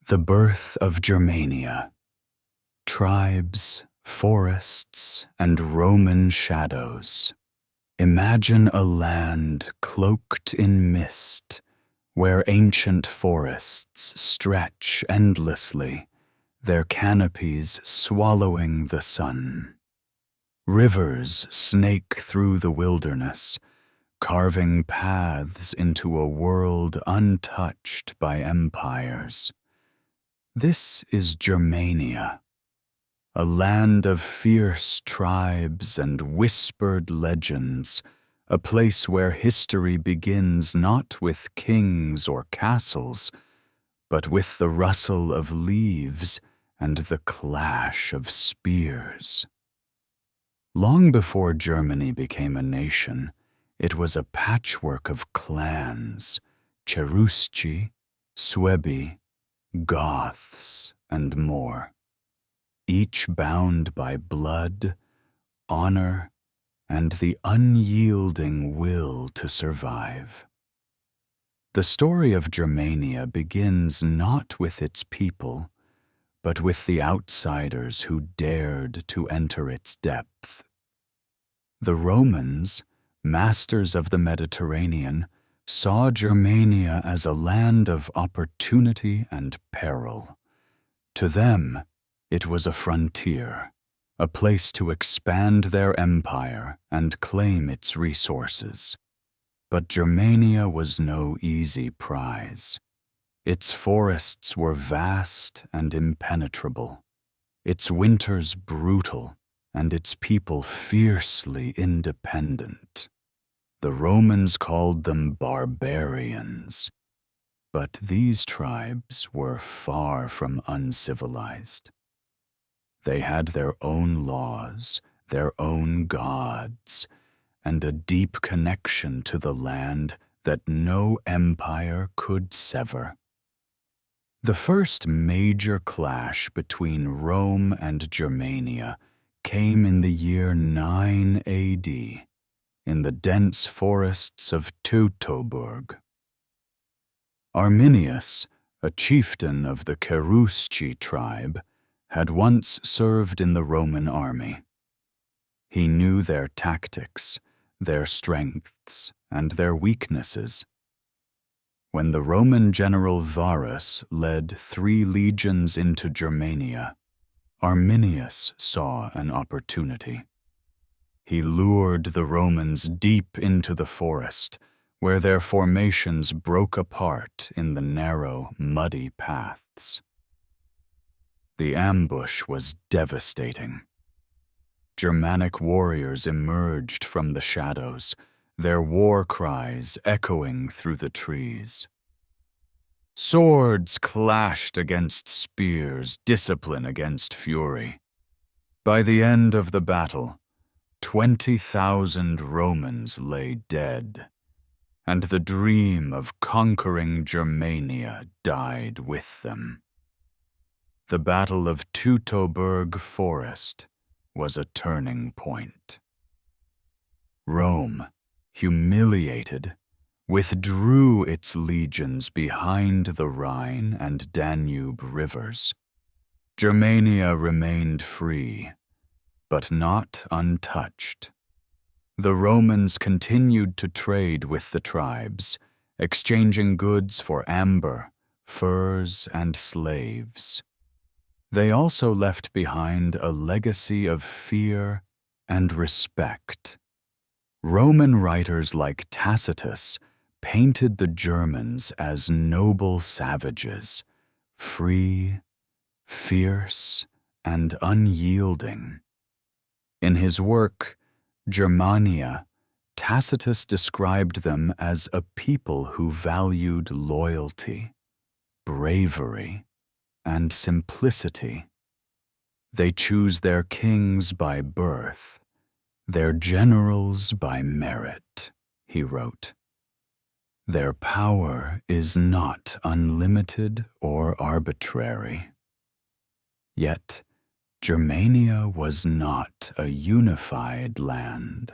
The Birth of Germania. Tribes, forests, and Roman shadows. Imagine a land cloaked in mist, where ancient forests stretch endlessly, their canopies swallowing the sun. Rivers snake through the wilderness, carving paths into a world untouched by empires. This is Germania, a land of fierce tribes and whispered legends, a place where history begins not with kings or castles, but with the rustle of leaves and the clash of spears. Long before Germany became a nation, it was a patchwork of clans, Cherusci, Suebi, Goths, and more, each bound by blood, honor, and the unyielding will to survive. The story of Germania begins not with its people, but with the outsiders who dared to enter its depth. The Romans, masters of the Mediterranean, saw Germania as a land of opportunity and peril. To them, it was a frontier, a place to expand their empire and claim its resources. But Germania was no easy prize. Its forests were vast and impenetrable, its winters brutal, and its people fiercely independent. The Romans called them barbarians, but these tribes were far from uncivilized. They had their own laws, their own gods, and a deep connection to the land that no empire could sever. The first major clash between Rome and Germania came in the year 9 AD. In the dense forests of Teutoburg. Arminius, a chieftain of the Cherusci tribe, had once served in the Roman army. He knew their tactics, their strengths, and their weaknesses. When the Roman general Varus led 3 legions into Germania, Arminius saw an opportunity. He lured the Romans deep into the forest, where their formations broke apart in the narrow, muddy paths. The ambush was devastating. Germanic warriors emerged from the shadows, their war cries echoing through the trees. Swords clashed against spears, discipline against fury. By the end of the battle, 20,000 Romans lay dead, and the dream of conquering Germania died with them. The Battle of Teutoburg Forest was a turning point. Rome, humiliated, withdrew its legions behind the Rhine and Danube rivers. Germania remained free, but not untouched. The Romans continued to trade with the tribes, exchanging goods for amber, furs, and slaves. They also left behind a legacy of fear and respect. Roman writers like Tacitus painted the Germans as noble savages, free, fierce, and unyielding. In his work, Germania, Tacitus described them as a people who valued loyalty, bravery, and simplicity. They choose their kings by birth, their generals by merit, he wrote. Their power is not unlimited or arbitrary. Yet, Germania was not a unified land.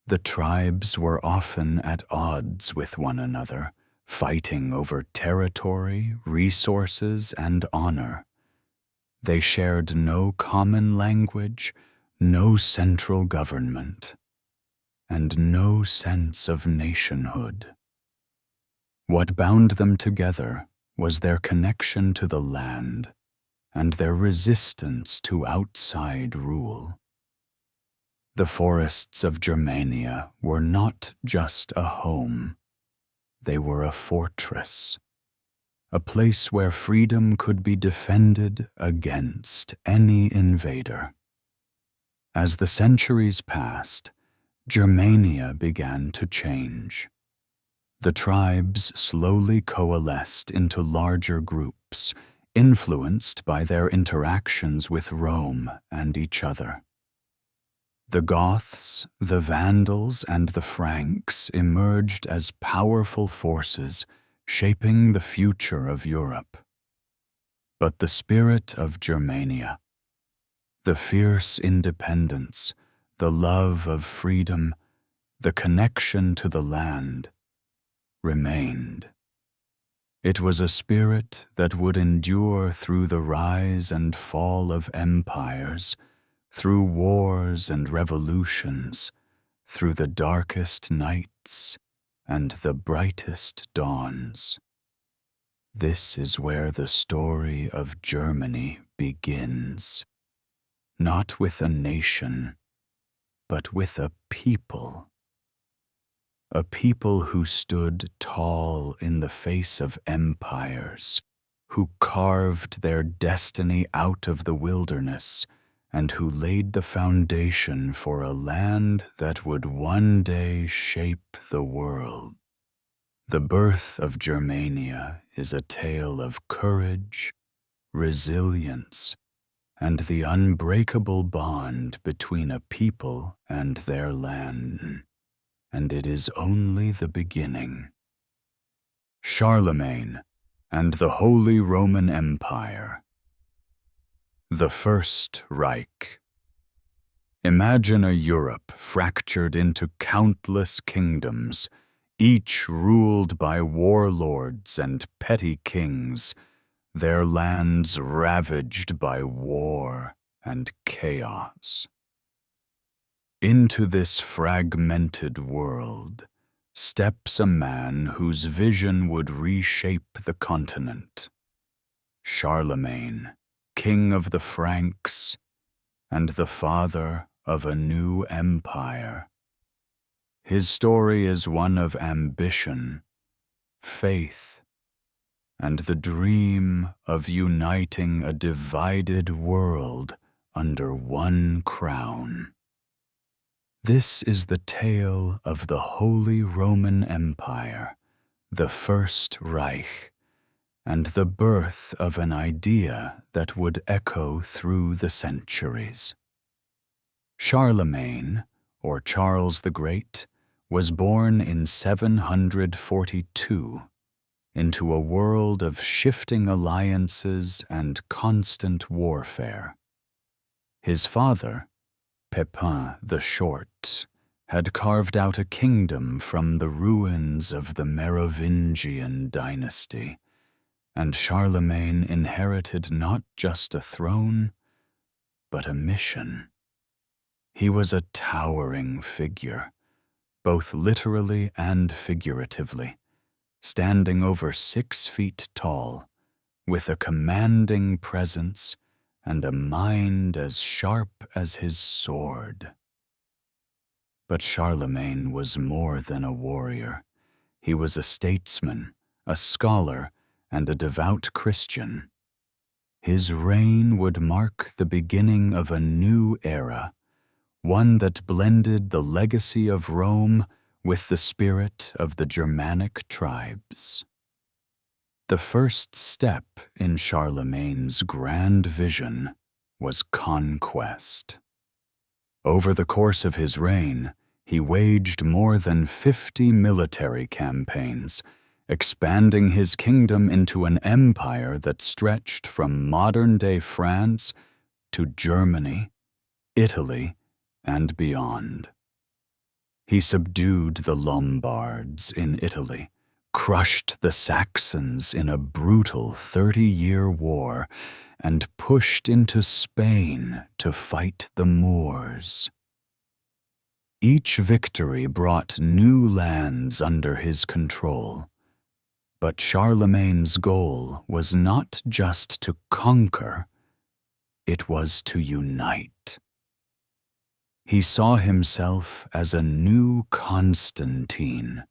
The tribes were often at odds with one another, fighting over territory, resources, and honor. They shared no common language, no central government, and no sense of nationhood. What bound them together was their connection to the land and their resistance to outside rule. The forests of Germania were not just a home. They were a fortress, a place where freedom could be defended against any invader. As the centuries passed, Germania began to change. The tribes slowly coalesced into larger groups, influenced by their interactions with Rome and each other. The Goths, the Vandals, and the Franks emerged as powerful forces, shaping the future of Europe. But the spirit of Germania, the fierce independence, the love of freedom, the connection to the land, remained. It was a spirit that would endure through the rise and fall of empires, through wars and revolutions, through the darkest nights and the brightest dawns. This is where the story of Germany begins, not with a nation, but with a people. A people who stood tall in the face of empires, who carved their destiny out of the wilderness, and who laid the foundation for a land that would one day shape the world. The birth of Germania is a tale of courage, resilience, and the unbreakable bond between a people and their land. And it is only the beginning. Charlemagne and the Holy Roman Empire. The First Reich. Imagine a Europe fractured into countless kingdoms, each ruled by warlords and petty kings, their lands ravaged by war and chaos. Into this fragmented world steps a man whose vision would reshape the continent. Charlemagne, king of the Franks, and the father of a new empire. His story is one of ambition, faith, and the dream of uniting a divided world under one crown. This is the tale of the Holy Roman Empire, the First Reich, and the birth of an idea that would echo through the centuries. Charlemagne, or Charles the Great, was born in 742 into a world of shifting alliances and constant warfare. His father, Pepin the Short, had carved out a kingdom from the ruins of the Merovingian dynasty, and Charlemagne inherited not just a throne, but a mission. He was a towering figure, both literally and figuratively, standing over 6 feet tall, with a commanding presence and a mind as sharp as his sword. But Charlemagne was more than a warrior. He was a statesman, a scholar, and a devout Christian. His reign would mark the beginning of a new era, one that blended the legacy of Rome with the spirit of the Germanic tribes. The first step in Charlemagne's grand vision was conquest. Over the course of his reign, he waged more than 50 military campaigns, expanding his kingdom into an empire that stretched from modern-day France to Germany, Italy, and beyond. He subdued the Lombards in Italy, crushed the Saxons in a brutal 30-year war, and pushed into Spain to fight the Moors. Each victory brought new lands under his control, but Charlemagne's goal was not just to conquer, it was to unite. He saw himself as a new Constantine,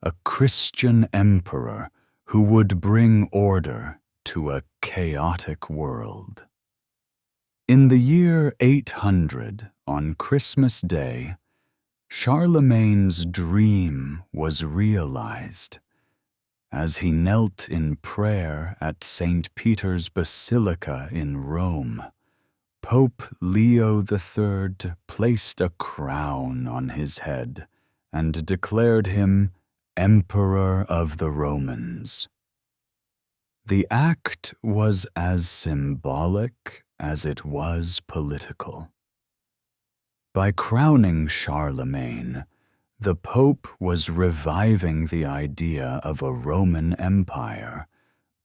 a Christian emperor who would bring order to a chaotic world. In the year 800, on Christmas Day, Charlemagne's dream was realized. As he knelt in prayer at St. Peter's Basilica in Rome, Pope Leo III placed a crown on his head and declared him Emperor of the Romans. The act was as symbolic as it was political. By crowning Charlemagne, the Pope was reviving the idea of a Roman Empire,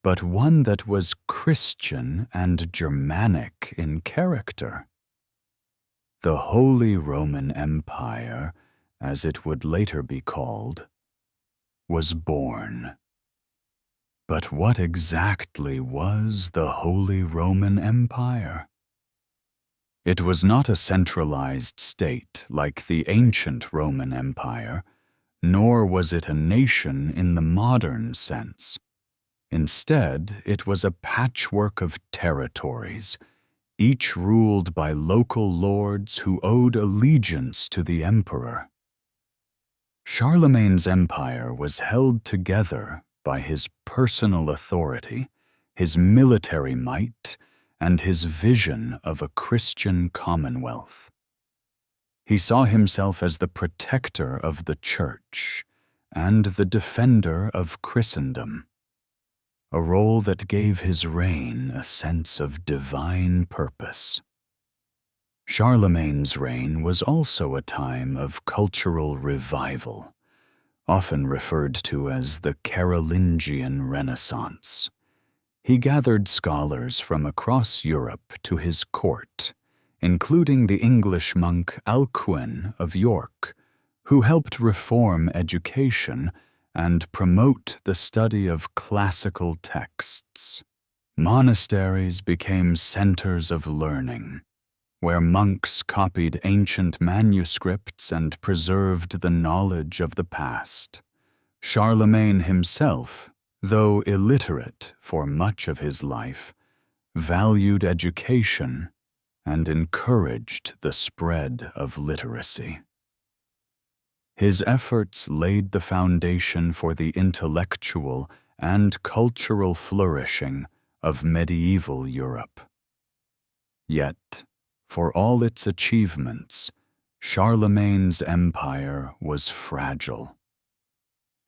but one that was Christian and Germanic in character. The Holy Roman Empire, as it would later be called, was born. But what exactly was the Holy Roman Empire? It was not a centralized state like the ancient Roman Empire, nor was it a nation in the modern sense. Instead, it was a patchwork of territories, each ruled by local lords who owed allegiance to the emperor. Charlemagne's empire was held together by his personal authority, his military might, and his vision of a Christian commonwealth. He saw himself as the protector of the Church and the defender of Christendom, a role that gave his reign a sense of divine purpose. Charlemagne's reign was also a time of cultural revival, often referred to as the Carolingian Renaissance. He gathered scholars from across Europe to his court, including the English monk Alcuin of York, who helped reform education and promote the study of classical texts. Monasteries became centers of learning, where monks copied ancient manuscripts and preserved the knowledge of the past. Charlemagne himself, though illiterate for much of his life, valued education and encouraged the spread of literacy. His efforts laid the foundation for the intellectual and cultural flourishing of medieval Europe. Yet, for all its achievements, Charlemagne's empire was fragile.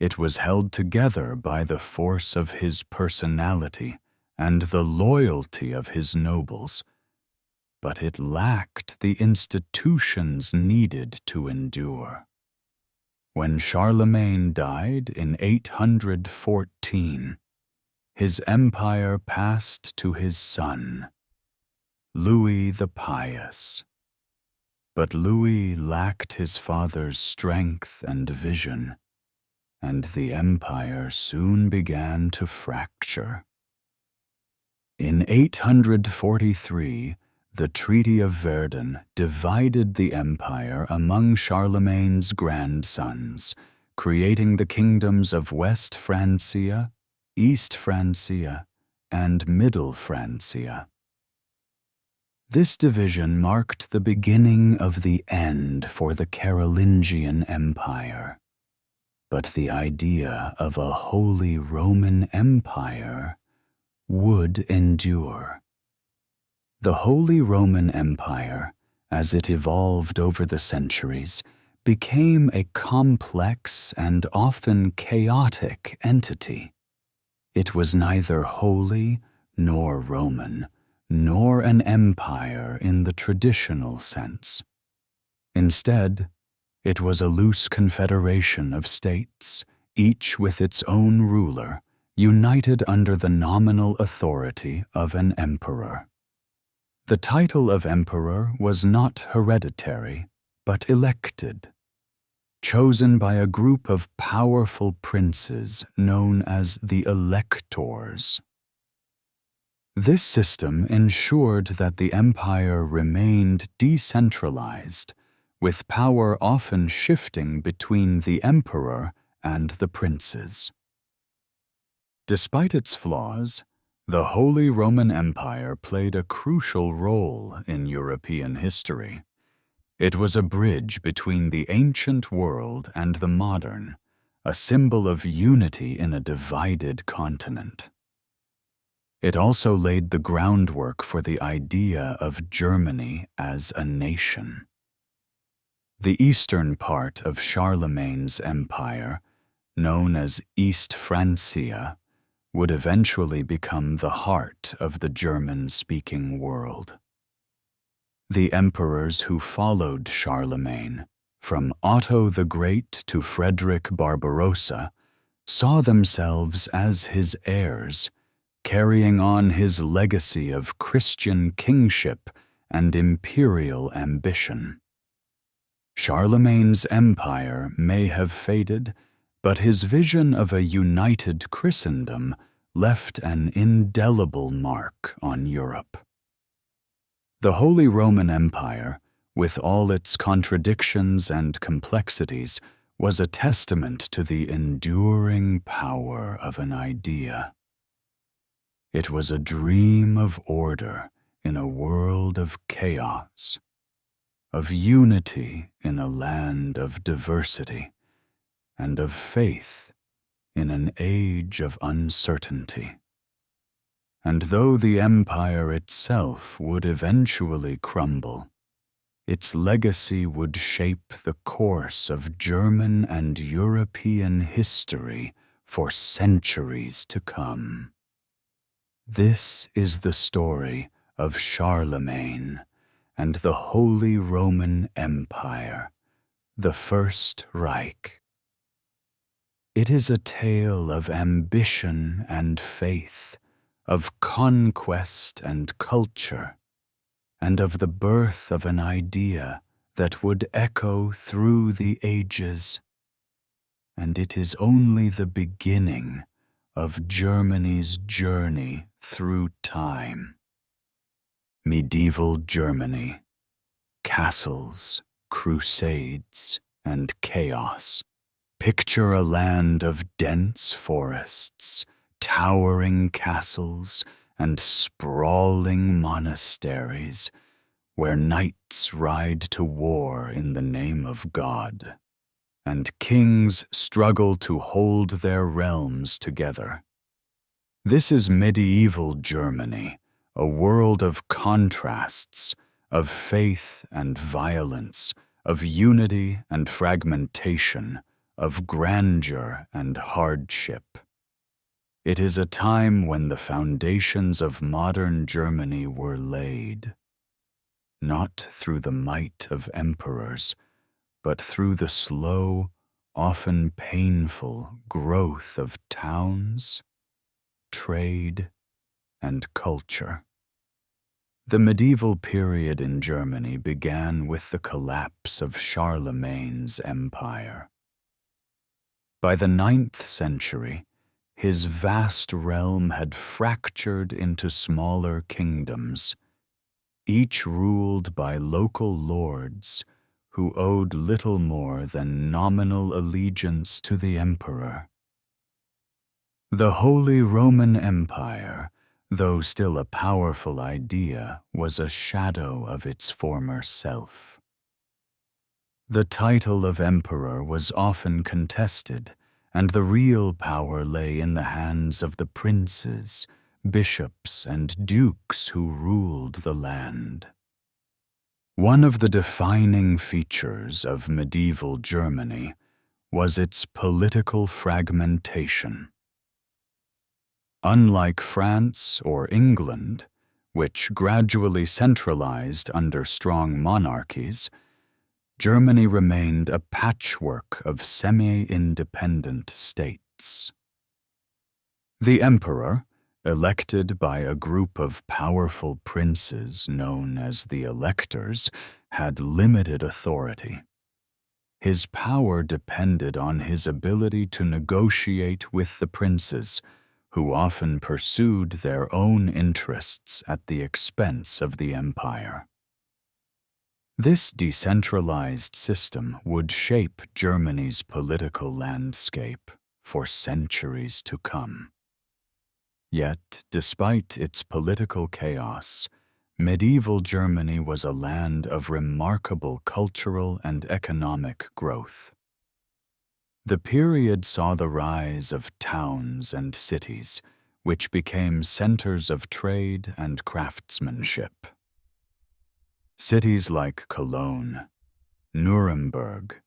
It was held together by the force of his personality and the loyalty of his nobles, but it lacked the institutions needed to endure. When Charlemagne died in 814, his empire passed to his son, Louis the Pious. But Louis lacked his father's strength and vision, and the empire soon began to fracture. In 843, the Treaty of Verdun divided the empire among Charlemagne's grandsons, creating the kingdoms of West Francia, East Francia, and Middle Francia. This division marked the beginning of the end for the Carolingian Empire. But the idea of a Holy Roman Empire would endure. The Holy Roman Empire, as it evolved over the centuries, became a complex and often chaotic entity. It was neither holy nor Roman, nor an empire in the traditional sense. Instead, it was a loose confederation of states, each with its own ruler, united under the nominal authority of an emperor. The title of emperor was not hereditary, but elected, chosen by a group of powerful princes known as the electors. This system ensured that the empire remained decentralized, with power often shifting between the emperor and the princes. Despite its flaws, the Holy Roman Empire played a crucial role in European history. It was a bridge between the ancient world and the modern, a symbol of unity in a divided continent. It also laid the groundwork for the idea of Germany as a nation. The eastern part of Charlemagne's empire, known as East Francia, would eventually become the heart of the German-speaking world. The emperors who followed Charlemagne, from Otto the Great to Frederick Barbarossa, saw themselves as his heirs, carrying on his legacy of Christian kingship and imperial ambition. Charlemagne's empire may have faded, but his vision of a united Christendom left an indelible mark on Europe. The Holy Roman Empire, with all its contradictions and complexities, was a testament to the enduring power of an idea. It was a dream of order in a world of chaos, of unity in a land of diversity, and of faith in an age of uncertainty. And though the empire itself would eventually crumble, its legacy would shape the course of German and European history for centuries to come. This is the story of Charlemagne and the Holy Roman Empire, the First Reich. It is a tale of ambition and faith, of conquest and culture, and of the birth of an idea that would echo through the ages. And it is only the beginning of Germany's journey through time. Medieval Germany, castles, crusades, and chaos. Picture a land of dense forests, towering castles, and sprawling monasteries, where knights ride to war in the name of God, and kings struggle to hold their realms together. This is medieval Germany, a world of contrasts, of faith and violence, of unity and fragmentation, of grandeur and hardship. It is a time when the foundations of modern Germany were laid, not through the might of emperors, but through the slow, often painful growth of towns, trade, and culture. The medieval period in Germany began with the collapse of Charlemagne's empire. By the 9th century, his vast realm had fractured into smaller kingdoms, each ruled by local lords who owed little more than nominal allegiance to the emperor. The Holy Roman Empire, though still a powerful idea, was a shadow of its former self. The title of emperor was often contested, and the real power lay in the hands of the princes, bishops, and dukes who ruled the land. One of the defining features of medieval Germany was its political fragmentation. Unlike France or England, which gradually centralized under strong monarchies, Germany remained a patchwork of semi-independent states. The emperor, elected by a group of powerful princes known as the electors, had limited authority. His power depended on his ability to negotiate with the princes, who often pursued their own interests at the expense of the empire. This decentralized system would shape Germany's political landscape for centuries to come. Yet, despite its political chaos, medieval Germany was a land of remarkable cultural and economic growth. The period saw the rise of towns and cities, which became centers of trade and craftsmanship. Cities like Cologne, Nuremberg,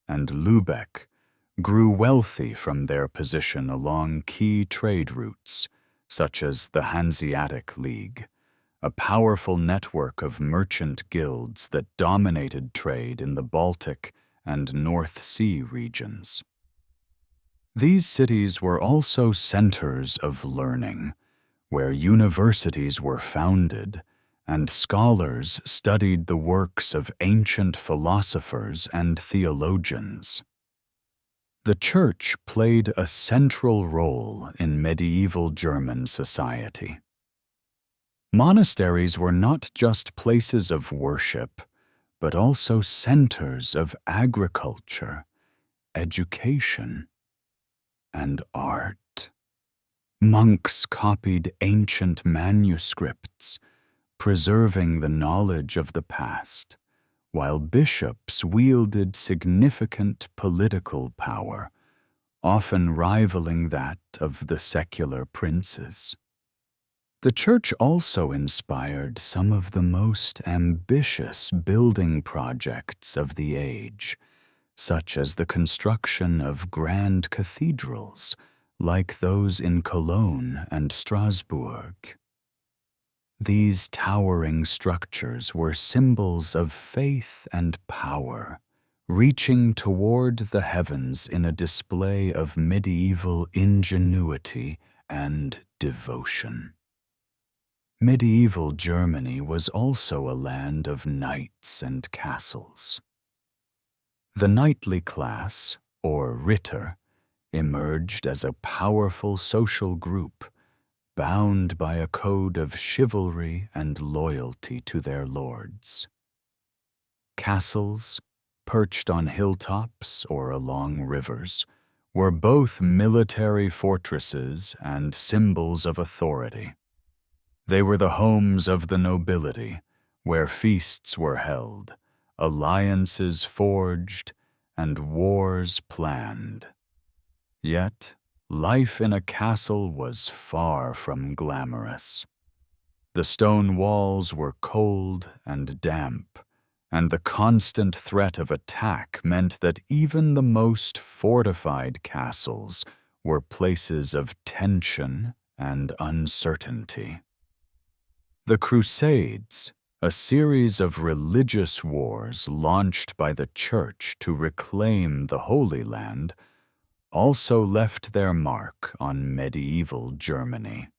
and Lübeck grew wealthy from their position along key trade routes, such as the Hanseatic League, a powerful network of merchant guilds that dominated trade in the Baltic and North Sea regions. These cities were also centers of learning, where universities were founded and scholars studied the works of ancient philosophers and theologians. The Church played a central role in medieval German society. Monasteries were not just places of worship, but also centers of agriculture, education, and art. Monks copied ancient manuscripts, preserving the knowledge of the past, while bishops wielded significant political power, often rivaling that of the secular princes. The Church also inspired some of the most ambitious building projects of the age, such as the construction of grand cathedrals like those in Cologne and Strasbourg. These towering structures were symbols of faith and power, reaching toward the heavens in a display of medieval ingenuity and devotion. Medieval Germany was also a land of knights and castles. The knightly class, or Ritter, emerged as a powerful social group, bound by a code of chivalry and loyalty to their lords. Castles, perched on hilltops or along rivers, were both military fortresses and symbols of authority. They were the homes of the nobility, where feasts were held, alliances forged, and wars planned. Yet, life in a castle was far from glamorous. The stone walls were cold and damp, and the constant threat of attack meant that even the most fortified castles were places of tension and uncertainty. The Crusades, a series of religious wars launched by the Church to reclaim the Holy Land, also left their mark on medieval Germany.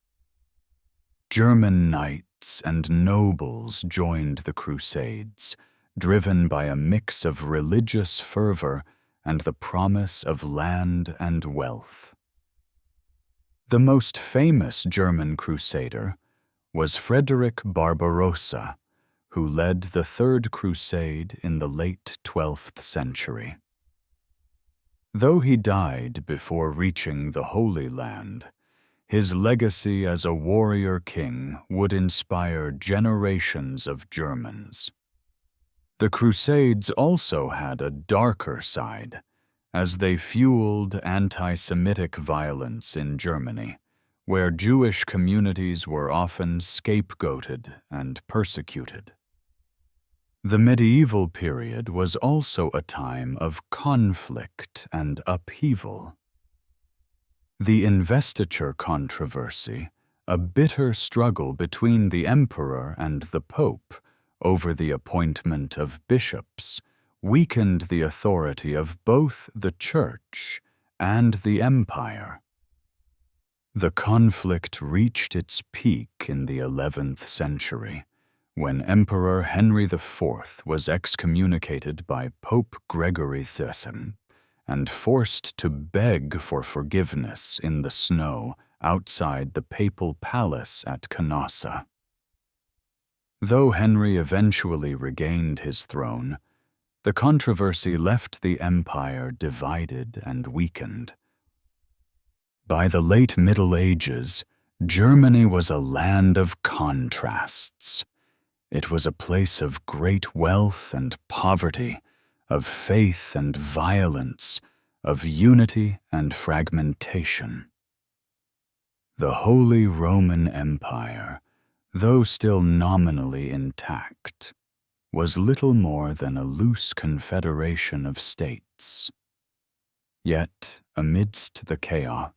German knights and nobles joined the Crusades, driven by a mix of religious fervor and the promise of land and wealth. The most famous German crusader was Frederick Barbarossa, who led the Third Crusade in the late 12th century. Though he died before reaching the Holy Land, his legacy as a warrior king would inspire generations of Germans. The Crusades also had a darker side, as they fueled anti-Semitic violence in Germany, where Jewish communities were often scapegoated and persecuted. The medieval period was also a time of conflict and upheaval. The investiture controversy, a bitter struggle between the emperor and the pope over the appointment of bishops, weakened the authority of both the Church and the Empire. The conflict reached its peak in the 11th century, when Emperor Henry IV was excommunicated by Pope Gregory XIII and forced to beg for forgiveness in the snow outside the papal palace at Canossa. Though Henry eventually regained his throne, the controversy left the empire divided and weakened. By the late Middle Ages, Germany was a land of contrasts. It was a place of great wealth and poverty, of faith and violence, of unity and fragmentation. The Holy Roman Empire, though still nominally intact, was little more than a loose confederation of states. Yet, amidst the chaos,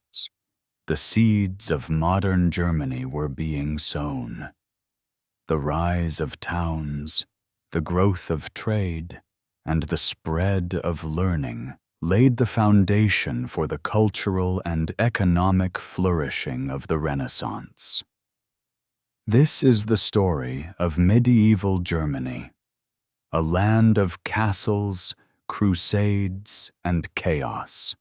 the seeds of modern Germany were being sown. The rise of towns, the growth of trade, and the spread of learning laid the foundation for the cultural and economic flourishing of the Renaissance. This is the story of medieval Germany, a land of castles, crusades, and chaos.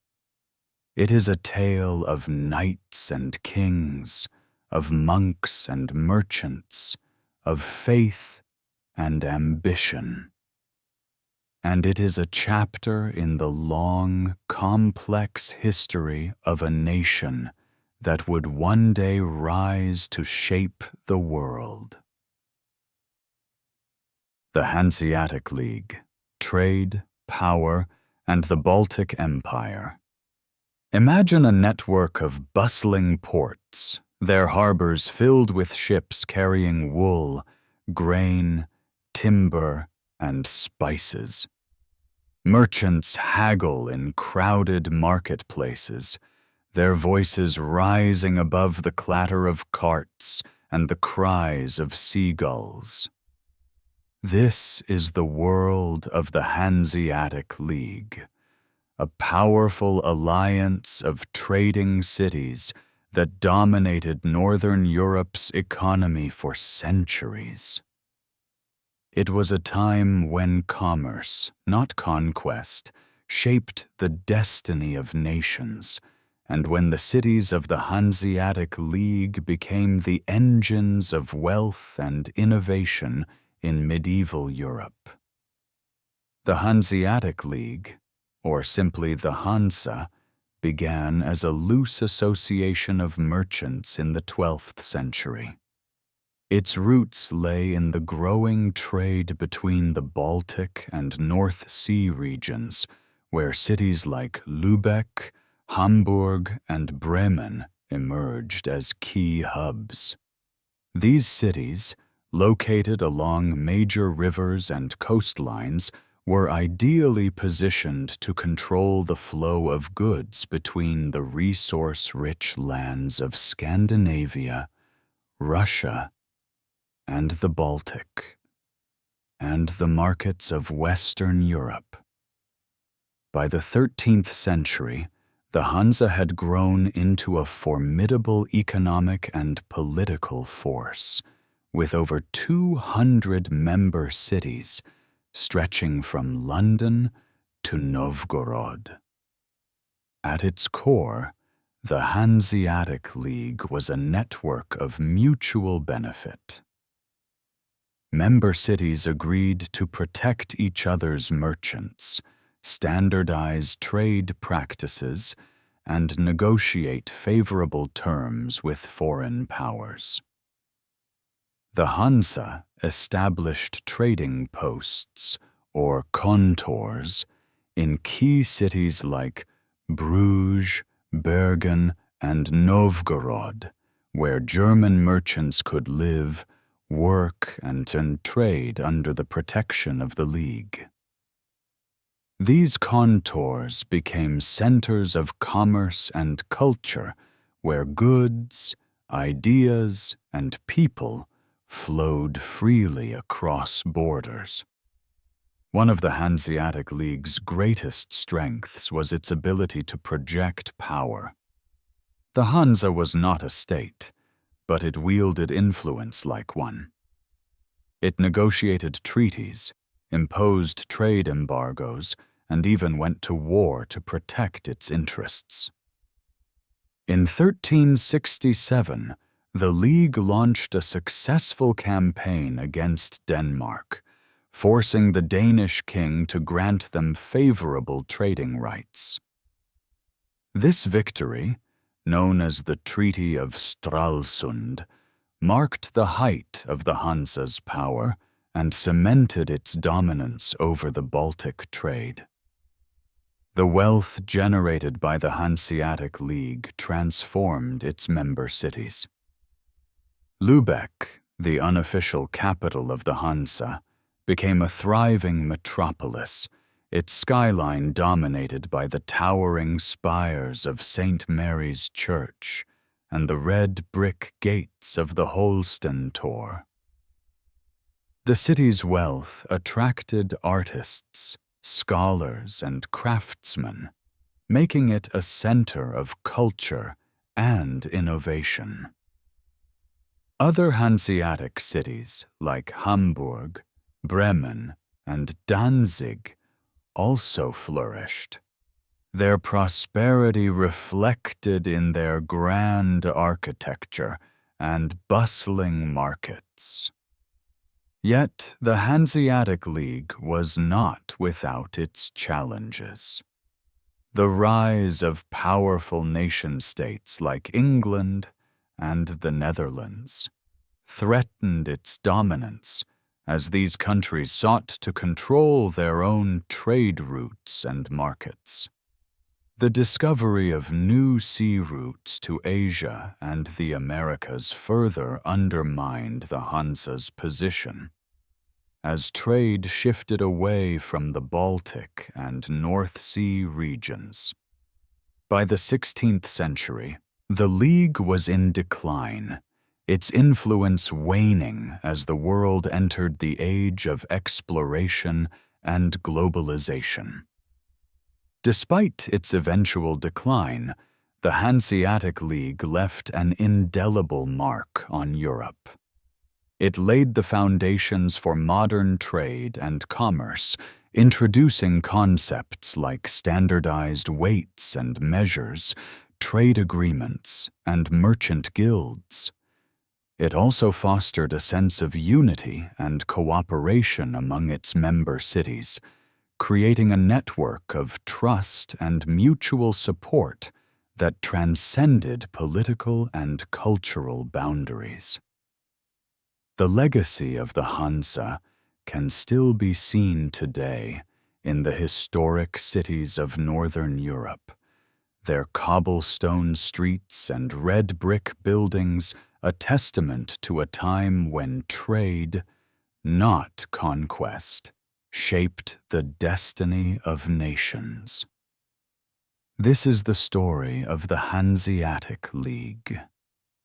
It is a tale of knights and kings, of monks and merchants, of faith and ambition. And it is a chapter in the long, complex history of a nation that would one day rise to shape the world. The Hanseatic League, trade, power, and the Baltic Empire. Imagine a network of bustling ports, their harbors filled with ships carrying wool, grain, timber, and spices. Merchants haggle in crowded marketplaces, their voices rising above the clatter of carts and the cries of seagulls. This is the world of the Hanseatic League, a powerful alliance of trading cities that dominated Northern Europe's economy for centuries. It was a time when commerce, not conquest, shaped the destiny of nations, and when the cities of the Hanseatic League became the engines of wealth and innovation in medieval Europe. The Hanseatic League, or simply the Hansa, began as a loose association of merchants in the 12th century. Its roots lay in the growing trade between the Baltic and North Sea regions, where cities like Lübeck, Hamburg, and Bremen emerged as key hubs. These cities, located along major rivers and coastlines, were ideally positioned to control the flow of goods between the resource-rich lands of Scandinavia, Russia, and the Baltic, and the markets of Western Europe. By the 13th century, the Hansa had grown into a formidable economic and political force, with over 200 member cities, stretching from London to Novgorod. At its core, the Hanseatic League was a network of mutual benefit. Member cities agreed to protect each other's merchants, standardize trade practices, and negotiate favorable terms with foreign powers. The Hansa established trading posts, or kontors, in key cities like Bruges, Bergen, and Novgorod, where German merchants could live, work, and trade under the protection of the League. These kontors became centers of commerce and culture, where goods, ideas, and people flowed freely across borders. One of the Hanseatic League's greatest strengths was its ability to project power. The Hansa was not a state, but it wielded influence like one. It negotiated treaties, imposed trade embargoes, and even went to war to protect its interests. In 1367, the League launched a successful campaign against Denmark, forcing the Danish king to grant them favorable trading rights. This victory, known as the Treaty of Stralsund, marked the height of the Hansa's power and cemented its dominance over the Baltic trade. The wealth generated by the Hanseatic League transformed its member cities. Lübeck, the unofficial capital of the Hansa, became a thriving metropolis, its skyline dominated by the towering spires of St. Mary's Church and the red brick gates of the Holsten Tor. The city's wealth attracted artists, scholars, and craftsmen, making it a center of culture and innovation. Other Hanseatic cities like Hamburg, Bremen, and Danzig also flourished. Their prosperity reflected in their grand architecture and bustling markets. Yet the Hanseatic League was not without its challenges. The rise of powerful nation-states like England and the Netherlands threatened its dominance as these countries sought to control their own trade routes and markets. The discovery of new sea routes to Asia and the Americas further undermined the Hansa's position, as trade shifted away from the Baltic and North Sea regions. By the 16th century, the League was in decline, its influence waning as the world entered the age of exploration and globalization. Despite its eventual decline, the Hanseatic League left an indelible mark on Europe. It laid the foundations for modern trade and commerce, introducing concepts like standardized weights and measures, trade agreements, and merchant guilds. It also fostered a sense of unity and cooperation among its member cities, creating a network of trust and mutual support that transcended political and cultural boundaries. The legacy of the Hansa can still be seen today in the historic cities of Northern Europe, their cobblestone streets and red brick buildings a testament to a time when trade, not conquest, shaped the destiny of nations. This is the story of the Hanseatic League,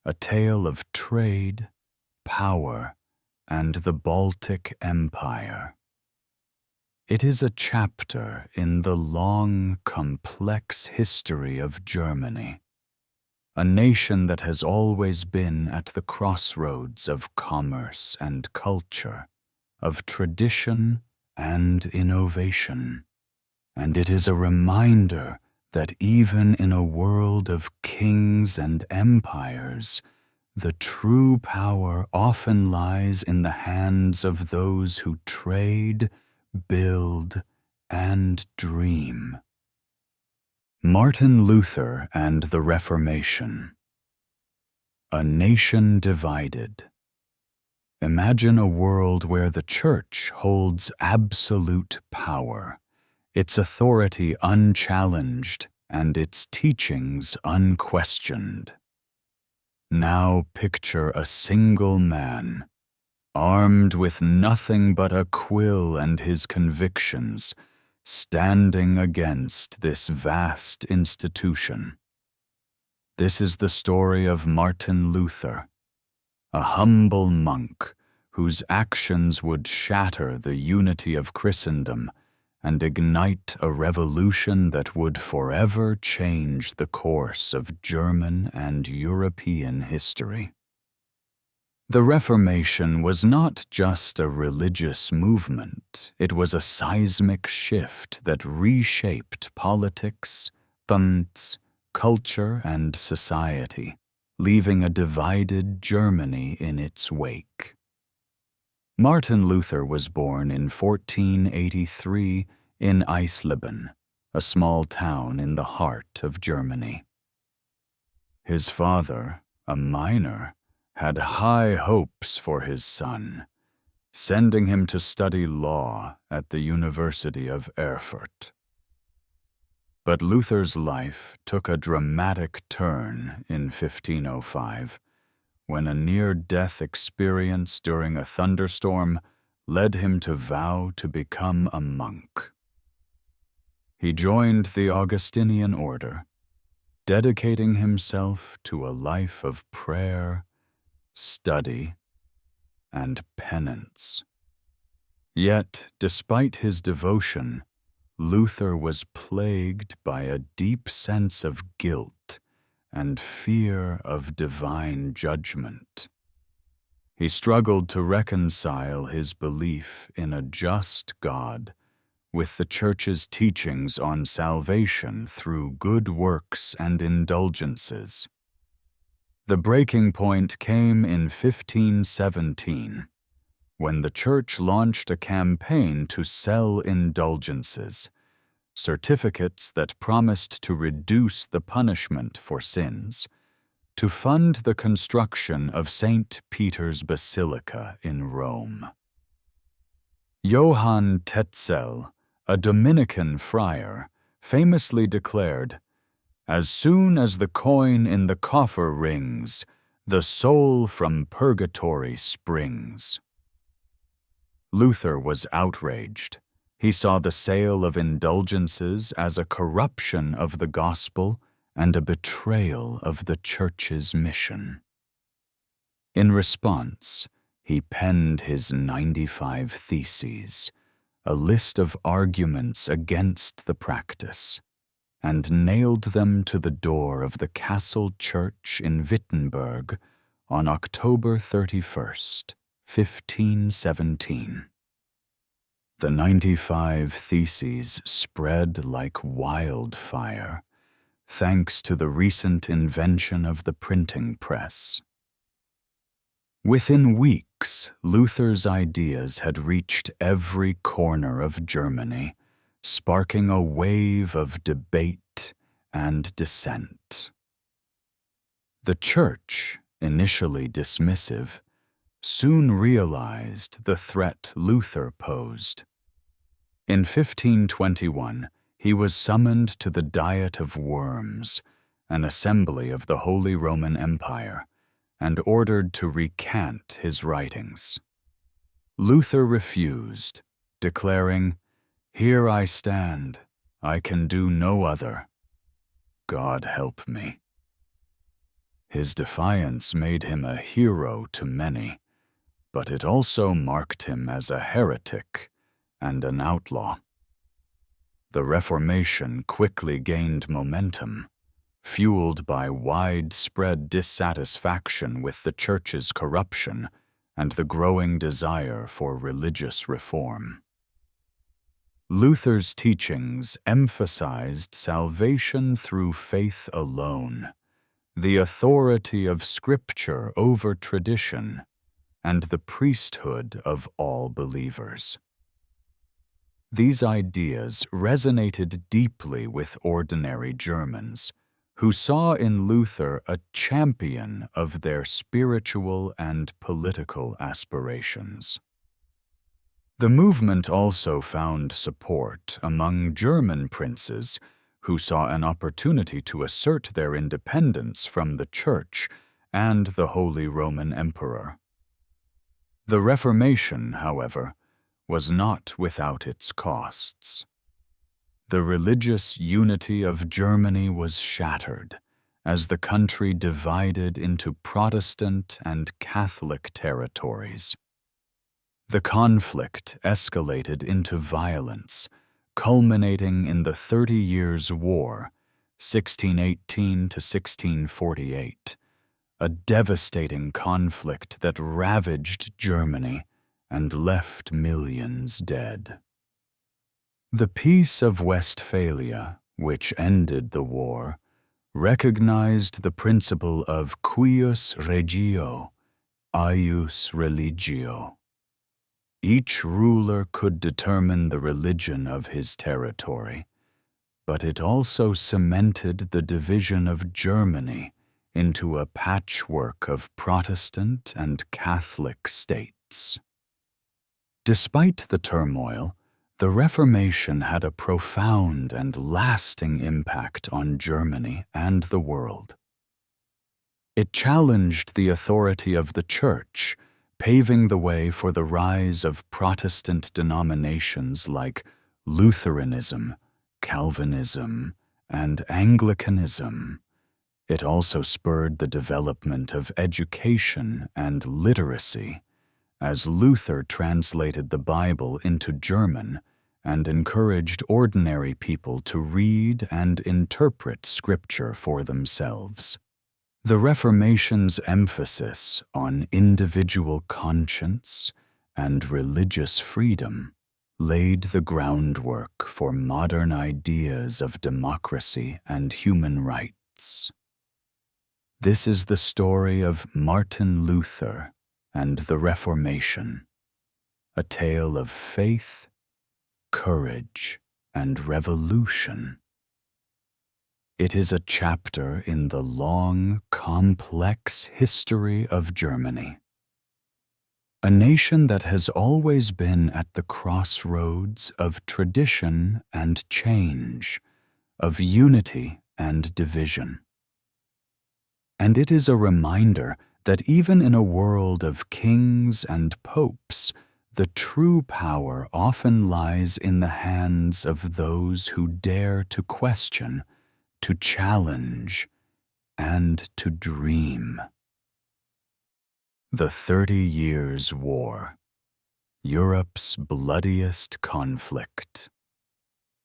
a tale of trade, power, and the Baltic Empire. It is a chapter in the long, complex history of Germany, a nation that has always been at the crossroads of commerce and culture, of tradition and innovation. And it is a reminder that even in a world of kings and empires, the true power often lies in the hands of those who trade, build, and dream. Martin Luther and the Reformation. A nation divided. Imagine a world where the Church holds absolute power, its authority unchallenged and its teachings unquestioned. Now picture a single man, armed with nothing but a quill and his convictions, standing against this vast institution. This is the story of Martin Luther, a humble monk whose actions would shatter the unity of Christendom and ignite a revolution that would forever change the course of German and European history. The Reformation was not just a religious movement, it was a seismic shift that reshaped politics, culture, and society, leaving a divided Germany in its wake. Martin Luther was born in 1483 in Eisleben, a small town in the heart of Germany. His father, a miner, had high hopes for his son, sending him to study law at the University of Erfurt. But Luther's life took a dramatic turn in 1505, when a near-death experience during a thunderstorm led him to vow to become a monk. He joined the Augustinian order, dedicating himself to a life of prayer, study, and penance. Yet, despite his devotion, Luther was plagued by a deep sense of guilt and fear of divine judgment. He struggled to reconcile his belief in a just God with the Church's teachings on salvation through good works and indulgences. The breaking point came in 1517, when the Church launched a campaign to sell indulgences, certificates that promised to reduce the punishment for sins, to fund the construction of St. Peter's Basilica in Rome. Johann Tetzel, a Dominican friar, famously declared, "As soon as the coin in the coffer rings, the soul from purgatory springs." Luther was outraged. He saw the sale of indulgences as a corruption of the gospel and a betrayal of the Church's mission. In response, he penned his 95 Theses, a list of arguments against the practice, and nailed them to the door of the Castle Church in Wittenberg on October 31st, 1517. The 95 Theses spread like wildfire, thanks to the recent invention of the printing press. Within weeks, Luther's ideas had reached every corner of Germany, sparking a wave of debate and dissent. The Church, initially dismissive, soon realized the threat Luther posed. In 1521, he was summoned to the Diet of Worms, an assembly of the Holy Roman Empire, and ordered to recant his writings. Luther refused, declaring, "Here I stand, I can do no other. God help me." His defiance made him a hero to many, but it also marked him as a heretic and an outlaw. The Reformation quickly gained momentum, fueled by widespread dissatisfaction with the Church's corruption and the growing desire for religious reform. Luther's teachings emphasized salvation through faith alone, the authority of Scripture over tradition, and the priesthood of all believers. These ideas resonated deeply with ordinary Germans, who saw in Luther a champion of their spiritual and political aspirations. The movement also found support among German princes who saw an opportunity to assert their independence from the Church and the Holy Roman Emperor. The Reformation, however, was not without its costs. The religious unity of Germany was shattered as the country divided into Protestant and Catholic territories. The conflict escalated into violence, culminating in the 30 Years' War, 1618 to 1648, a devastating conflict that ravaged Germany and left millions dead. The Peace of Westphalia, which ended the war, recognized the principle of cuius regio, aius religio. Each ruler could determine the religion of his territory, but it also cemented the division of Germany into a patchwork of Protestant and Catholic states. Despite the turmoil, the Reformation had a profound and lasting impact on Germany and the world. It challenged the authority of the Church, paving the way for the rise of Protestant denominations like Lutheranism, Calvinism, and Anglicanism. It also spurred the development of education and literacy, as Luther translated the Bible into German and encouraged ordinary people to read and interpret Scripture for themselves. The Reformation's emphasis on individual conscience and religious freedom laid the groundwork for modern ideas of democracy and human rights. This is the story of Martin Luther and the Reformation, a tale of faith, courage, and revolution. It is a chapter in the long, complex history of Germany, a nation that has always been at the crossroads of tradition and change, of unity and division. And it is a reminder that even in a world of kings and popes, the true power often lies in the hands of those who dare to question, to challenge, and to dream. The 30 Years' War, Europe's bloodiest conflict.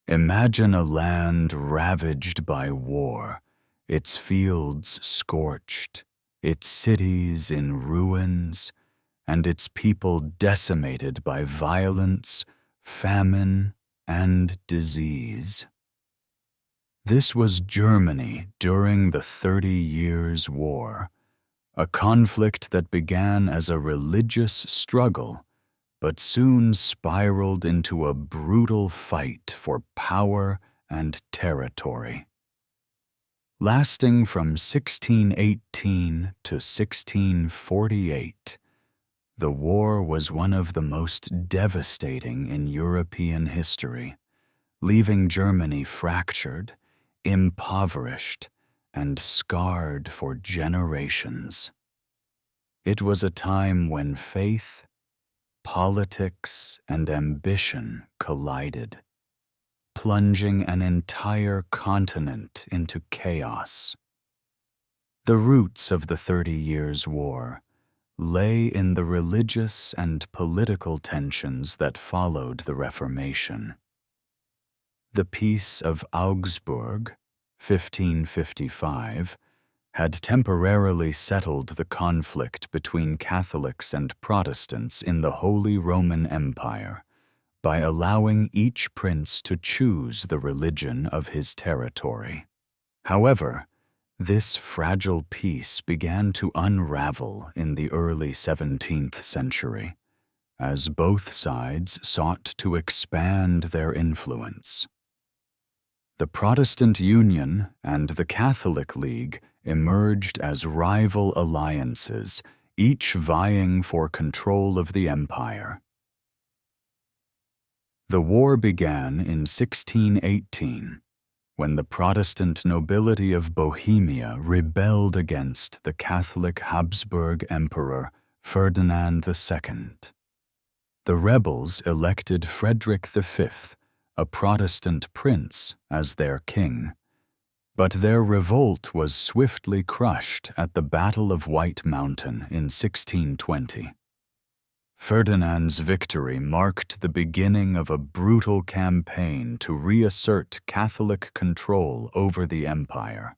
Imagine a land ravaged by war, its fields scorched, its cities in ruins, and its people decimated by violence, famine, and disease. This was Germany during the 30 Years' War, a conflict that began as a religious struggle, but soon spiraled into a brutal fight for power and territory. Lasting from 1618 to 1648, the war was one of the most devastating in European history, leaving Germany fractured, impoverished, and scarred for generations. It was a time when faith, politics, and ambition collided, plunging an entire continent into chaos. The roots of the 30 Years' War lay in the religious and political tensions that followed the Reformation. The Peace of Augsburg, 1555, had temporarily settled the conflict between Catholics and Protestants in the Holy Roman Empire by allowing each prince to choose the religion of his territory. However, this fragile peace began to unravel in the early 17th century, as both sides sought to expand their influence. The Protestant Union and the Catholic League emerged as rival alliances, each vying for control of the empire. The war began in 1618, when the Protestant nobility of Bohemia rebelled against the Catholic Habsburg Emperor Ferdinand II. The rebels elected Frederick V, a Protestant prince, as their king, but their revolt was swiftly crushed at the Battle of White Mountain in 1620. Ferdinand's victory marked the beginning of a brutal campaign to reassert Catholic control over the empire.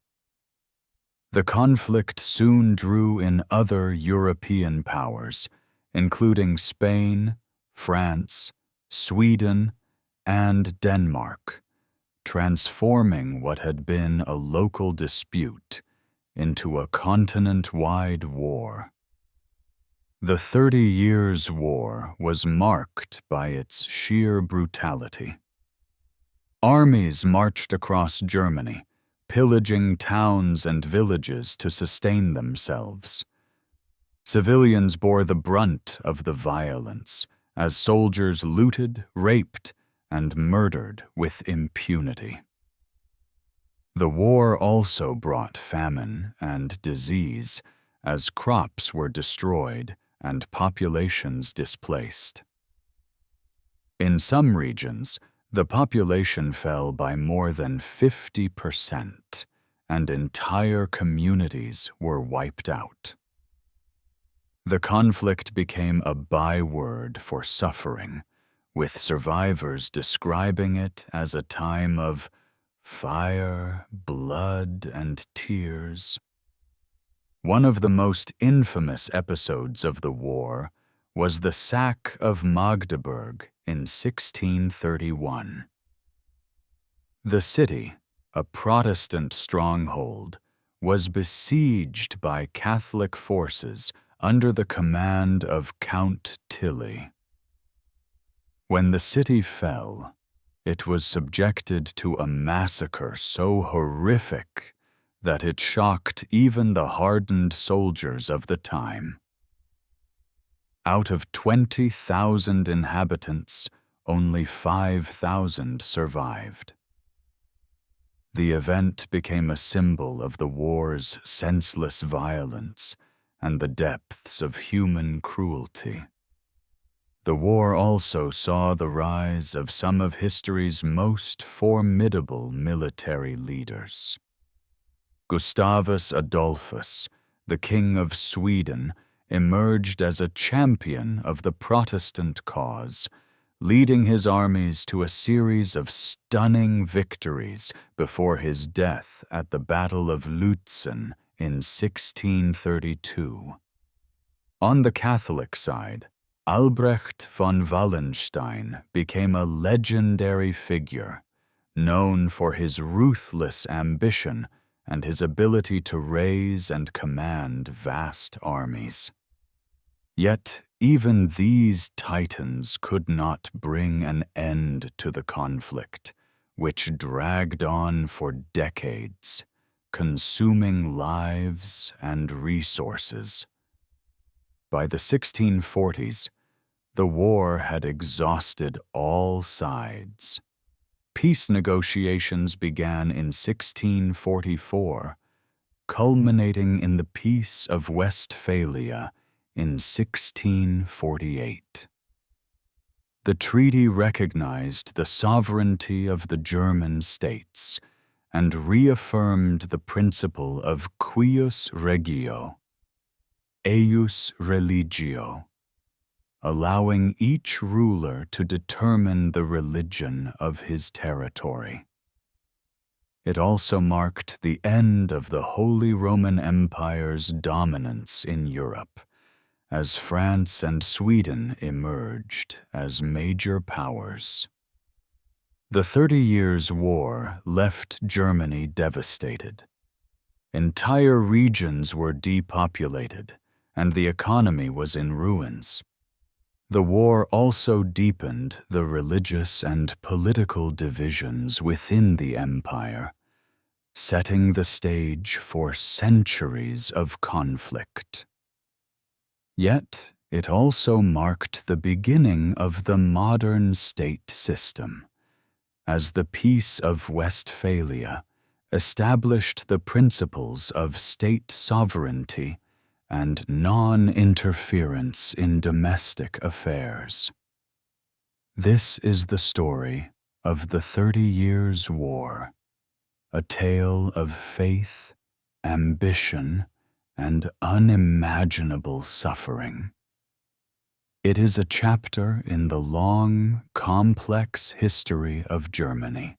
The conflict soon drew in other European powers, including Spain, France, Sweden, and Denmark, transforming what had been a local dispute into a continent-wide war. The 30 Years' War was marked by its sheer brutality. Armies marched across Germany, pillaging towns and villages to sustain themselves. Civilians bore the brunt of the violence, as soldiers looted, raped, and murdered with impunity. The war also brought famine and disease, as crops were destroyed and populations displaced. In some regions, the population fell by more than 50%, and entire communities were wiped out. The conflict became a byword for suffering, with survivors describing it as a time of fire, blood, and tears. One of the most infamous episodes of the war was the sack of Magdeburg in 1631. The city, a Protestant stronghold, was besieged by Catholic forces under the command of Count Tilly. When the city fell, it was subjected to a massacre so horrific that it shocked even the hardened soldiers of the time. Out of 20,000 inhabitants, only 5,000 survived. The event became a symbol of the war's senseless violence and the depths of human cruelty. The war also saw the rise of some of history's most formidable military leaders. Gustavus Adolphus, the King of Sweden, emerged as a champion of the Protestant cause, leading his armies to a series of stunning victories before his death at the Battle of Lützen in 1632. On the Catholic side, Albrecht von Wallenstein became a legendary figure, known for his ruthless ambition and his ability to raise and command vast armies. Yet even these titans could not bring an end to the conflict, which dragged on for decades, consuming lives and resources. By the 1640s, the war had exhausted all sides. Peace negotiations began in 1644, culminating in the Peace of Westphalia in 1648. The treaty recognized the sovereignty of the German states and reaffirmed the principle of cuius regio, eius religio, allowing each ruler to determine the religion of his territory. It also marked the end of the Holy Roman Empire's dominance in Europe, as France and Sweden emerged as major powers. The 30 Years' War left Germany devastated. Entire regions were depopulated, and the economy was in ruins. The war also deepened the religious and political divisions within the empire, setting the stage for centuries of conflict. Yet, it also marked the beginning of the modern state system, as the Peace of Westphalia established the principles of state sovereignty and non-interference in domestic affairs. This is the story of the 30 Years' War, a tale of faith, ambition, and unimaginable suffering. It is a chapter in the long, complex history of Germany,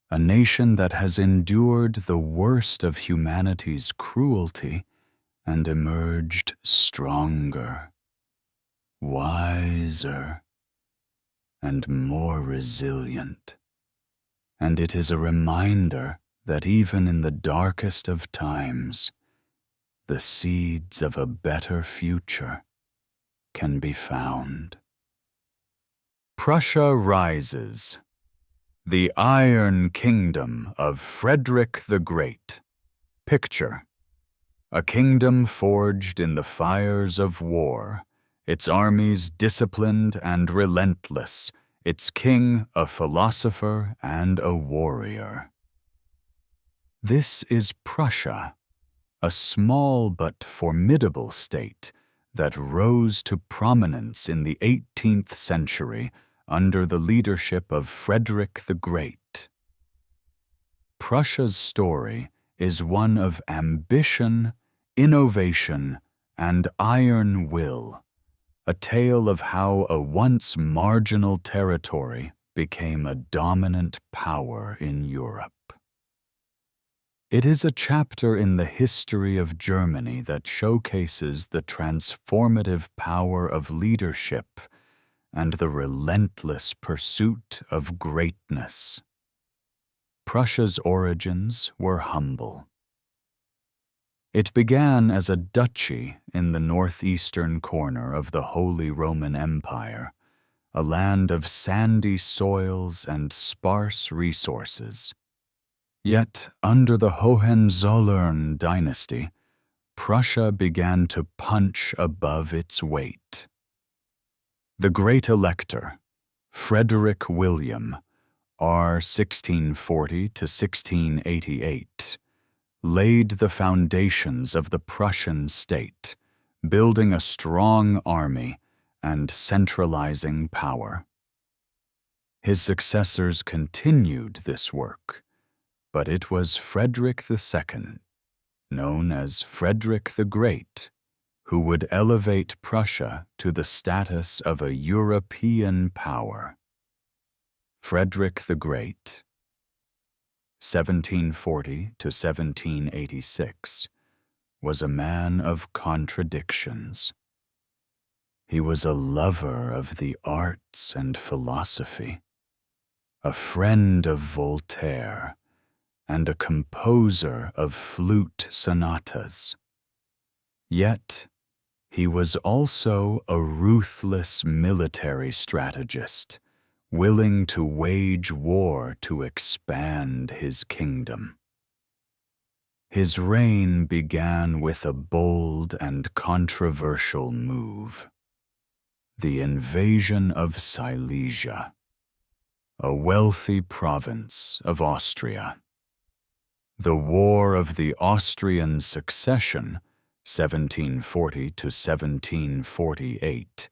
a nation that has endured the worst of humanity's cruelty and emerged stronger, wiser, and more resilient. And it is a reminder that even in the darkest of times, the seeds of a better future can be found. Prussia rises. The Iron Kingdom of Frederick the Great. Picture: a kingdom forged in the fires of war, its armies disciplined and relentless, its king a philosopher and a warrior. This is Prussia, a small but formidable state that rose to prominence in the 18th century under the leadership of Frederick the Great. Prussia's story is one of ambition, innovation, and iron will, a tale of how a once marginal territory became a dominant power in Europe. It is a chapter in the history of Germany that showcases the transformative power of leadership and the relentless pursuit of greatness. Prussia's origins were humble. It began as a duchy in the northeastern corner of the Holy Roman Empire, a land of sandy soils and sparse resources. Yet, under the Hohenzollern dynasty, Prussia began to punch above its weight. The Great Elector, Frederick William, R. 1640 to 1688, laid the foundations of the Prussian state, building a strong army and centralizing power. His successors continued this work, but it was Frederick II, known as Frederick the Great, who would elevate Prussia to the status of a European power. Frederick the Great, 1740 to 1786, was a man of contradictions. He was a lover of the arts and philosophy, a friend of Voltaire, and a composer of flute sonatas. Yet, he was also a ruthless military strategist, willing to wage war to expand his kingdom. His reign began with a bold and controversial move: the invasion of Silesia, a wealthy province of Austria. The War of the Austrian Succession, 1740 to 1748,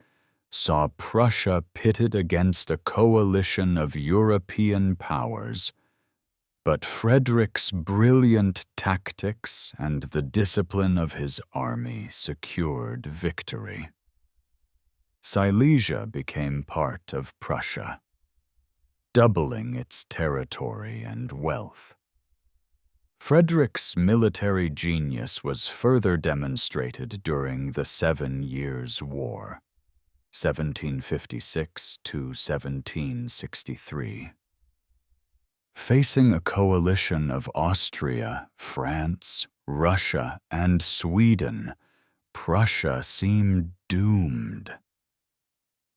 saw Prussia pitted against a coalition of European powers, but Frederick's brilliant tactics and the discipline of his army secured victory. Silesia became part of Prussia, doubling its territory and wealth. Frederick's military genius was further demonstrated during the 7 Years' War, 1756 to 1763. Facing a coalition of Austria, France, Russia, and Sweden, Prussia seemed doomed.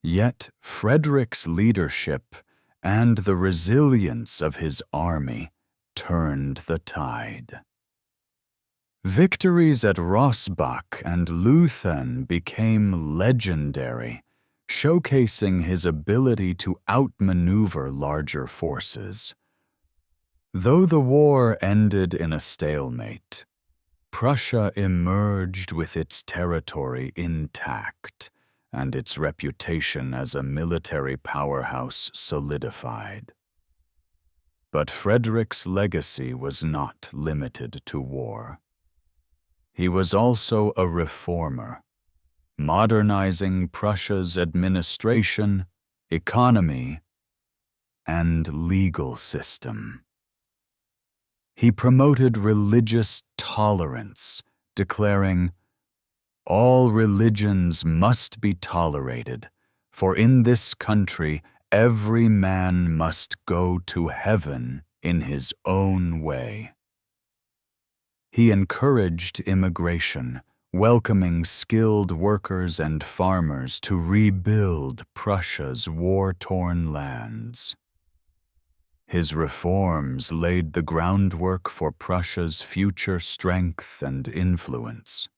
Yet Frederick's leadership and the resilience of his army turned the tide. Victories at Rossbach and Leuthen became legendary, showcasing his ability to outmaneuver larger forces. Though the war ended in a stalemate, Prussia emerged with its territory intact and its reputation as a military powerhouse solidified. But Frederick's legacy was not limited to war. He was also a reformer, modernizing Prussia's administration, economy, and legal system. He promoted religious tolerance, declaring, "All religions must be tolerated, for in this country every man must go to heaven in his own way." He encouraged immigration, welcoming skilled workers and farmers to rebuild Prussia's war-torn lands. His reforms laid the groundwork for Prussia's future strength and influence.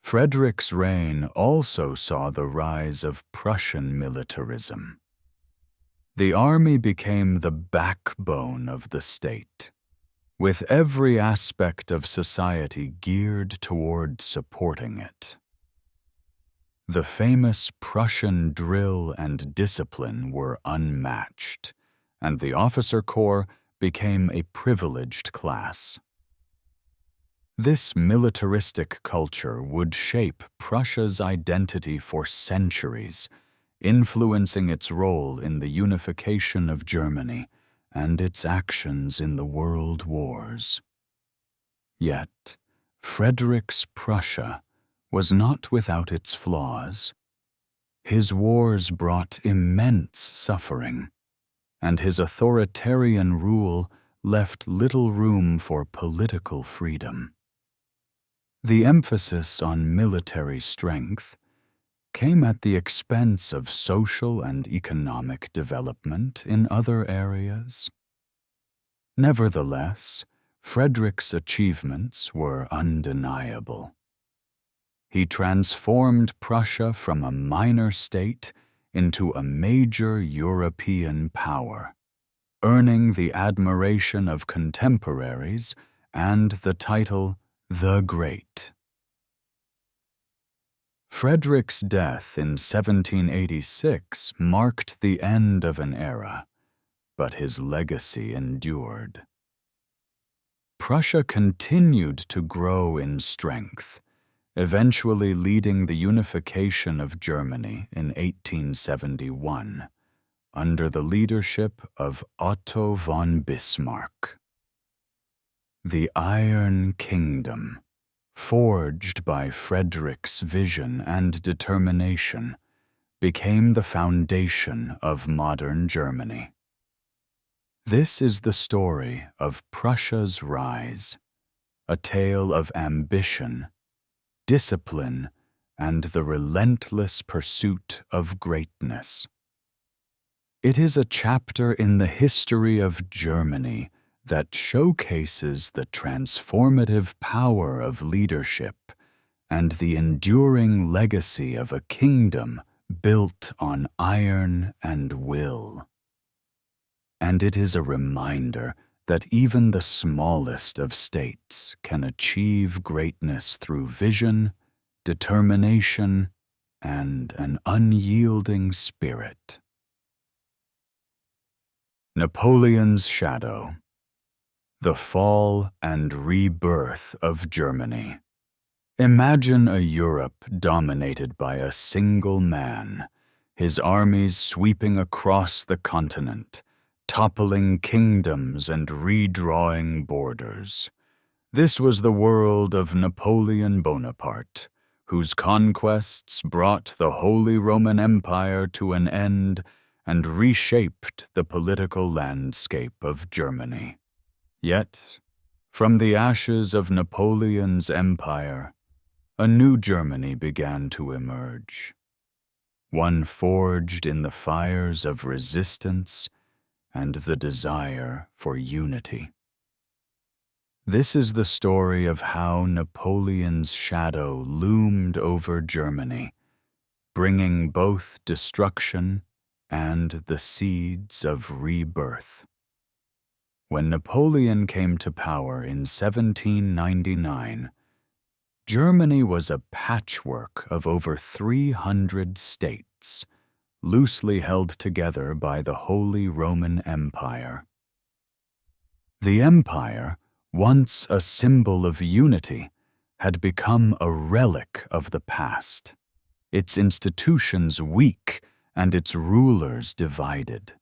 Frederick's reign also saw the rise of Prussian militarism. The army became the backbone of the state, with every aspect of society geared toward supporting it. The famous Prussian drill and discipline were unmatched, and the officer corps became a privileged class. This militaristic culture would shape Prussia's identity for centuries, influencing its role in the unification of Germany and its actions in the world wars. Yet, Frederick's Prussia was not without its flaws. His wars brought immense suffering, and his authoritarian rule left little room for political freedom. The emphasis on military strength came at the expense of social and economic development in other areas. Nevertheless, Frederick's achievements were undeniable. He transformed Prussia from a minor state into a major European power, earning the admiration of contemporaries and the title the Great. Frederick's death in 1786 marked the end of an era, but his legacy endured. Prussia continued to grow in strength, eventually leading the unification of Germany in 1871, under the leadership of Otto von Bismarck. The Iron Kingdom, forged by Frederick's vision and determination, became the foundation of modern Germany. This is the story of Prussia's rise, a tale of ambition, discipline, and the relentless pursuit of greatness. It is a chapter in the history of Germany that showcases the transformative power of leadership and the enduring legacy of a kingdom built on iron and will. And it is a reminder that even the smallest of states can achieve greatness through vision, determination, and an unyielding spirit. Napoleon's Shadow. The Fall and Rebirth of Germany. Imagine a Europe dominated by a single man, his armies sweeping across the continent, toppling kingdoms and redrawing borders. This was the world of Napoleon Bonaparte, whose conquests brought the Holy Roman Empire to an end and reshaped the political landscape of Germany. Yet, from the ashes of Napoleon's empire, a new Germany began to emerge, one forged in the fires of resistance and the desire for unity. This is the story of how Napoleon's shadow loomed over Germany, bringing both destruction and the seeds of rebirth. When Napoleon came to power in 1799, Germany was a patchwork of over 300 states, loosely held together by the Holy Roman Empire. The empire, once a symbol of unity, had become a relic of the past, its institutions weak and its rulers divided.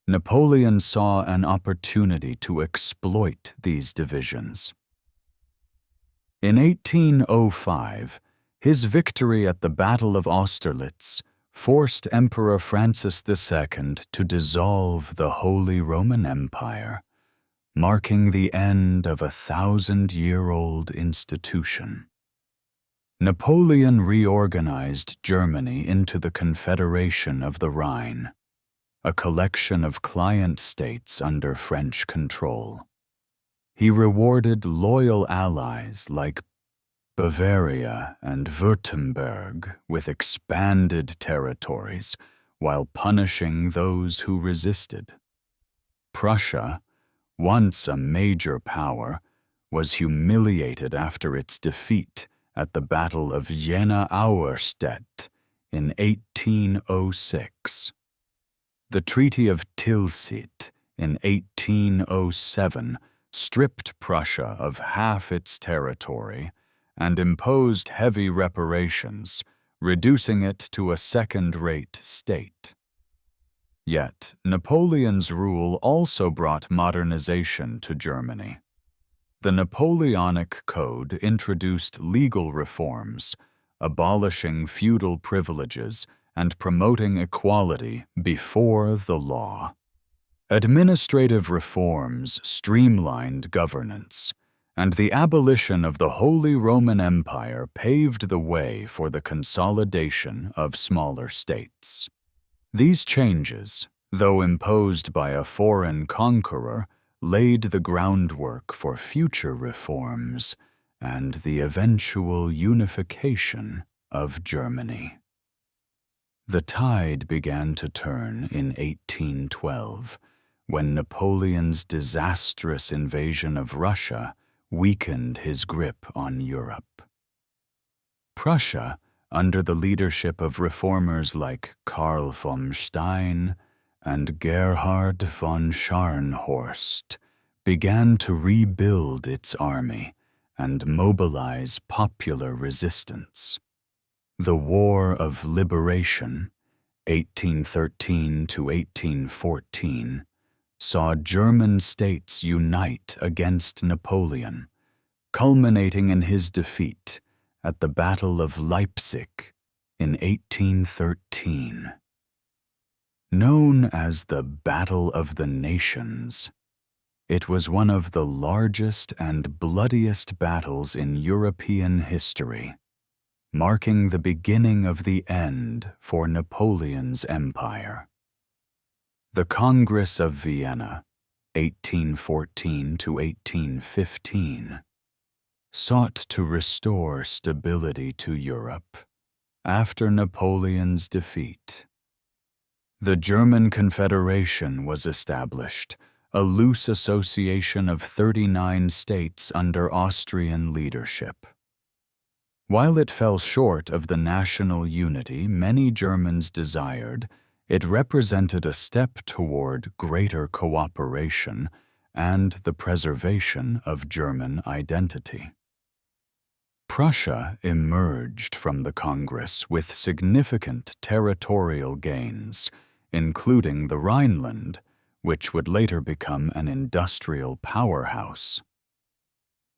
Napoleon saw an opportunity to exploit these divisions. In 1805, his victory at the Battle of Austerlitz forced Emperor Francis II to dissolve the Holy Roman Empire, marking the end of a 1,000-year-old institution. Napoleon reorganized Germany into the Confederation of the Rhine, a collection of client states under French control. He rewarded loyal allies like Bavaria and Württemberg with expanded territories, while punishing those who resisted. Prussia, once a major power, was humiliated after its defeat at the Battle of Jena-Auerstedt in 1806. The Treaty of Tilsit in 1807 stripped Prussia of half its territory and imposed heavy reparations, reducing it to a second-rate state. Yet, Napoleon's rule also brought modernization to Germany. The Napoleonic Code introduced legal reforms, abolishing feudal privileges and promoting equality before the law. Administrative reforms streamlined governance, and the abolition of the Holy Roman Empire paved the way for the consolidation of smaller states. These changes, though imposed by a foreign conqueror, laid the groundwork for future reforms and the eventual unification of Germany. The tide began to turn in 1812, when Napoleon's disastrous invasion of Russia weakened his grip on Europe. Prussia, under the leadership of reformers like Karl von Stein and Gerhard von Scharnhorst, began to rebuild its army and mobilize popular resistance. The War of Liberation, 1813 to 1814, saw German states unite against Napoleon, culminating in his defeat at the Battle of Leipzig in 1813. Known as the Battle of the Nations, it was one of the largest and bloodiest battles in European history, marking the beginning of the end for Napoleon's empire. The Congress of Vienna, 1814 to 1815, sought to restore stability to Europe after Napoleon's defeat. The German Confederation was established, a loose association of 39 states under Austrian leadership. While it fell short of the national unity many Germans desired, it represented a step toward greater cooperation and the preservation of German identity. Prussia emerged from the Congress with significant territorial gains, including the Rhineland, which would later become an industrial powerhouse.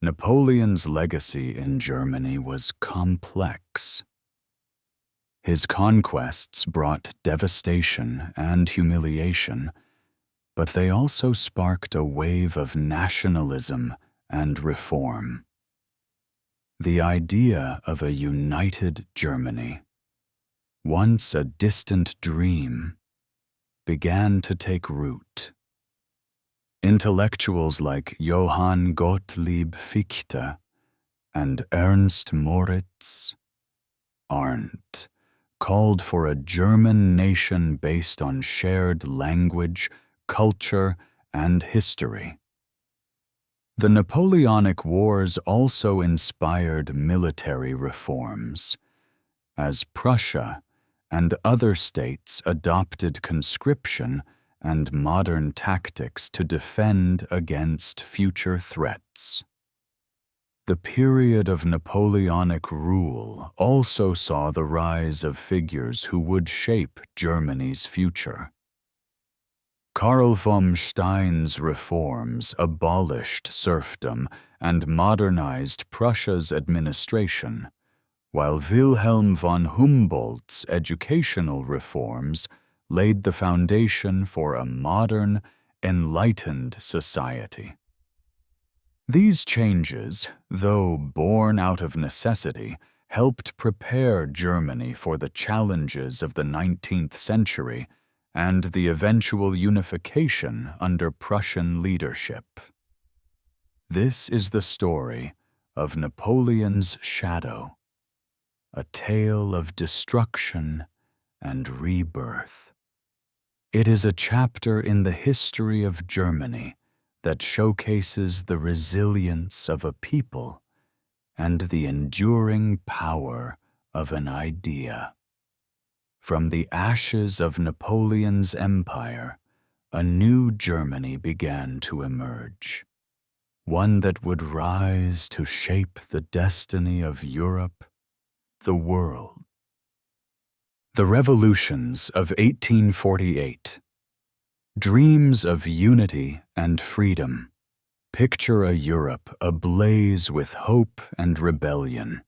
Napoleon's legacy in Germany was complex. His conquests brought devastation and humiliation, but they also sparked a wave of nationalism and reform. The idea of a united Germany, once a distant dream, began to take root. Intellectuals like Johann Gottlieb Fichte and Ernst Moritz Arndt called for a German nation based on shared language, culture, and history. The Napoleonic Wars also inspired military reforms, as Prussia and other states adopted conscription and modern tactics to defend against future threats. The period of Napoleonic rule also saw the rise of figures who would shape Germany's future. Karl von Stein's reforms abolished serfdom and modernized Prussia's administration, while Wilhelm von Humboldt's educational reforms laid the foundation for a modern, enlightened society. These changes, though born out of necessity, helped prepare Germany for the challenges of the 19th century and the eventual unification under Prussian leadership. This is the story of Napoleon's shadow, a tale of destruction and rebirth. It is a chapter in the history of Germany that showcases the resilience of a people and the enduring power of an idea. From the ashes of Napoleon's empire, a new Germany began to emerge, one that would rise to shape the destiny of Europe, the world. The revolutions of 1848. Dreams of unity and freedom. Picture a Europe ablaze with hope and rebellion,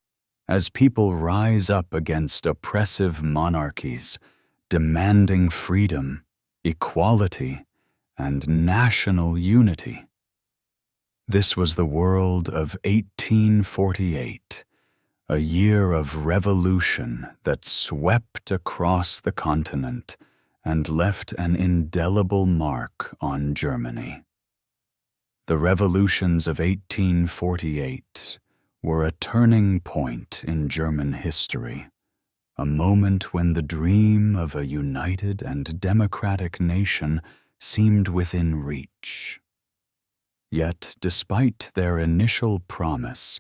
as people rise up against oppressive monarchies, demanding freedom, equality, and national unity. This was the world of 1848, a year of revolution that swept across the continent and left an indelible mark on Germany. The revolutions of 1848 were a turning point in German history, a moment when the dream of a united and democratic nation seemed within reach. Yet, despite their initial promise,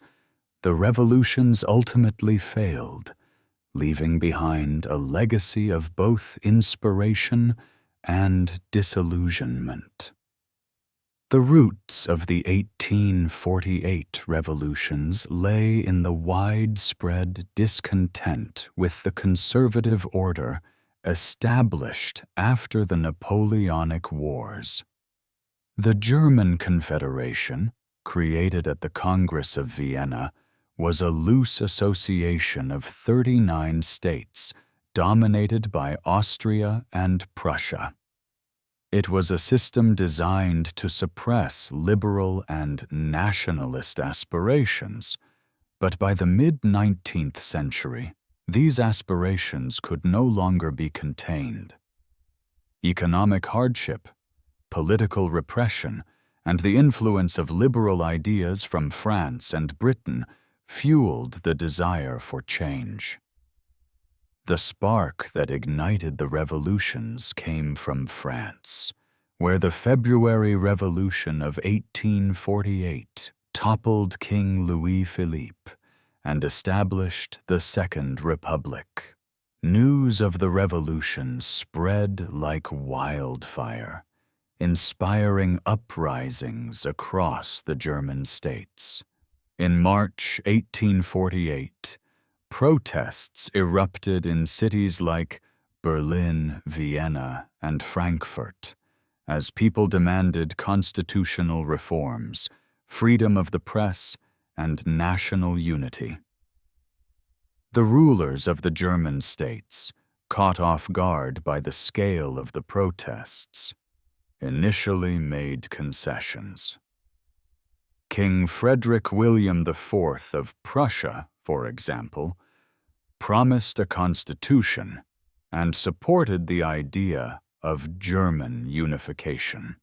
the revolutions ultimately failed, leaving behind a legacy of both inspiration and disillusionment. The roots of the 1848 revolutions lay in the widespread discontent with the conservative order established after the Napoleonic Wars. The German Confederation, created at the Congress of Vienna, was a loose association of 39 states dominated by Austria and Prussia. It was a system designed to suppress liberal and nationalist aspirations, but by the mid-19th century, these aspirations could no longer be contained. Economic hardship, political repression, and the influence of liberal ideas from France and Britain fueled the desire for change. The spark that ignited the revolutions came from France, where the February Revolution of 1848 toppled King Louis-Philippe and established the Second Republic. News of the revolution spread like wildfire, inspiring uprisings across the German states. In March 1848, protests erupted in cities like Berlin, Vienna, and Frankfurt, as people demanded constitutional reforms, freedom of the press, and national unity. The rulers of the German states, caught off guard by the scale of the protests, initially made concessions. King Frederick William IV of Prussia, for example, promised a constitution and supported the idea of German unification.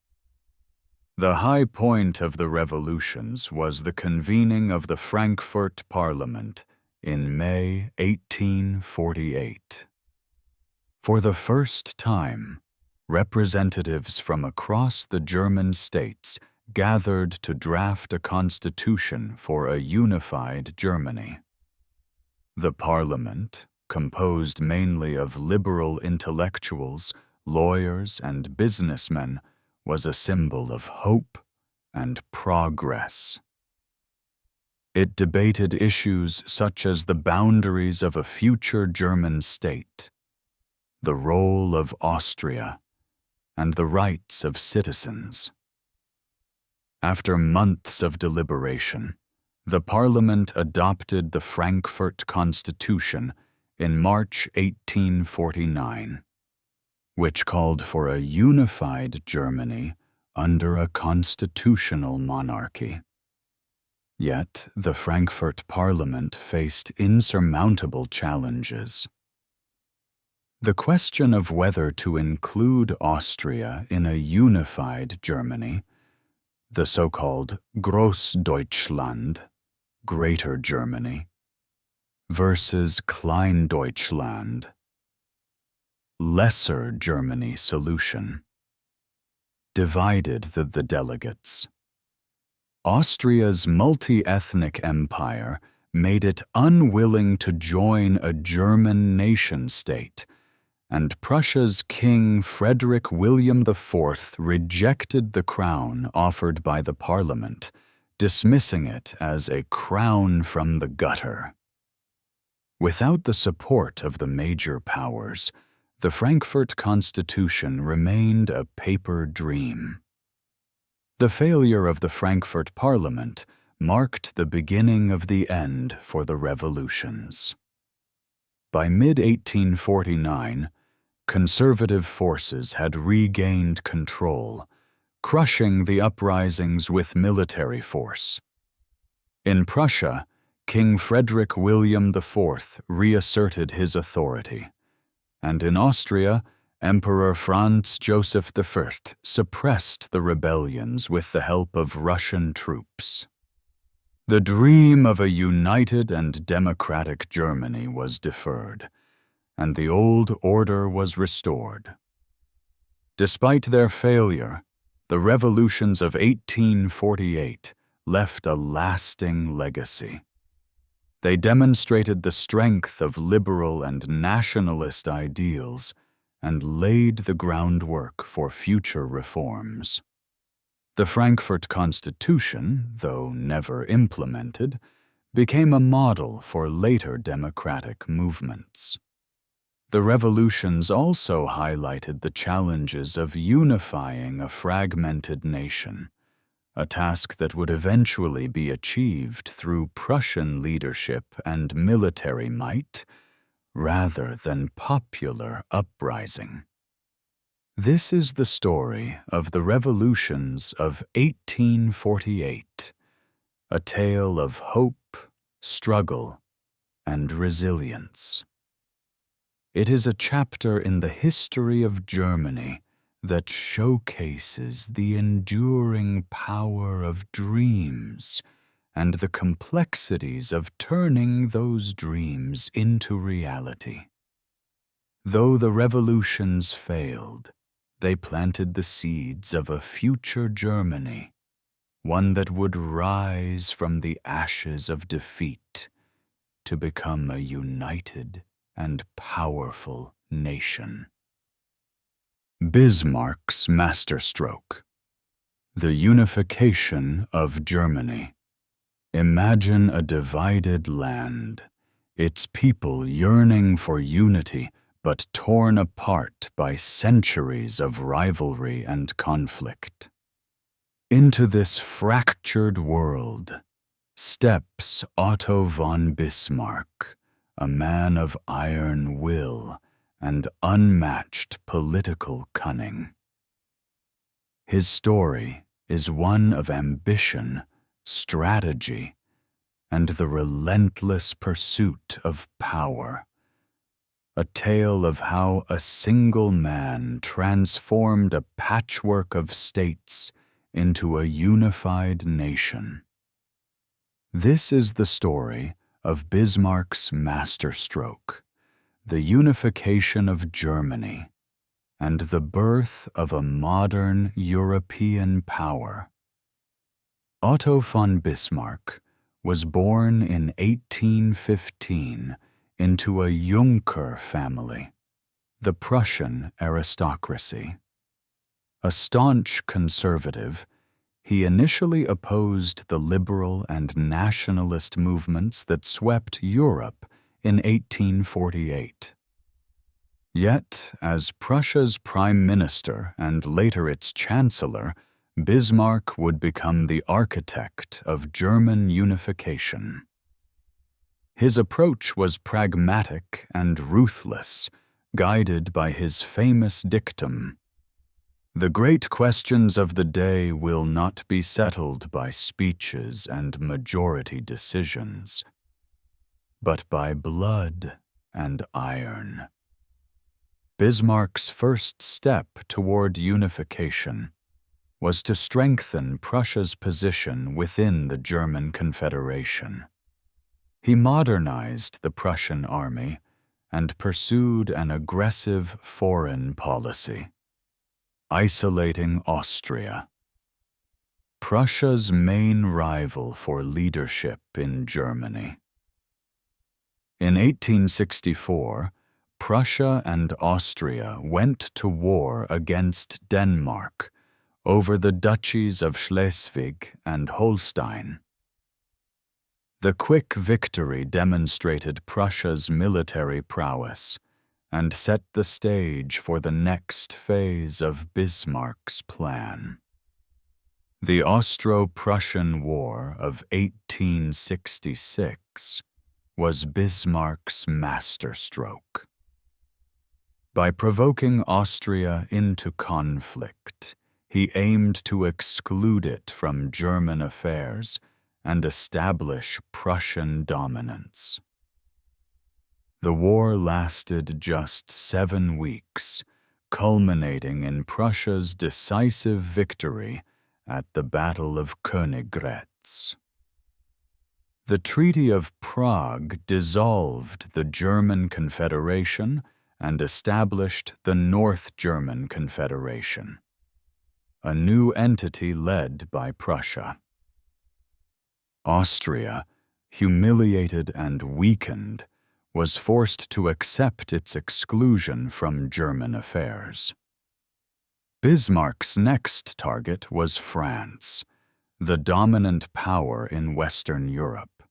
The high point of the revolutions was the convening of the Frankfurt Parliament in May 1848. For the first time, representatives from across the German states gathered to draft a constitution for a unified Germany. The parliament, composed mainly of liberal intellectuals, lawyers, and businessmen, was a symbol of hope and progress. It debated issues such as the boundaries of a future German state, the role of Austria, and the rights of citizens. After months of deliberation, the Parliament adopted the Frankfurt Constitution in March 1849, which called for a unified Germany under a constitutional monarchy. Yet the Frankfurt Parliament faced insurmountable challenges. The question of whether to include Austria in a unified Germany, the so-called Großdeutschland, Greater Germany, versus Kleindeutschland, Lesser Germany solution, divided the delegates. Austria's multi-ethnic empire made it unwilling to join a German nation-state, and Prussia's King Frederick William IV rejected the crown offered by the Parliament, dismissing it as a crown from the gutter. Without the support of the major powers, the Frankfurt Constitution remained a paper dream. The failure of the Frankfurt Parliament marked the beginning of the end for the revolutions. By mid-1849, conservative forces had regained control, crushing the uprisings with military force. In Prussia, King Frederick William IV reasserted his authority, and in Austria, Emperor Franz Joseph I suppressed the rebellions with the help of Russian troops. The dream of a united and democratic Germany was deferred, and the old order was restored. Despite their failure, the revolutions of 1848 left a lasting legacy. They demonstrated the strength of liberal and nationalist ideals and laid the groundwork for future reforms. The Frankfurt Constitution, though never implemented, became a model for later democratic movements. The revolutions also highlighted the challenges of unifying a fragmented nation, a task that would eventually be achieved through Prussian leadership and military might, rather than popular uprising. This is the story of the revolutions of 1848, a tale of hope, struggle, and resilience. It is a chapter in the history of Germany that showcases the enduring power of dreams and the complexities of turning those dreams into reality. Though the revolutions failed, they planted the seeds of a future Germany, one that would rise from the ashes of defeat to become a united and powerful nation. Bismarck's Masterstroke. The Unification of Germany. Imagine a divided land, its people yearning for unity but torn apart by centuries of rivalry and conflict. Into this fractured world steps Otto von Bismarck, a man of iron will and unmatched political cunning. His story is one of ambition, strategy, and the relentless pursuit of power. A tale of how a single man transformed a patchwork of states into a unified nation. This is the story of Bismarck's masterstroke, the unification of Germany, and the birth of a modern European power. Otto von Bismarck was born in 1815 into a Junker family, the Prussian aristocracy. A staunch conservative, He initially opposed the liberal and nationalist movements that swept Europe in 1848. Yet, as Prussia's prime minister and later its chancellor, Bismarck would become the architect of German unification. His approach was pragmatic and ruthless, guided by his famous dictum, "The great questions of the day will not be settled by speeches and majority decisions, but by blood and iron." Bismarck's first step toward unification was to strengthen Prussia's position within the German Confederation. He modernized the Prussian army and pursued an aggressive foreign policy, isolating Austria, Prussia's main rival for leadership in Germany. In 1864, Prussia and Austria went to war against Denmark over the duchies of Schleswig and Holstein. The quick victory demonstrated Prussia's military prowess and set the stage for the next phase of Bismarck's plan. The Austro-Prussian War of 1866 was Bismarck's masterstroke. By provoking Austria into conflict, he aimed to exclude it from German affairs and establish Prussian dominance. The war lasted just 7 weeks, culminating in Prussia's decisive victory at the Battle of Königgrätz. The Treaty of Prague dissolved the German Confederation and established the North German Confederation, a new entity led by Prussia. Austria, humiliated and weakened, was forced to accept its exclusion from German affairs. Bismarck's next target was France, the dominant power in Western Europe.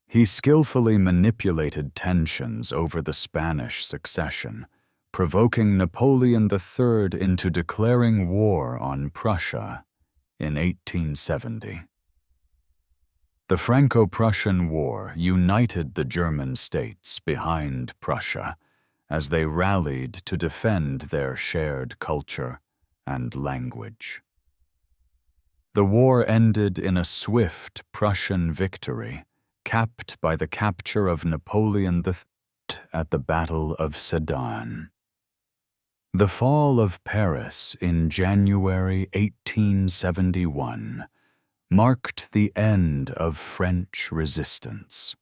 He skillfully manipulated tensions over the Spanish succession, provoking Napoleon III into declaring war on Prussia in 1870. The Franco-Prussian War united the German states behind Prussia as they rallied to defend their shared culture and language. The war ended in a swift Prussian victory, capped by the capture of Napoleon III at the Battle of Sedan. The fall of Paris in January 1871 marked the end of French resistance.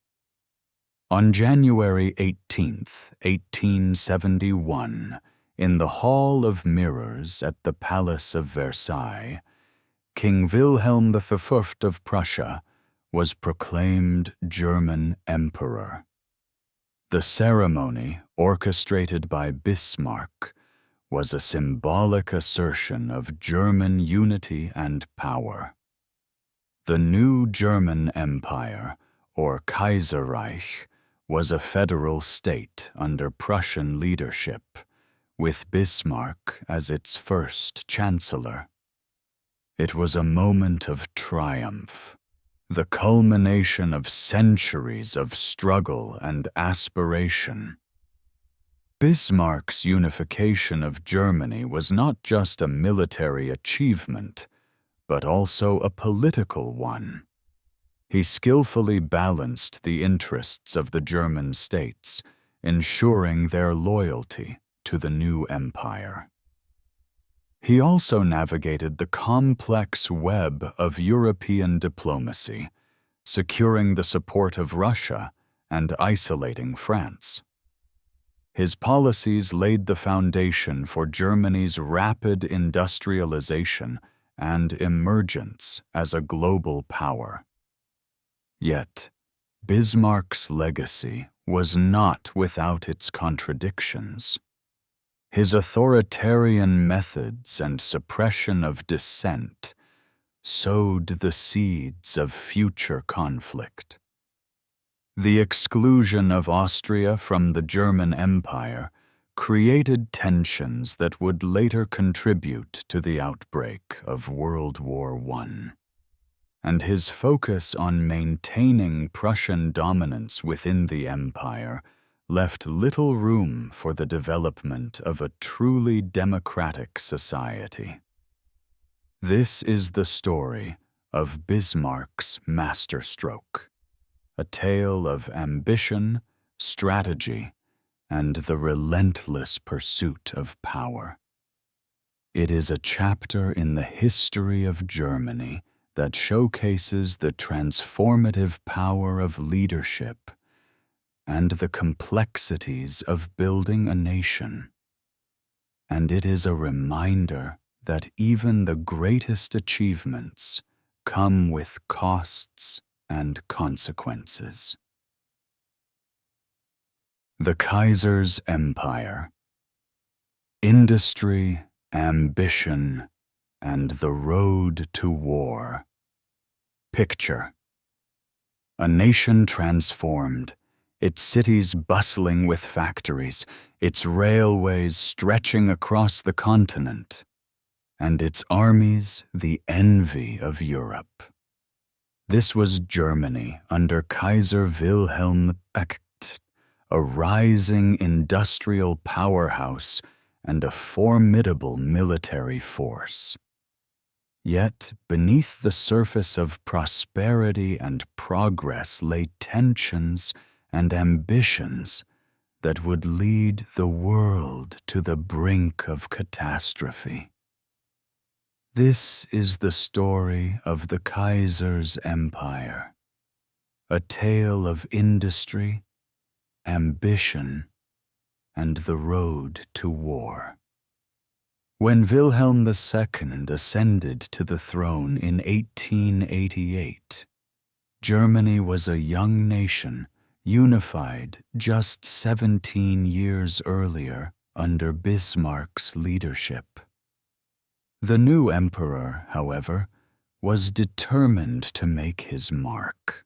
On January 18, 1871, in the Hall of Mirrors at the Palace of Versailles, King Wilhelm I of Prussia was proclaimed German Emperor. The ceremony, orchestrated by Bismarck, was a symbolic assertion of German unity and power. The new German Empire, or Kaiserreich, was a federal state under Prussian leadership, with Bismarck as its first chancellor. It was a moment of triumph, the culmination of centuries of struggle and aspiration. Bismarck's unification of Germany was not just a military achievement, but also a political one. He skillfully balanced the interests of the German states, ensuring their loyalty to the new empire. He also navigated the complex web of European diplomacy, securing the support of Russia and isolating France. His policies laid the foundation for Germany's rapid industrialization and emergence as a global power. Yet, Bismarck's legacy was not without its contradictions. His authoritarian methods and suppression of dissent sowed the seeds of future conflict. The exclusion of Austria from the German Empire created tensions that would later contribute to the outbreak of World War I. And his focus on maintaining Prussian dominance within the empire left little room for the development of a truly democratic society. This is the story of Bismarck's Masterstroke, a tale of ambition, strategy, and the relentless pursuit of power. It is a chapter in the history of Germany that showcases the transformative power of leadership and the complexities of building a nation. And it is a reminder that even the greatest achievements come with costs and consequences. The Kaiser's Empire. Industry, ambition, and the road to war. Picture: a nation transformed, its cities bustling with factories, its railways stretching across the continent, and its armies the envy of Europe. This was Germany under Kaiser Wilhelm II, a rising industrial powerhouse and a formidable military force. Yet, beneath the surface of prosperity and progress lay tensions and ambitions that would lead the world to the brink of catastrophe. This is the story of the Kaiser's Empire, a tale of industry, ambition, and the road to war. When Wilhelm II ascended to the throne in 1888, Germany was a young nation unified just 17 years earlier under Bismarck's leadership. The new emperor, however, was determined to make his mark.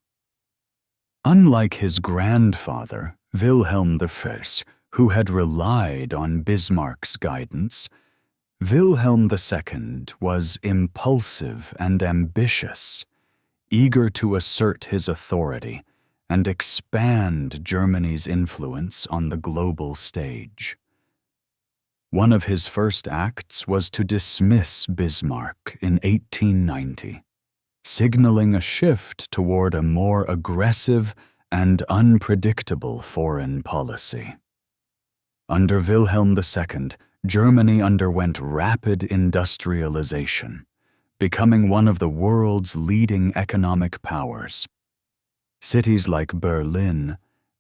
Unlike his grandfather, Wilhelm I, who had relied on Bismarck's guidance, Wilhelm II was impulsive and ambitious, eager to assert his authority and expand Germany's influence on the global stage. One of his first acts was to dismiss Bismarck in 1890, signaling a shift toward a more aggressive and unpredictable foreign policy. Under Wilhelm II, Germany underwent rapid industrialization, becoming one of the world's leading economic powers. Cities like Berlin,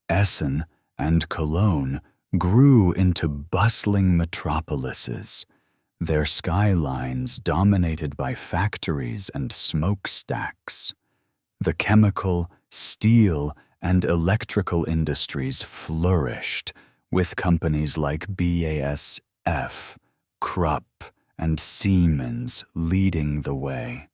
Essen, and Cologne grew into bustling metropolises, their skylines dominated by factories and smokestacks. The chemical, steel, and electrical industries flourished, with companies like BASF, Krupp, and Siemens leading the way.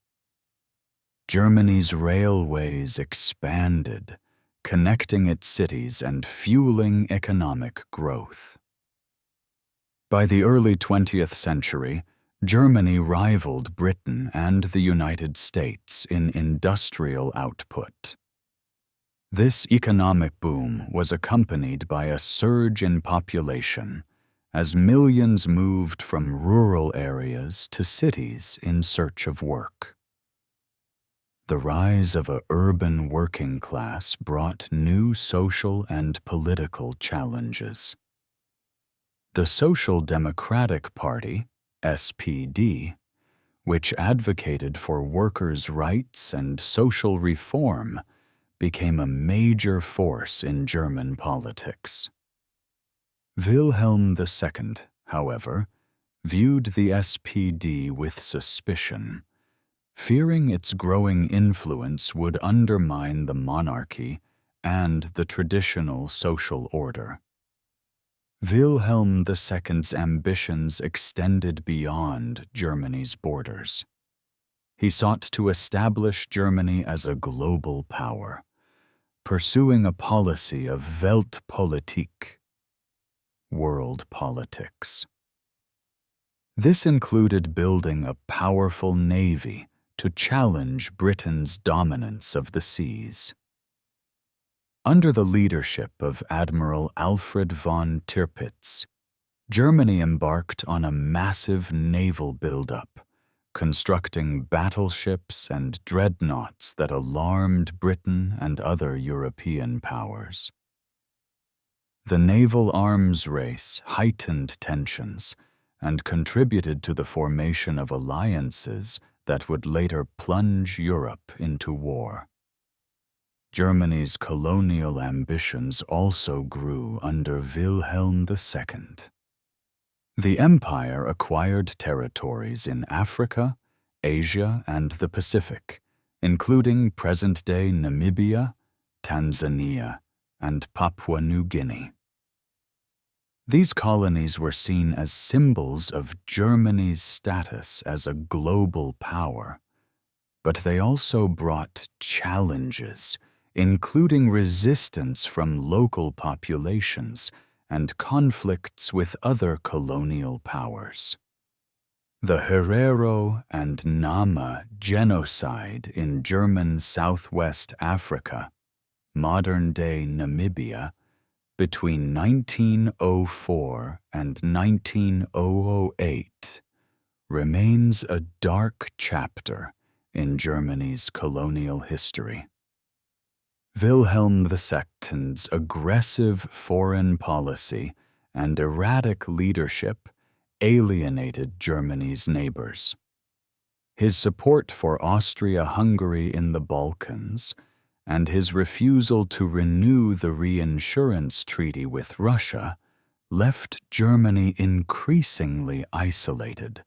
Germany's railways expanded, connecting its cities and fueling economic growth. By the early 20th century, Germany rivaled Britain and the United States in industrial output. This economic boom was accompanied by a surge in population as millions moved from rural areas to cities in search of work. The rise of an urban working class brought new social and political challenges. The Social Democratic Party, SPD, which advocated for workers' rights and social reform, became a major force in German politics. Wilhelm II, however, viewed the SPD with suspicion, fearing its growing influence would undermine the monarchy and the traditional social order. Wilhelm II's ambitions extended beyond Germany's borders. He sought to establish Germany as a global power, pursuing a policy of Weltpolitik, world politics. This included building a powerful navy to challenge Britain's dominance of the seas. Under the leadership of Admiral Alfred von Tirpitz, Germany embarked on a massive naval buildup, constructing battleships and dreadnoughts that alarmed Britain and other European powers. The naval arms race heightened tensions and contributed to the formation of alliances that would later plunge Europe into war. Germany's colonial ambitions also grew under Wilhelm II. The empire acquired territories in Africa, Asia, and the Pacific, including present-day Namibia, Tanzania, and Papua New Guinea. These colonies were seen as symbols of Germany's status as a global power, but they also brought challenges, including resistance from local populations and conflicts with other colonial powers. The Herero and Nama genocide in German Southwest Africa, modern-day Namibia, between 1904 and 1908 remains a dark chapter in Germany's colonial history. Wilhelm II's aggressive foreign policy and erratic leadership alienated Germany's neighbors. His support for Austria-Hungary in the Balkans and his refusal to renew the reinsurance treaty with Russia left Germany increasingly isolated.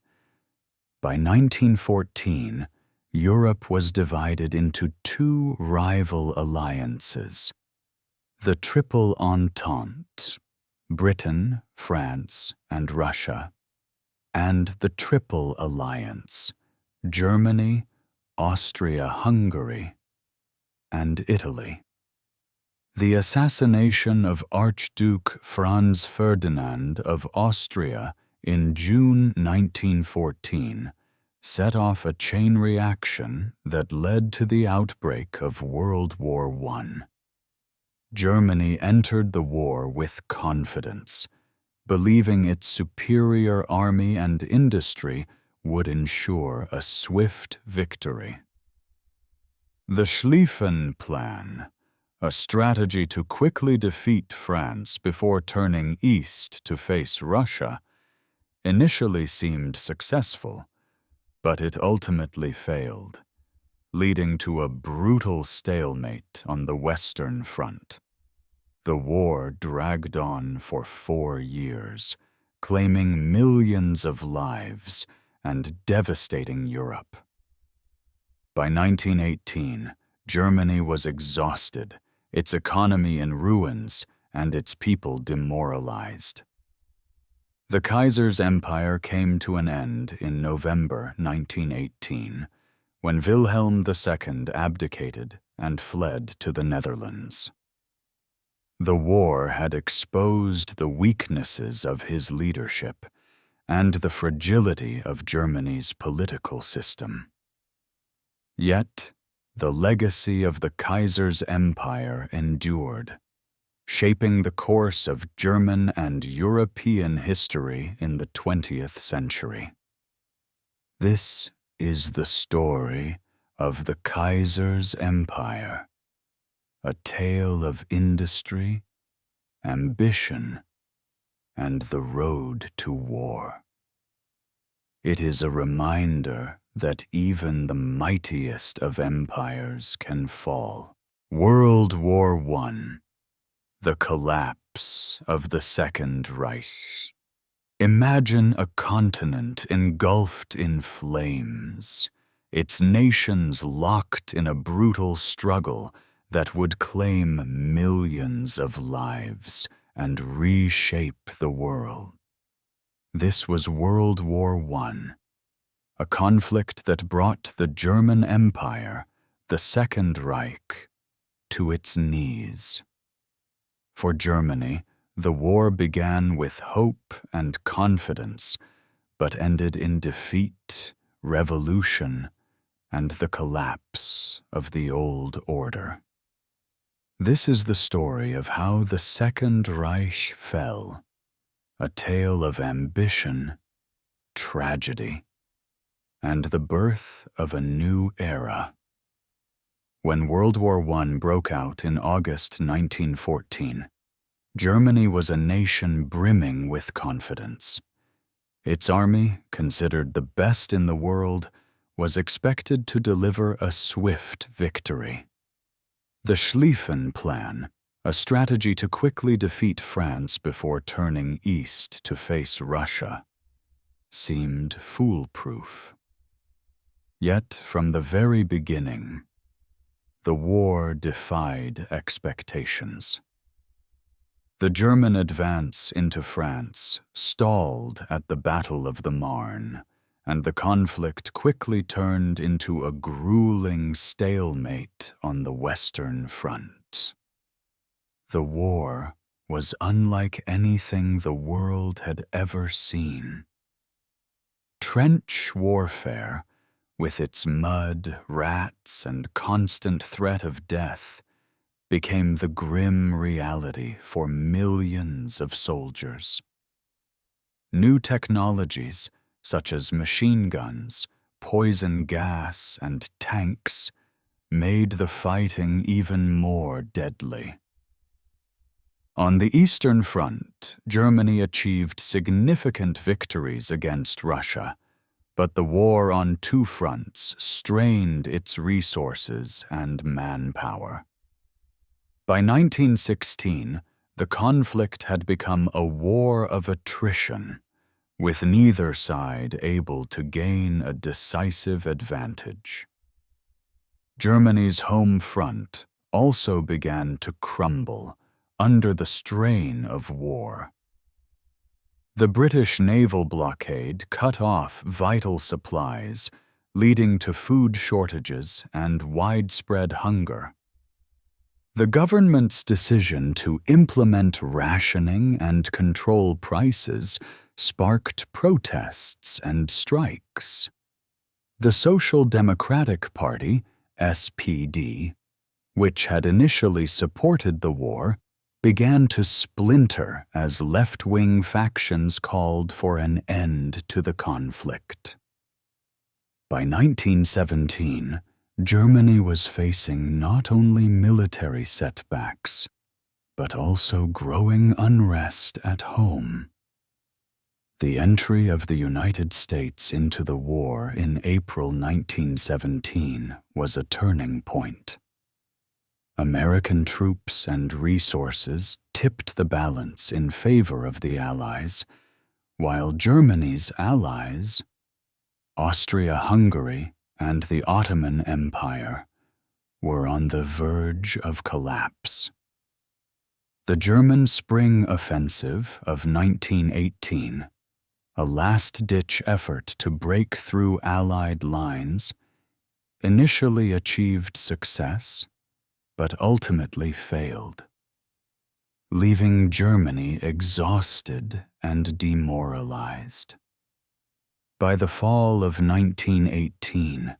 By 1914, Europe was divided into two rival alliances: the Triple Entente, Britain, France, and Russia, and the Triple Alliance, Germany, Austria-Hungary, and Italy. The assassination of Archduke Franz Ferdinand of Austria in June 1914 set off a chain reaction that led to the outbreak of World War I. Germany entered the war with confidence, believing its superior army and industry would ensure a swift victory. The Schlieffen Plan, a strategy to quickly defeat France before turning east to face Russia, initially seemed successful, but it ultimately failed, leading to a brutal stalemate on the Western Front. The war dragged on for 4 years, claiming millions of lives and devastating Europe. By 1918, Germany was exhausted, its economy in ruins, and its people demoralized. The Kaiser's empire came to an end in November 1918, when Wilhelm II abdicated and fled to the Netherlands. The war had exposed the weaknesses of his leadership and the fragility of Germany's political system. Yet, the legacy of the Kaiser's empire endured, shaping the course of German and European history in the 20th century. This is the story of the Kaiser's empire, a tale of industry, ambition, and the road to war. It is a reminder that even the mightiest of empires can fall. World War I. The collapse of the Second Reich. Imagine a continent engulfed in flames, its nations locked in a brutal struggle that would claim millions of lives and reshape the world. This was World War I, a conflict that brought the German Empire, the Second Reich, to its knees. For Germany, the war began with hope and confidence, but ended in defeat, revolution, and the collapse of the old order. This is the story of how the Second Reich fell, a tale of ambition, tragedy, and the birth of a new era. When World War I broke out in August 1914, Germany was a nation brimming with confidence. Its army, considered the best in the world, was expected to deliver a swift victory. The Schlieffen Plan, a strategy to quickly defeat France before turning east to face Russia, seemed foolproof. Yet, from the very beginning, the war defied expectations. The German advance into France stalled at the Battle of the Marne, and the conflict quickly turned into a grueling stalemate on the Western Front. The war was unlike anything the world had ever seen. Trench warfare, with its mud, rats, and constant threat of death, became the grim reality for millions of soldiers. New technologies, such as machine guns, poison gas, and tanks, made the fighting even more deadly. On the Eastern Front, Germany achieved significant victories against Russia, but the war on two fronts strained its resources and manpower. By 1916, the conflict had become a war of attrition, with neither side able to gain a decisive advantage. Germany's home front also began to crumble under the strain of war. The British naval blockade cut off vital supplies, leading to food shortages and widespread hunger. The government's decision to implement rationing and control prices sparked protests and strikes. The Social Democratic Party, SPD, which had initially supported the war, began to splinter as left-wing factions called for an end to the conflict. By 1917, Germany was facing not only military setbacks, but also growing unrest at home. The entry of the United States into the war in April 1917 was a turning point. American troops and resources tipped the balance in favor of the Allies, while Germany's allies, Austria-Hungary and the Ottoman Empire, were on the verge of collapse. The German Spring Offensive of 1918, a last-ditch effort to break through Allied lines, initially achieved success, but ultimately failed, leaving Germany exhausted and demoralized. By the fall of 1918,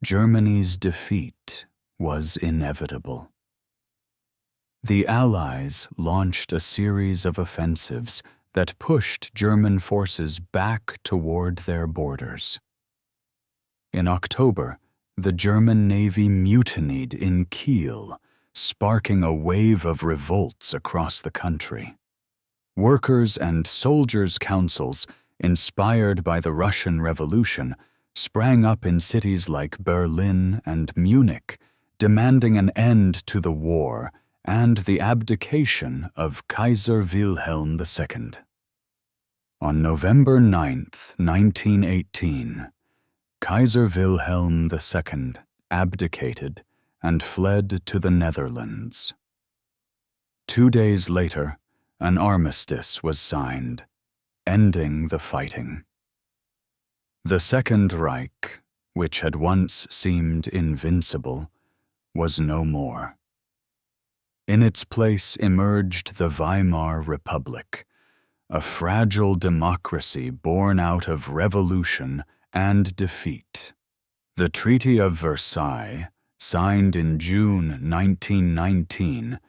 Germany's defeat was inevitable. The Allies launched a series of offensives that pushed German forces back toward their borders. In October, the German Navy mutinied in Kiel, sparking a wave of revolts across the country. Workers' and soldiers' councils, inspired by the Russian Revolution, sprang up in cities like Berlin and Munich, demanding an end to the war and the abdication of Kaiser Wilhelm II. On November 9, 1918, Kaiser Wilhelm II abdicated and fled to the Netherlands. 2 days later, an armistice was signed, ending the fighting. The Second Reich, which had once seemed invincible, was no more. In its place emerged the Weimar Republic, a fragile democracy born out of revolution and defeat. The Treaty of Versailles, signed in June 1919,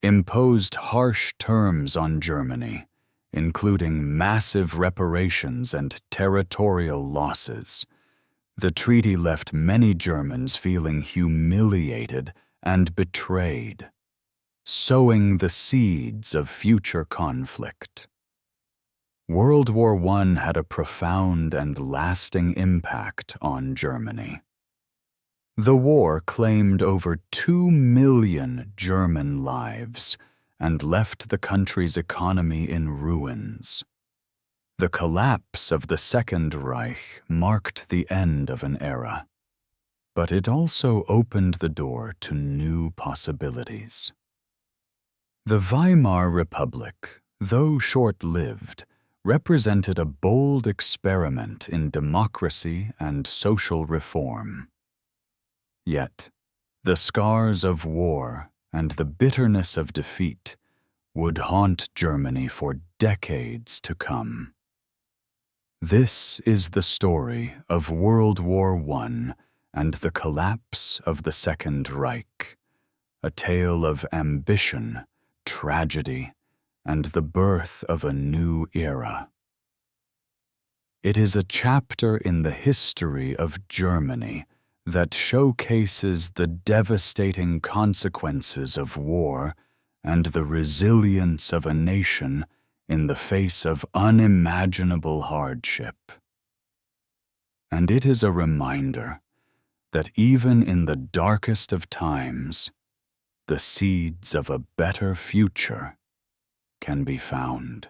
imposed harsh terms on Germany, including massive reparations and territorial losses. The treaty left many Germans feeling humiliated and betrayed, sowing the seeds of future conflict. World War I had a profound and lasting impact on Germany. The war claimed over 2 million German lives and left the country's economy in ruins. The collapse of the Second Reich marked the end of an era, but it also opened the door to new possibilities. The Weimar Republic, though short-lived, represented a bold experiment in democracy and social reform. Yet, the scars of war and the bitterness of defeat would haunt Germany for decades to come. This is the story of World War I and the collapse of the Second Reich, a tale of ambition, tragedy, and the birth of a new era. It is a chapter in the history of Germany that showcases the devastating consequences of war and the resilience of a nation in the face of unimaginable hardship. And it is a reminder that even in the darkest of times, the seeds of a better future can be found.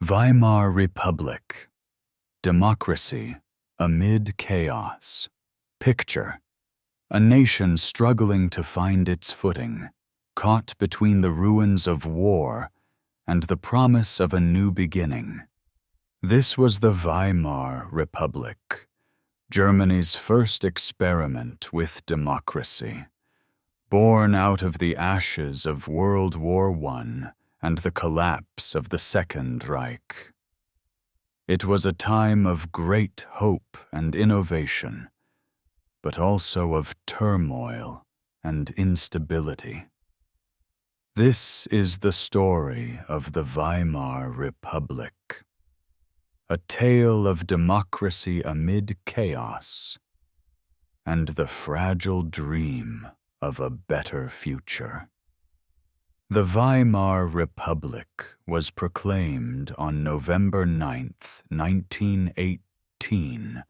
Weimar Republic, democracy amid chaos. Picture: a nation struggling to find its footing, caught between the ruins of war and the promise of a new beginning. This was the Weimar Republic, Germany's first experiment with democracy, born out of the ashes of World War I and the collapse of the Second Reich. It was a time of great hope and innovation, but also of turmoil and instability. This is the story of the Weimar Republic, a tale of democracy amid chaos and the fragile dream of a better future. The Weimar Republic was proclaimed on November 9, 1918,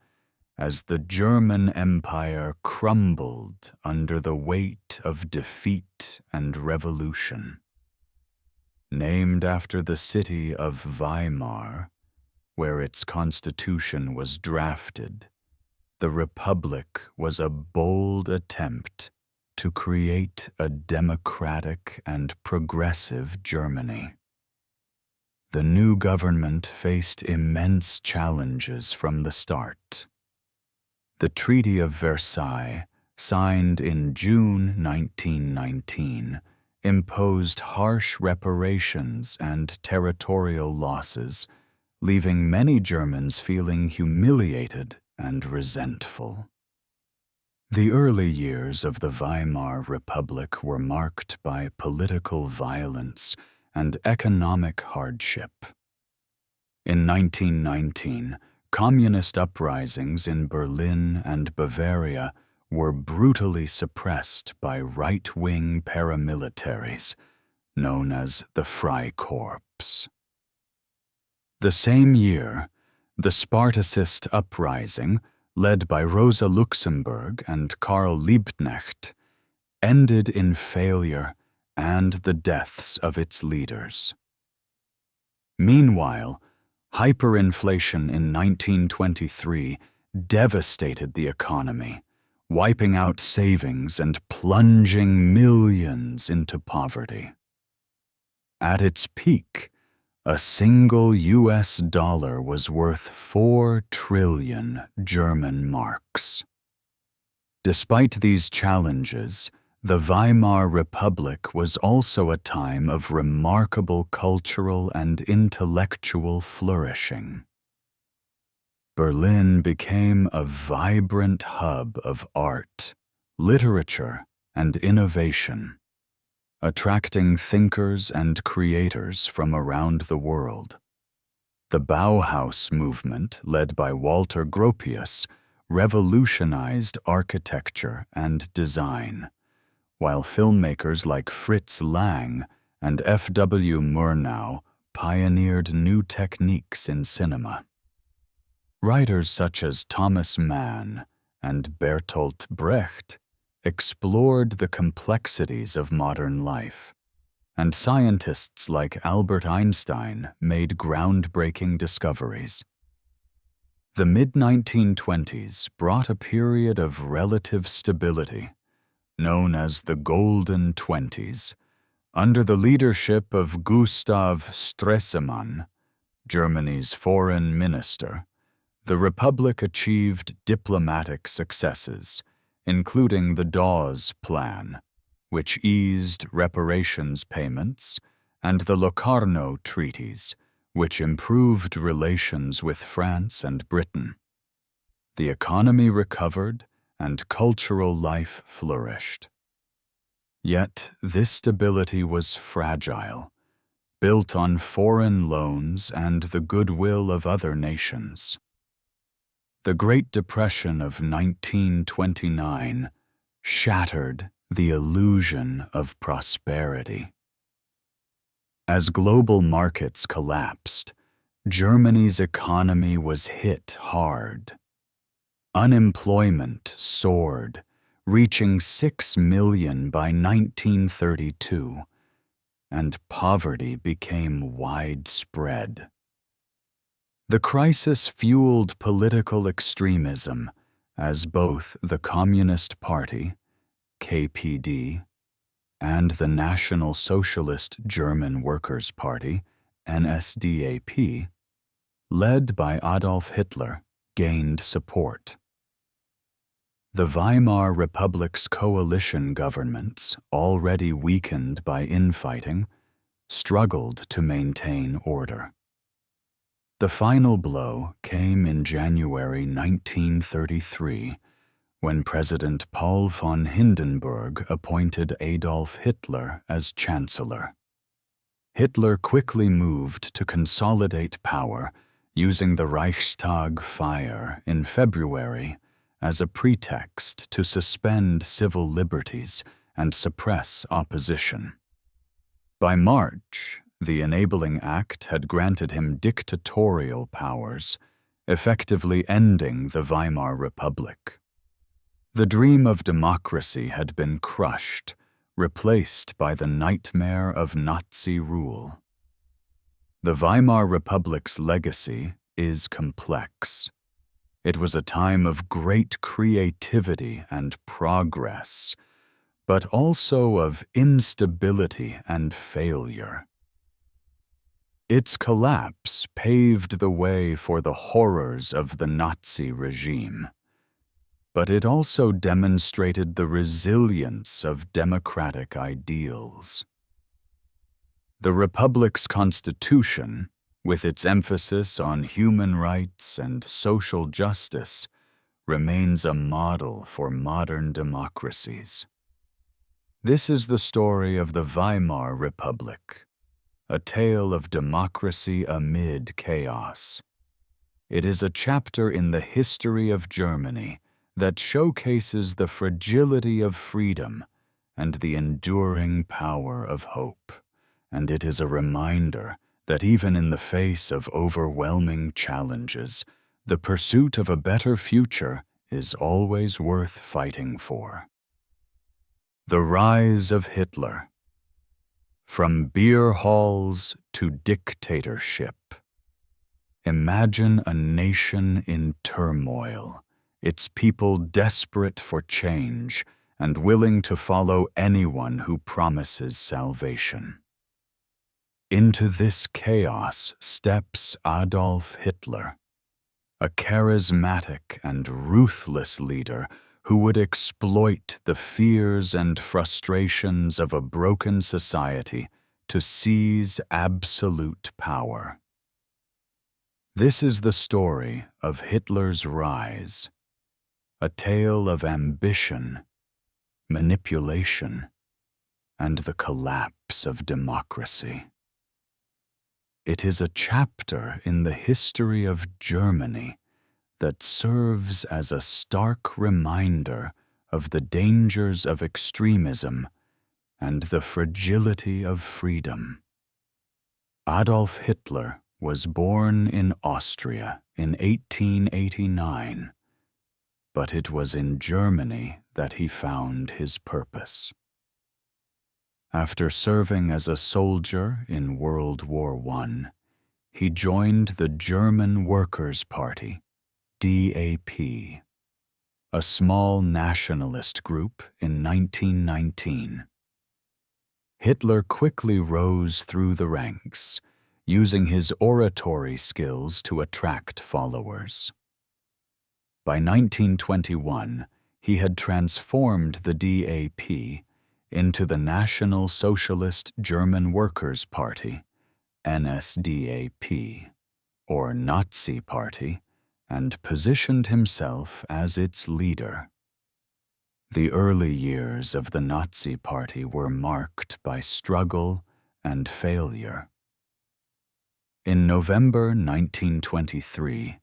as the German Empire crumbled under the weight of defeat and revolution. Named after the city of Weimar, where its constitution was drafted, the Republic was a bold attempt to create a democratic and progressive Germany. The new government faced immense challenges from the start. The Treaty of Versailles, signed in June 1919, imposed harsh reparations and territorial losses, leaving many Germans feeling humiliated and resentful. The early years of the Weimar Republic were marked by political violence and economic hardship. In 1919, communist uprisings in Berlin and Bavaria were brutally suppressed by right-wing paramilitaries, known as the Freikorps. The same year, the Spartacist uprising, led by Rosa Luxemburg and Karl Liebknecht, ended in failure and the deaths of its leaders. Meanwhile, hyperinflation in 1923 devastated the economy, wiping out savings and plunging millions into poverty. At its peak, A single US dollar was worth 4 trillion German marks. Despite these challenges, the Weimar Republic was also a time of remarkable cultural and intellectual flourishing. Berlin became a vibrant hub of art, literature, and innovation, attracting thinkers and creators from around the world. The Bauhaus movement, led by Walter Gropius, revolutionized architecture and design, while filmmakers like Fritz Lang and F.W. Murnau pioneered new techniques in cinema. Writers such as Thomas Mann and Bertolt Brecht explored the complexities of modern life, and scientists like Albert Einstein made groundbreaking discoveries. The mid-1920s brought a period of relative stability, known as the Golden Twenties, under the leadership of Gustav Stresemann, Germany's foreign minister. The Republic achieved diplomatic successes, including the Dawes Plan, which eased reparations payments, and the Locarno Treaties, which improved relations with France and Britain. The economy recovered, and cultural life flourished. Yet this stability was fragile, built on foreign loans and the goodwill of other nations. The Great Depression of 1929 shattered the illusion of prosperity. As global markets collapsed, Germany's economy was hit hard. Unemployment soared, reaching 6 million by 1932, and poverty became widespread. The crisis fueled political extremism as both the Communist Party, KPD, and the National Socialist German Workers' Party, NSDAP, led by Adolf Hitler, gained support. The Weimar Republic's coalition governments, already weakened by infighting, struggled to maintain order. The final blow came in January 1933, when President Paul von Hindenburg appointed Adolf Hitler as Chancellor. Hitler quickly moved to consolidate power, using the Reichstag fire in February as a pretext to suspend civil liberties and suppress opposition. By March, the Enabling Act had granted him dictatorial powers, effectively ending the Weimar Republic. The dream of democracy had been crushed, replaced by the nightmare of Nazi rule. The Weimar Republic's legacy is complex. It was a time of great creativity and progress, but also of instability and failure. Its collapse paved the way for the horrors of the Nazi regime, but it also demonstrated the resilience of democratic ideals. The Republic's constitution, with its emphasis on human rights and social justice, remains a model for modern democracies. This is the story of the Weimar Republic, a tale of democracy amid chaos. It is a chapter in the history of Germany that showcases the fragility of freedom and the enduring power of hope, and it is a reminder that even in the face of overwhelming challenges, the pursuit of a better future is always worth fighting for. The Rise of Hitler. From beer halls to dictatorship. Imagine a nation in turmoil, its people desperate for change and willing to follow anyone who promises salvation. Into this chaos steps Adolf Hitler, a charismatic and ruthless leader who would exploit the fears and frustrations of a broken society to seize absolute power. This is the story of Hitler's rise, a tale of ambition, manipulation, and the collapse of democracy. It is a chapter in the history of Germany that serves as a stark reminder of the dangers of extremism and the fragility of freedom. Adolf Hitler was born in Austria in 1889, but it was in Germany that he found his purpose. After serving as a soldier in World War I, he joined the German Workers' Party, DAP, a small nationalist group in 1919. Hitler quickly rose through the ranks, using his oratory skills to attract followers. By 1921, he had transformed the DAP into the National Socialist German Workers' Party, NSDAP, or Nazi Party, and positioned himself as its leader. The early years of the Nazi Party were marked by struggle and failure. In November 1923,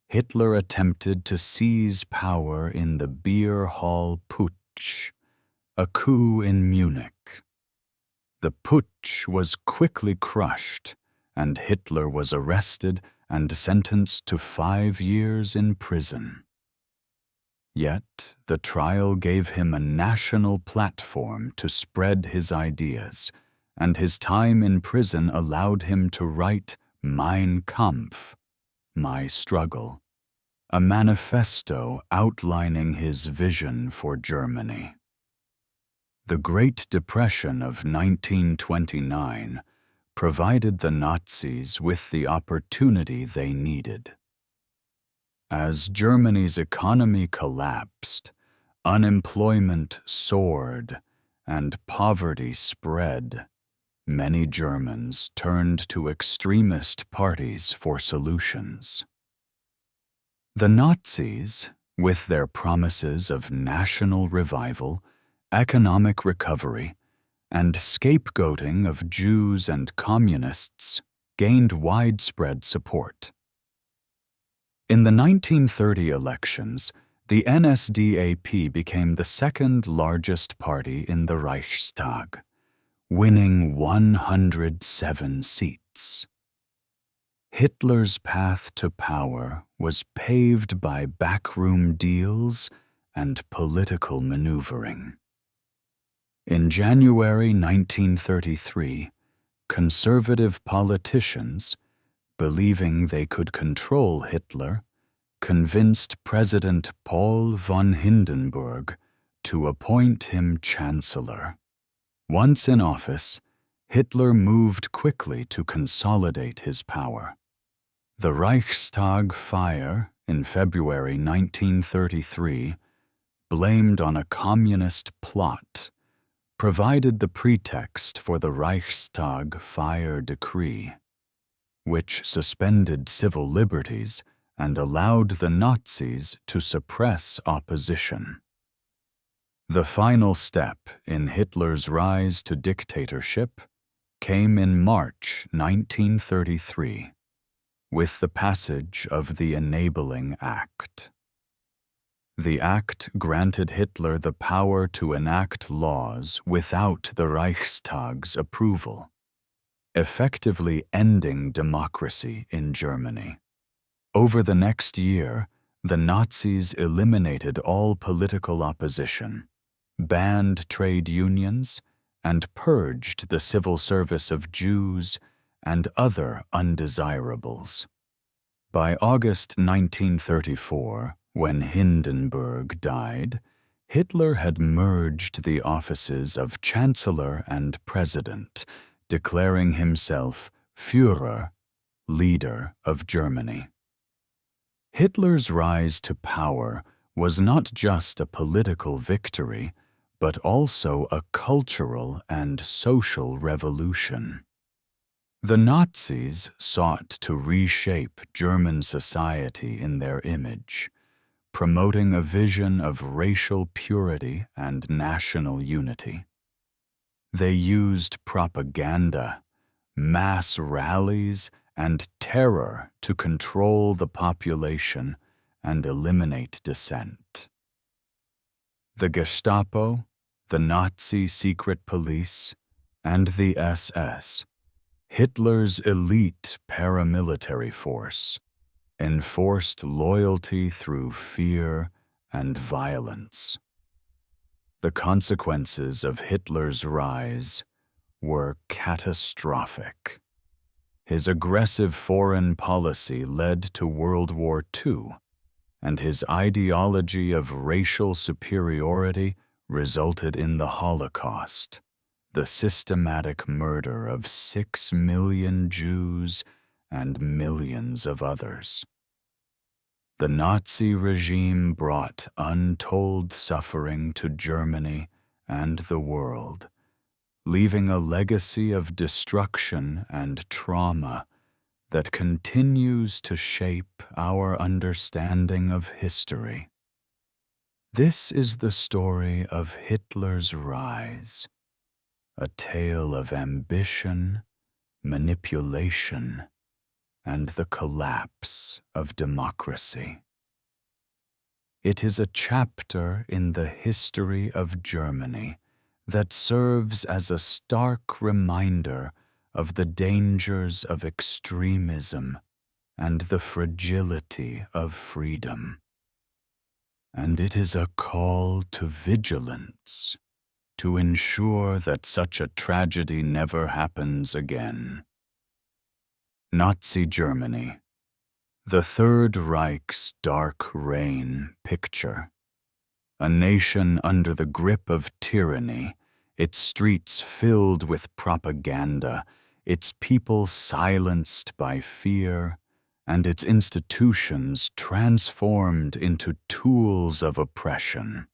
Hitler attempted to seize power in the Beer Hall Putsch, a coup in Munich. The putsch was quickly crushed, and Hitler was arrested and sentenced to 5 years in prison. Yet, the trial gave him a national platform to spread his ideas, and his time in prison allowed him to write Mein Kampf, My Struggle, a manifesto outlining his vision for Germany. The Great Depression of 1929 provided the Nazis with the opportunity they needed. As Germany's economy collapsed, unemployment soared, and poverty spread, many Germans turned to extremist parties for solutions. The Nazis, with their promises of national revival, economic recovery, and scapegoating of Jews and communists, gained widespread support. In the 1930 elections, the NSDAP became the second largest party in the Reichstag, winning 107 seats. Hitler's path to power was paved by backroom deals and political maneuvering. In January 1933, conservative politicians, believing they could control Hitler, convinced President Paul von Hindenburg to appoint him chancellor. Once in office, Hitler moved quickly to consolidate his power. The Reichstag fire in February 1933, blamed on a communist plot, provided the pretext for the Reichstag fire decree, which suspended civil liberties and allowed the Nazis to suppress opposition. The final step in Hitler's rise to dictatorship came in March 1933, with the passage of the Enabling Act. The act granted Hitler the power to enact laws without the Reichstag's approval, effectively ending democracy in Germany. Over the next year, the Nazis eliminated all political opposition, banned trade unions, and purged the civil service of Jews and other undesirables. By August 1934, when Hindenburg died, Hitler had merged the offices of Chancellor and President, declaring himself Führer, leader of Germany. Hitler's rise to power was not just a political victory, but also a cultural and social revolution. The Nazis sought to reshape German society in their image, promoting a vision of racial purity and national unity. They used propaganda, mass rallies, and terror to control the population and eliminate dissent. The Gestapo, the Nazi secret police, and the SS, Hitler's elite paramilitary force, enforced loyalty through fear and violence. The consequences of Hitler's rise were catastrophic. His aggressive foreign policy led to World War II, and his ideology of racial superiority resulted in the Holocaust, the systematic murder of 6 million Jews and millions of others. The Nazi regime brought untold suffering to Germany and the world, leaving a legacy of destruction and trauma that continues to shape our understanding of history. This is the story of Hitler's rise, a tale of ambition, manipulation, and the collapse of democracy. It is a chapter in the history of Germany that serves as a stark reminder of the dangers of extremism and the fragility of freedom. And it is a call to vigilance, to ensure that such a tragedy never happens again. Nazi Germany, the Third Reich's dark reign picture. A nation under the grip of tyranny, its streets filled with propaganda, its people silenced by fear, and its institutions transformed into tools of oppression.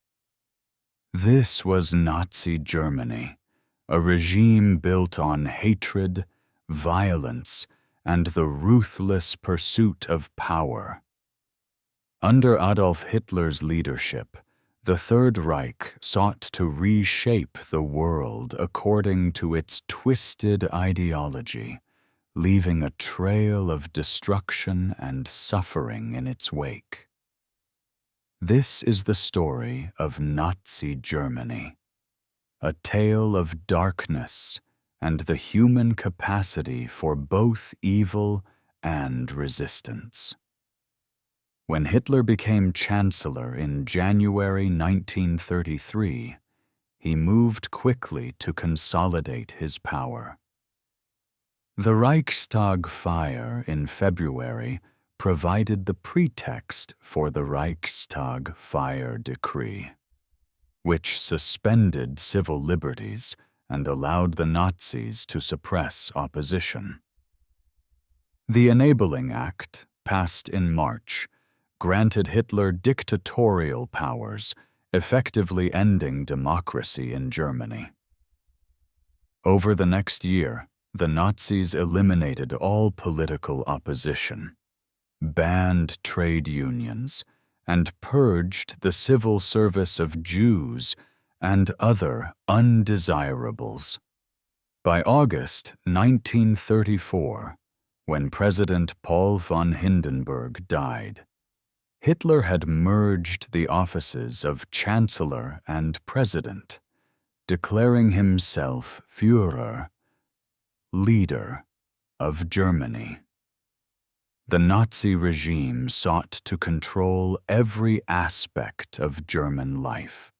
This was Nazi Germany, a regime built on hatred, violence, and the ruthless pursuit of power. Under Adolf Hitler's leadership, the Third Reich sought to reshape the world according to its twisted ideology, leaving a trail of destruction and suffering in its wake. This is the story of Nazi Germany, a tale of darkness and the human capacity for both evil and resistance. When Hitler became Chancellor in January 1933, he moved quickly to consolidate his power. The Reichstag fire in February provided the pretext for the Reichstag Fire Decree, which suspended civil liberties and allowed the Nazis to suppress opposition. The Enabling Act, passed in March, granted Hitler dictatorial powers, effectively ending democracy in Germany. Over the next year, the Nazis eliminated all political opposition, banned trade unions, and purged the civil service of Jews and other undesirables. By August 1934, when President Paul von Hindenburg died, Hitler had merged the offices of Chancellor and President, declaring himself Führer, leader of Germany. The Nazi regime sought to control every aspect of German life.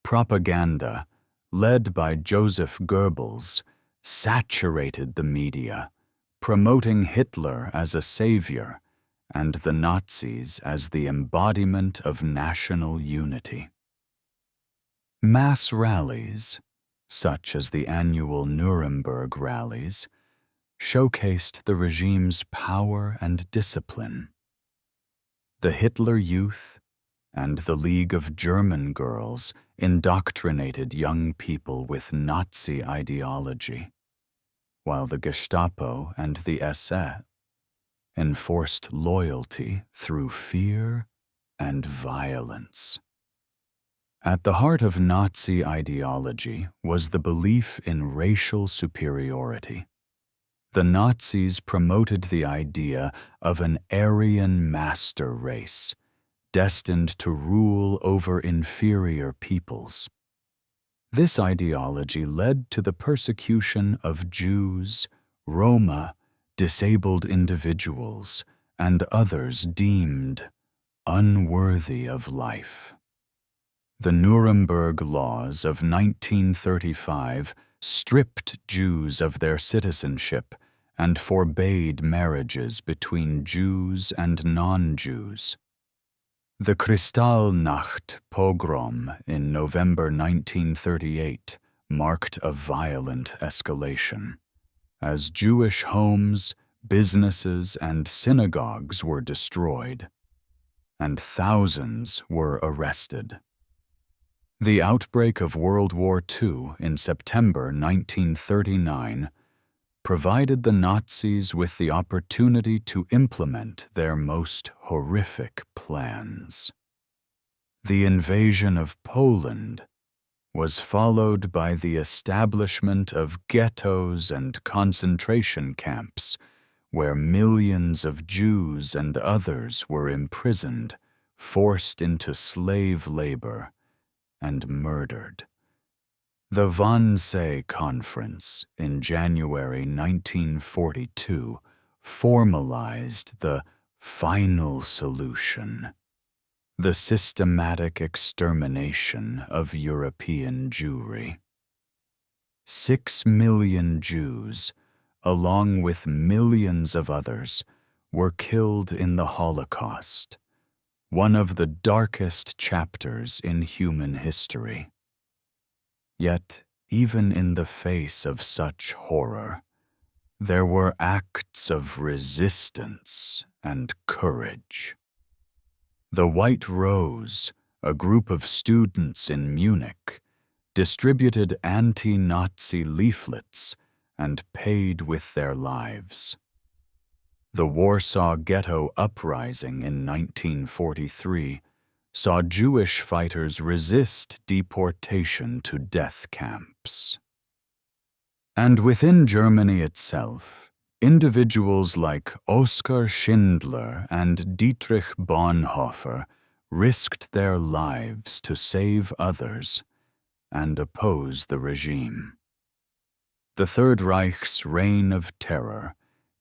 Propaganda, led by Joseph Goebbels, saturated the media, promoting Hitler as a savior and the Nazis as the embodiment of national unity. Mass rallies, such as the annual Nuremberg rallies, showcased the regime's power and discipline. The Hitler Youth and the League of German Girls indoctrinated young people with Nazi ideology, while the Gestapo and the SS enforced loyalty through fear and violence. At the heart of Nazi ideology was the belief in racial superiority. The Nazis promoted the idea of an Aryan master race, destined to rule over inferior peoples. This ideology led to the persecution of Jews, Roma, disabled individuals, and others deemed unworthy of life. The Nuremberg laws of 1935 stripped Jews of their citizenship and forbade marriages between Jews and non-Jews. The Kristallnacht pogrom in November 1938 marked a violent escalation, as Jewish homes, businesses, and synagogues were destroyed, and thousands were arrested. The outbreak of World War II in September 1939 provided the Nazis with the opportunity to implement their most horrific plans. The invasion of Poland was followed by the establishment of ghettos and concentration camps where millions of Jews and others were imprisoned, forced into slave labor, and murdered. The Wannsee Conference in January 1942 formalized the final solution, the systematic extermination of European Jewry. 6 million Jews, along with millions of others, were killed in the Holocaust, one of the darkest chapters in human history. Yet, even in the face of such horror, there were acts of resistance and courage. The White Rose, a group of students in Munich, distributed anti-Nazi leaflets and paid with their lives. The Warsaw Ghetto Uprising in 1943 saw Jewish fighters resist deportation to death camps. And within Germany itself, individuals like Oskar Schindler and Dietrich Bonhoeffer risked their lives to save others and oppose the regime. The Third Reich's reign of terror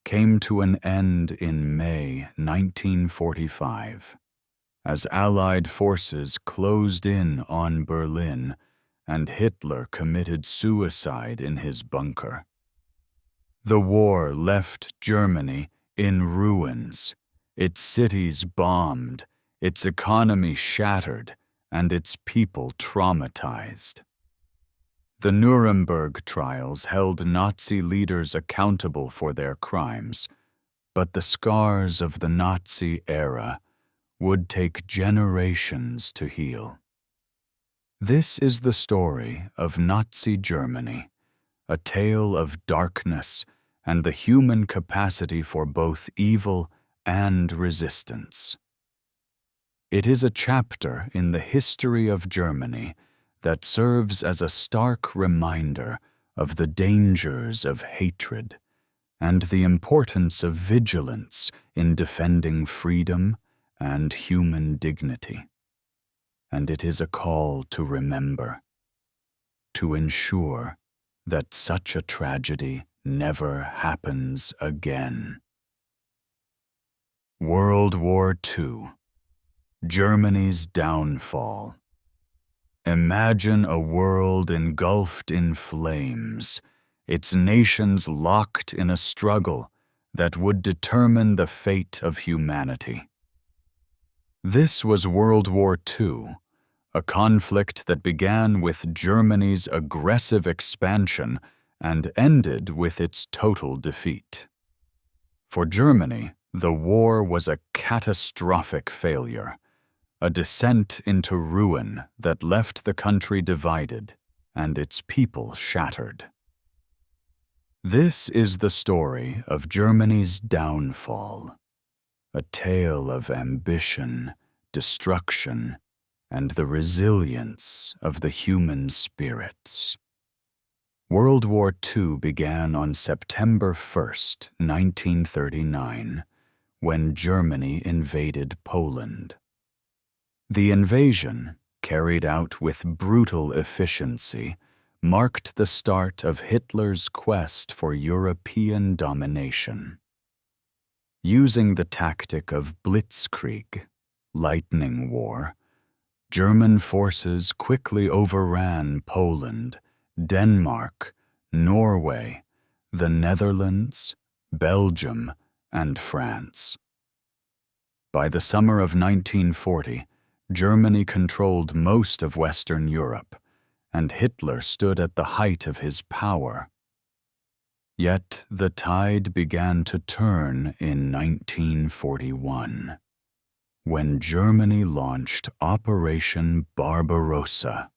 came to an end in May 1945, as Allied forces closed in on Berlin and Hitler committed suicide in his bunker. The war left Germany in ruins, its cities bombed, its economy shattered, and its people traumatized. The Nuremberg trials held Nazi leaders accountable for their crimes, but the scars of the Nazi era would take generations to heal. This is the story of Nazi Germany, a tale of darkness and the human capacity for both evil and resistance. It is a chapter in the history of Germany that serves as a stark reminder of the dangers of hatred and the importance of vigilance in defending freedom and human dignity. And it is a call to remember, to ensure that such a tragedy never happens again. World War II, Germany's downfall. Imagine a world engulfed in flames, its nations locked in a struggle that would determine the fate of humanity. This was World War II, a conflict that began with Germany's aggressive expansion and ended with its total defeat. For Germany, the war was a catastrophic failure, a descent into ruin that left the country divided and its people shattered. This is the story of Germany's downfall, a tale of ambition, destruction, and the resilience of the human spirit. World War II began on September 1st, 1939, when Germany invaded Poland. The invasion, carried out with brutal efficiency, marked the start of Hitler's quest for European domination. Using the tactic of blitzkrieg, lightning war, German forces quickly overran Poland, Denmark, Norway, the Netherlands, Belgium, and France. By the summer of 1940, Germany controlled most of Western Europe, and Hitler stood at the height of his power. Yet the tide began to turn in 1941, when Germany launched Operation Barbarossa,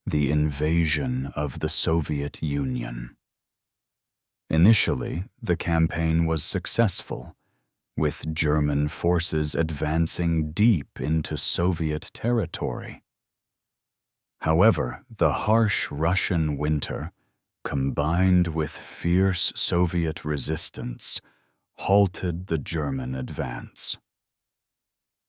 the invasion of the Soviet Union. Initially, the campaign was successful, with German forces advancing deep into Soviet territory. However, the harsh Russian winter, combined with fierce Soviet resistance, halted the German advance.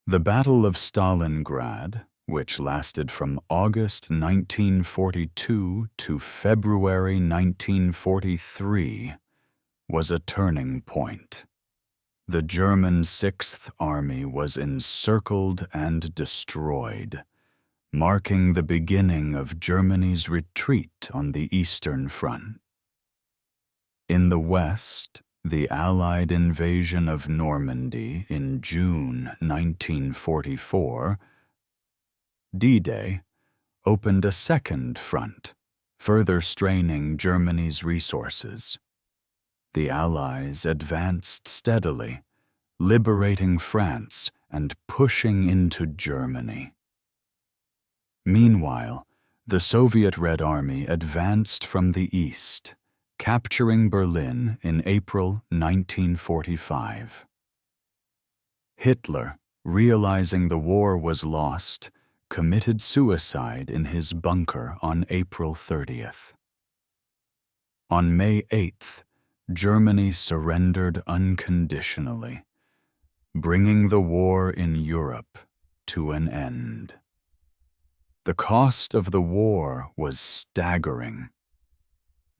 The Battle of Stalingrad, which lasted from August 1942 to February 1943, was a turning point. The German Sixth Army was encircled and destroyed, marking the beginning of Germany's retreat on the Eastern Front. In the West, the Allied invasion of Normandy in June 1944, D-Day, opened a second front, further straining Germany's resources. The Allies advanced steadily, liberating France and pushing into Germany. Meanwhile, the Soviet Red Army advanced from the east, capturing Berlin in April 1945. Hitler, realizing the war was lost, committed suicide in his bunker on April 30th. On May 8th, Germany surrendered unconditionally, bringing the war in Europe to an end. The cost of the war was staggering.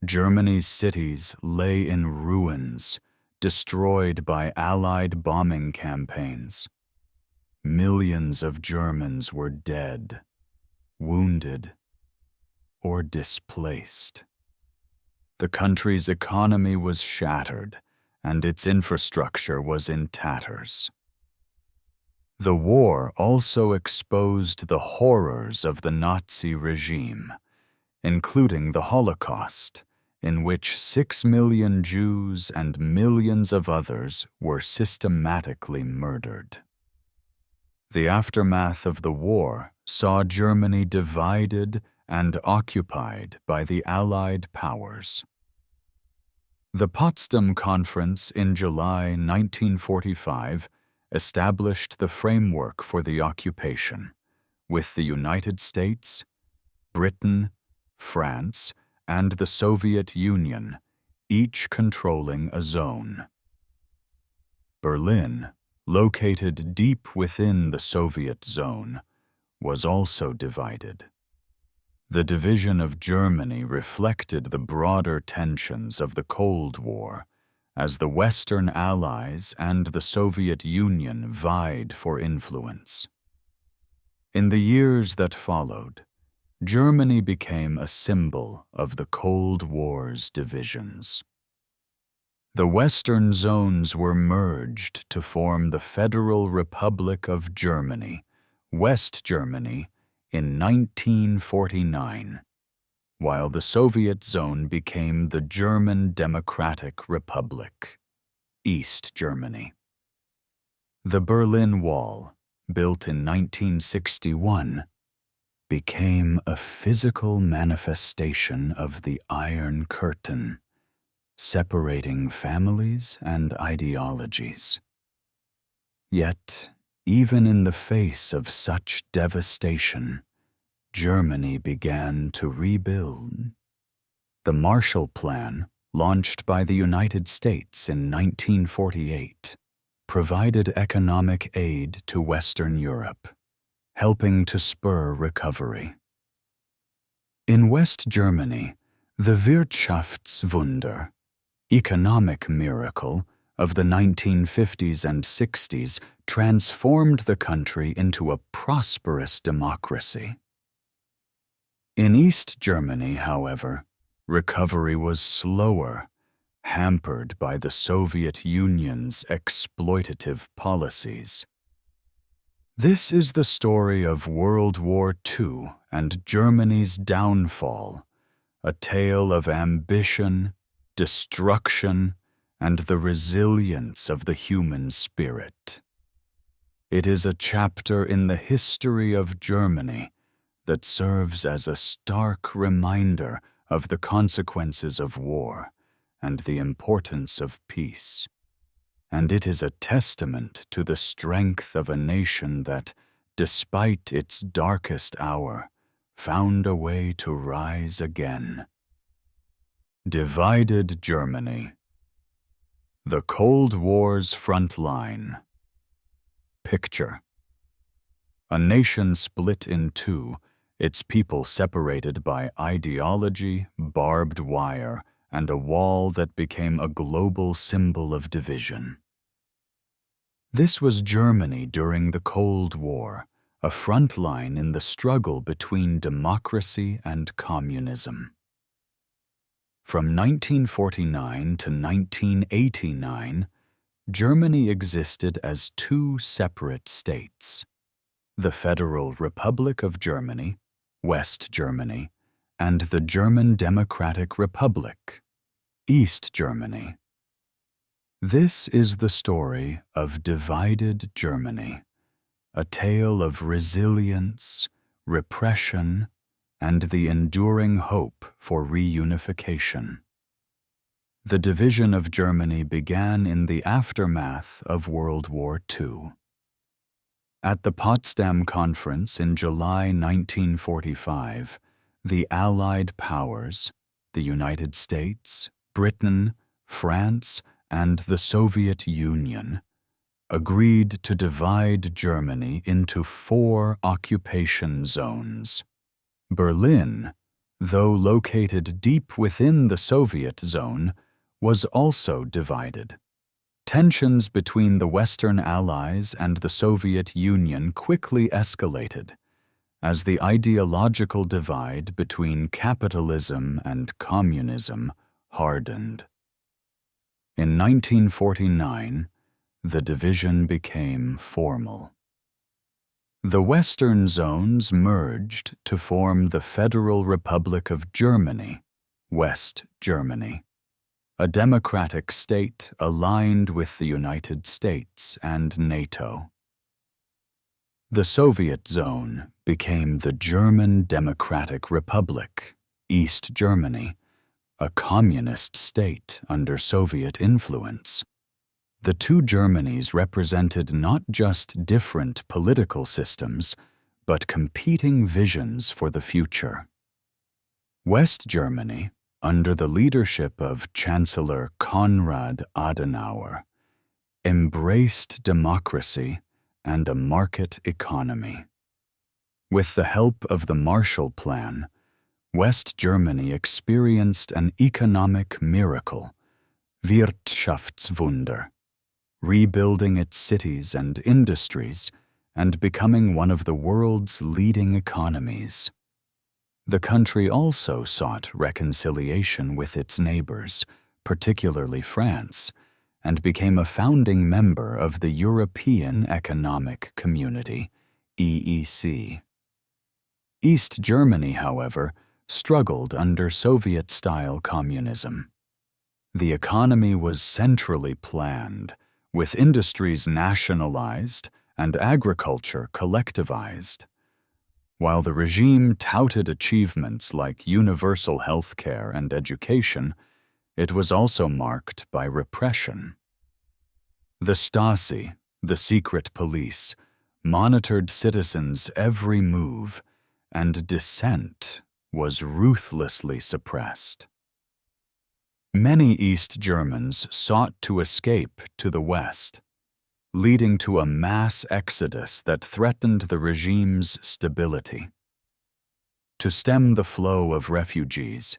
Germany's cities lay in ruins, destroyed by Allied bombing campaigns. Millions of Germans were dead, wounded, or displaced. The country's economy was shattered, and its infrastructure was in tatters. The war also exposed the horrors of the Nazi regime, including the Holocaust, in which 6 million Jews and millions of others were systematically murdered. The aftermath of the war saw Germany divided and occupied by the Allied powers. The Potsdam Conference in July 1945 established the framework for the occupation, with the United States, Britain, France, and the Soviet Union, each controlling a zone. Berlin, located deep within the Soviet zone, was also divided. The division of Germany reflected the broader tensions of the Cold War, as the Western Allies and the Soviet Union vied for influence. In the years that followed, Germany became a symbol of the Cold War's divisions. The Western zones were merged to form the Federal Republic of Germany, West Germany, in 1949, while the Soviet zone became the German Democratic Republic, East Germany. The Berlin Wall, built in 1961, became a physical manifestation of the Iron Curtain, separating families and ideologies. Yet, even in the face of such devastation, Germany began to rebuild. The Marshall Plan, launched by the United States in 1948, provided economic aid to Western Europe, helping to spur recovery. In West Germany, the Wirtschaftswunder, economic miracle, of the 1950s and 60s transformed the country into a prosperous democracy. In East Germany, however, recovery was slower, hampered by the Soviet Union's exploitative policies. This is the story of World War II and Germany's downfall, a tale of ambition, destruction, and the resilience of the human spirit. It is a chapter in the history of Germany that serves as a stark reminder of the consequences of war and the importance of peace. And it is a testament to the strength of a nation that, despite its darkest hour, found a way to rise again. Divided Germany. The Cold War's Frontline. Picture: a nation split in two, its people separated by ideology, barbed wire, and a wall that became a global symbol of division. This was Germany during the Cold War, a front line in the struggle between democracy and communism. From 1949 to 1989, Germany existed as two separate states: the Federal Republic of Germany, West Germany, and the German Democratic Republic, East Germany. This is the story of divided Germany, a tale of resilience, repression, and the enduring hope for reunification. The division of Germany began in the aftermath of World War II. At the Potsdam Conference in July 1945, the Allied powers, the United States, Britain, France, and the Soviet Union, agreed to divide Germany into 4 occupation zones. Berlin, though located deep within the Soviet zone, was also divided. Tensions between the Western Allies and the Soviet Union quickly escalated as the ideological divide between capitalism and communism hardened. In 1949, the division became formal. The Western zones merged to form the Federal Republic of Germany, West Germany, a democratic state aligned with the United States and NATO. The Soviet zone became the German Democratic Republic, East Germany, a communist state under Soviet influence. The two Germanys represented not just different political systems, but competing visions for the future. West Germany, under the leadership of Chancellor Konrad Adenauer, embraced democracy and a market economy. With the help of the Marshall Plan, West Germany experienced an economic miracle, Wirtschaftswunder, rebuilding its cities and industries and becoming one of the world's leading economies. The country also sought reconciliation with its neighbors, particularly France, and became a founding member of the European Economic Community, EEC. East Germany, however, struggled under Soviet-style communism. The economy was centrally planned, with industries nationalized and agriculture collectivized. While the regime touted achievements like universal health care and education, it was also marked by repression. The Stasi, the secret police, monitored citizens' every move, and dissent was ruthlessly suppressed. Many East Germans sought to escape to the West, leading to a mass exodus that threatened the regime's stability. To stem the flow of refugees,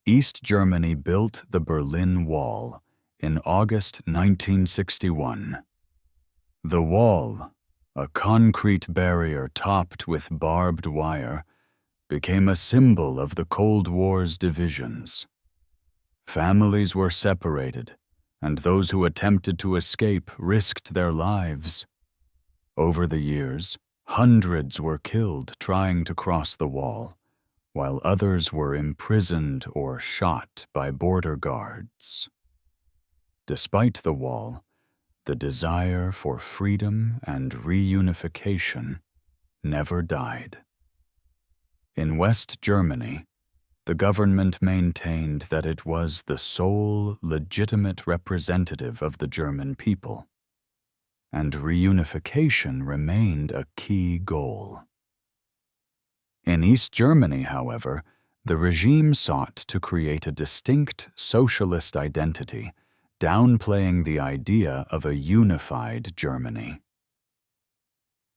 East Germany built the Berlin Wall in August 1961. The wall, a concrete barrier topped with barbed wire, became a symbol of the Cold War's divisions. Families were separated, and those who attempted to escape risked their lives. Over the years, hundreds were killed trying to cross the wall, while others were imprisoned or shot by border guards. Despite the wall, the desire for freedom and reunification never died. In West Germany, the government maintained that it was the sole legitimate representative of the German people, and reunification remained a key goal. In East Germany, however, the regime sought to create a distinct socialist identity, downplaying the idea of a unified Germany.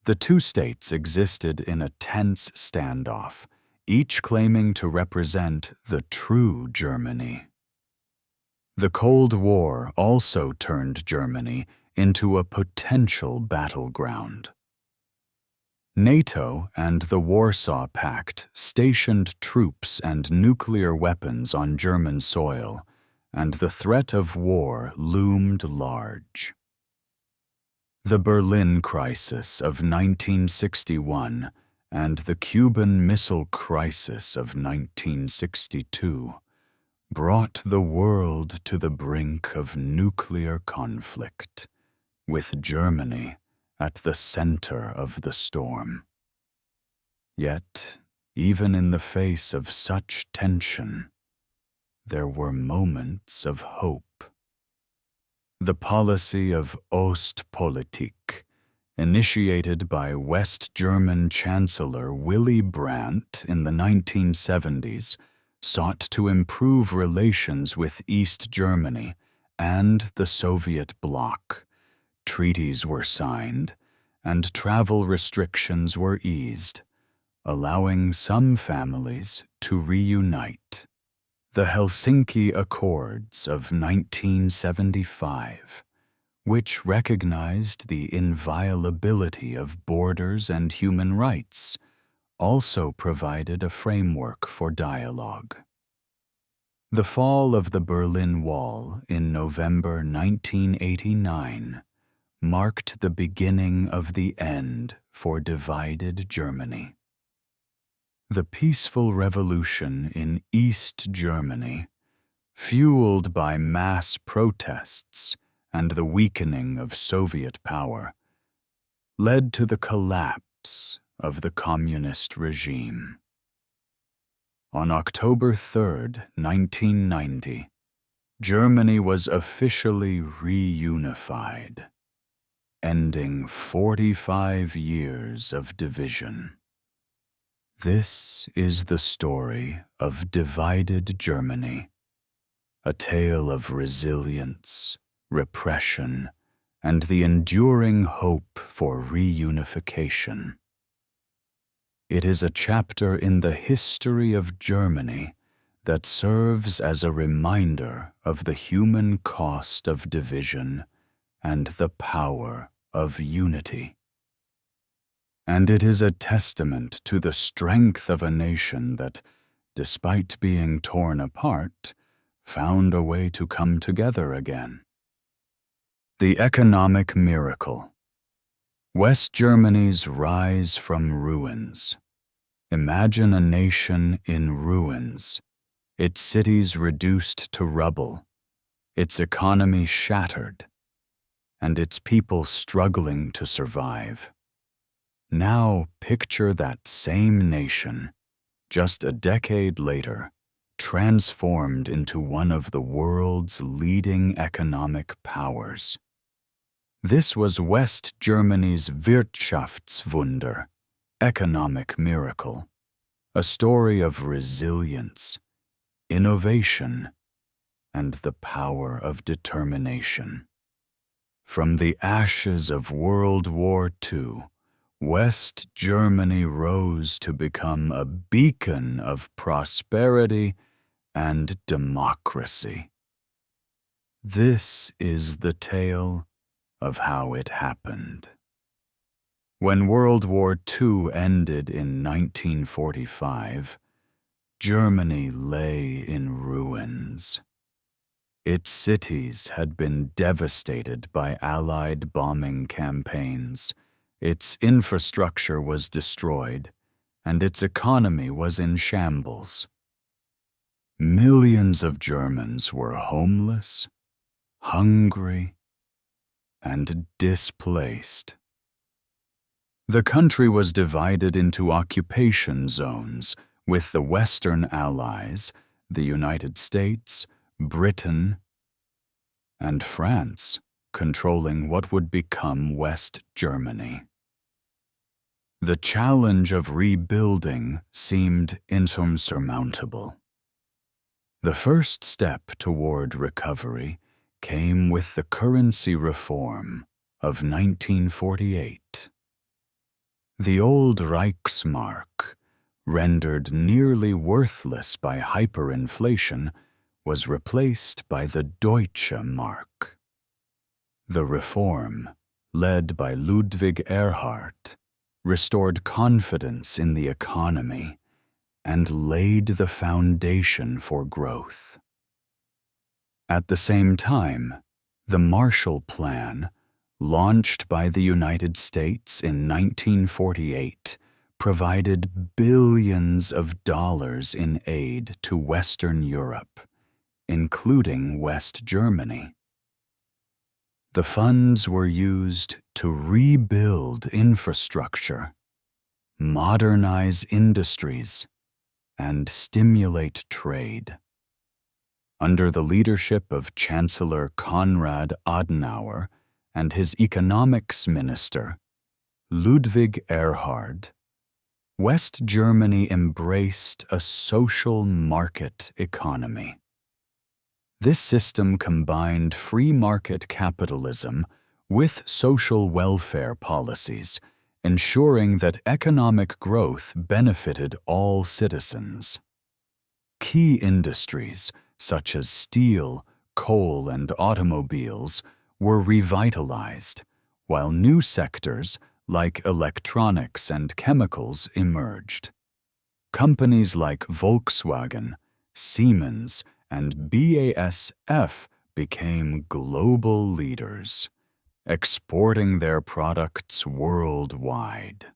The two states existed in a tense standoff, each claiming to represent the true Germany. The Cold War also turned Germany into a potential battleground. NATO and the Warsaw Pact stationed troops and nuclear weapons on German soil, and the threat of war loomed large. The Berlin Crisis of 1961 and the Cuban Missile Crisis of 1962 brought the world to the brink of nuclear conflict, with Germany at the center of the storm. Yet, even in the face of such tension, there were moments of hope. The policy of Ostpolitik, initiated by West German Chancellor Willy Brandt in the 1970s, sought to improve relations with East Germany and the Soviet bloc. Treaties were signed, and travel restrictions were eased, allowing some families to reunite. The Helsinki Accords of 1975, which recognized the inviolability of borders and human rights, also provided a framework for dialogue. The fall of the Berlin Wall in November 1989 marked the beginning of the end for divided Germany. The peaceful revolution in East Germany, fueled by mass protests and the weakening of Soviet power, led to the collapse of the communist regime. On October 3, 1990, Germany was officially reunified, ending 45 years of division. This is the story of divided Germany, a tale of resilience, repression, and the enduring hope for reunification. It is a chapter in the history of Germany that serves as a reminder of the human cost of division and the power of unity. And it is a testament to the strength of a nation that, despite being torn apart, found a way to come together again. The economic miracle. West Germany's rise from ruins. Imagine a nation in ruins, its cities reduced to rubble, its economy shattered, and its people struggling to survive. Now picture that same nation, just a decade later, transformed into one of the world's leading economic powers. This was West Germany's Wirtschaftswunder, economic miracle, a story of resilience, innovation, and the power of determination. From the ashes of World War II, West Germany rose to become a beacon of prosperity and democracy. This is the tale of how it happened. When World War II ended in 1945, Germany lay in ruins. Its cities had been devastated by Allied bombing campaigns, its infrastructure was destroyed, and its economy was in shambles. Millions of Germans were homeless, hungry, and displaced. The country was divided into occupation zones, with the Western Allies, the United States, Britain, and France controlling what would become West Germany. The challenge of rebuilding seemed insurmountable. The first step toward recovery came with the currency reform of 1948. The old Reichsmark, rendered nearly worthless by hyperinflation, was replaced by the Deutsche Mark. The reform, led by Ludwig Erhard, restored confidence in the economy and laid the foundation for growth. At the same time, the Marshall Plan, launched by the United States in 1948, provided billions of dollars in aid to Western Europe, including West Germany. The funds were used to rebuild infrastructure, modernize industries, and stimulate trade. Under the leadership of Chancellor Konrad Adenauer and his economics minister, Ludwig Erhard, West Germany embraced a social market economy. This system combined free market capitalism with social welfare policies, ensuring that economic growth benefited all citizens. Key industries, such as steel, coal, and automobiles, were revitalized, while new sectors like electronics and chemicals emerged. Companies like Volkswagen, Siemens, and BASF became global leaders, exporting their products worldwide.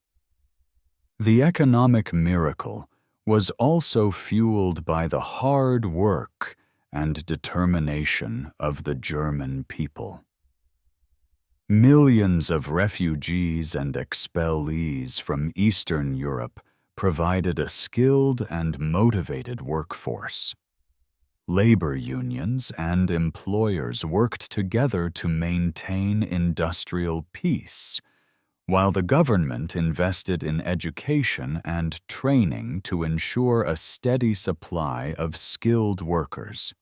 The economic miracle was also fueled by the hard work and determination of the German people. Millions of refugees and expellees from Eastern Europe provided a skilled and motivated workforce. Labor unions and employers worked together to maintain industrial peace, while the government invested in education and training to ensure a steady supply of skilled workers.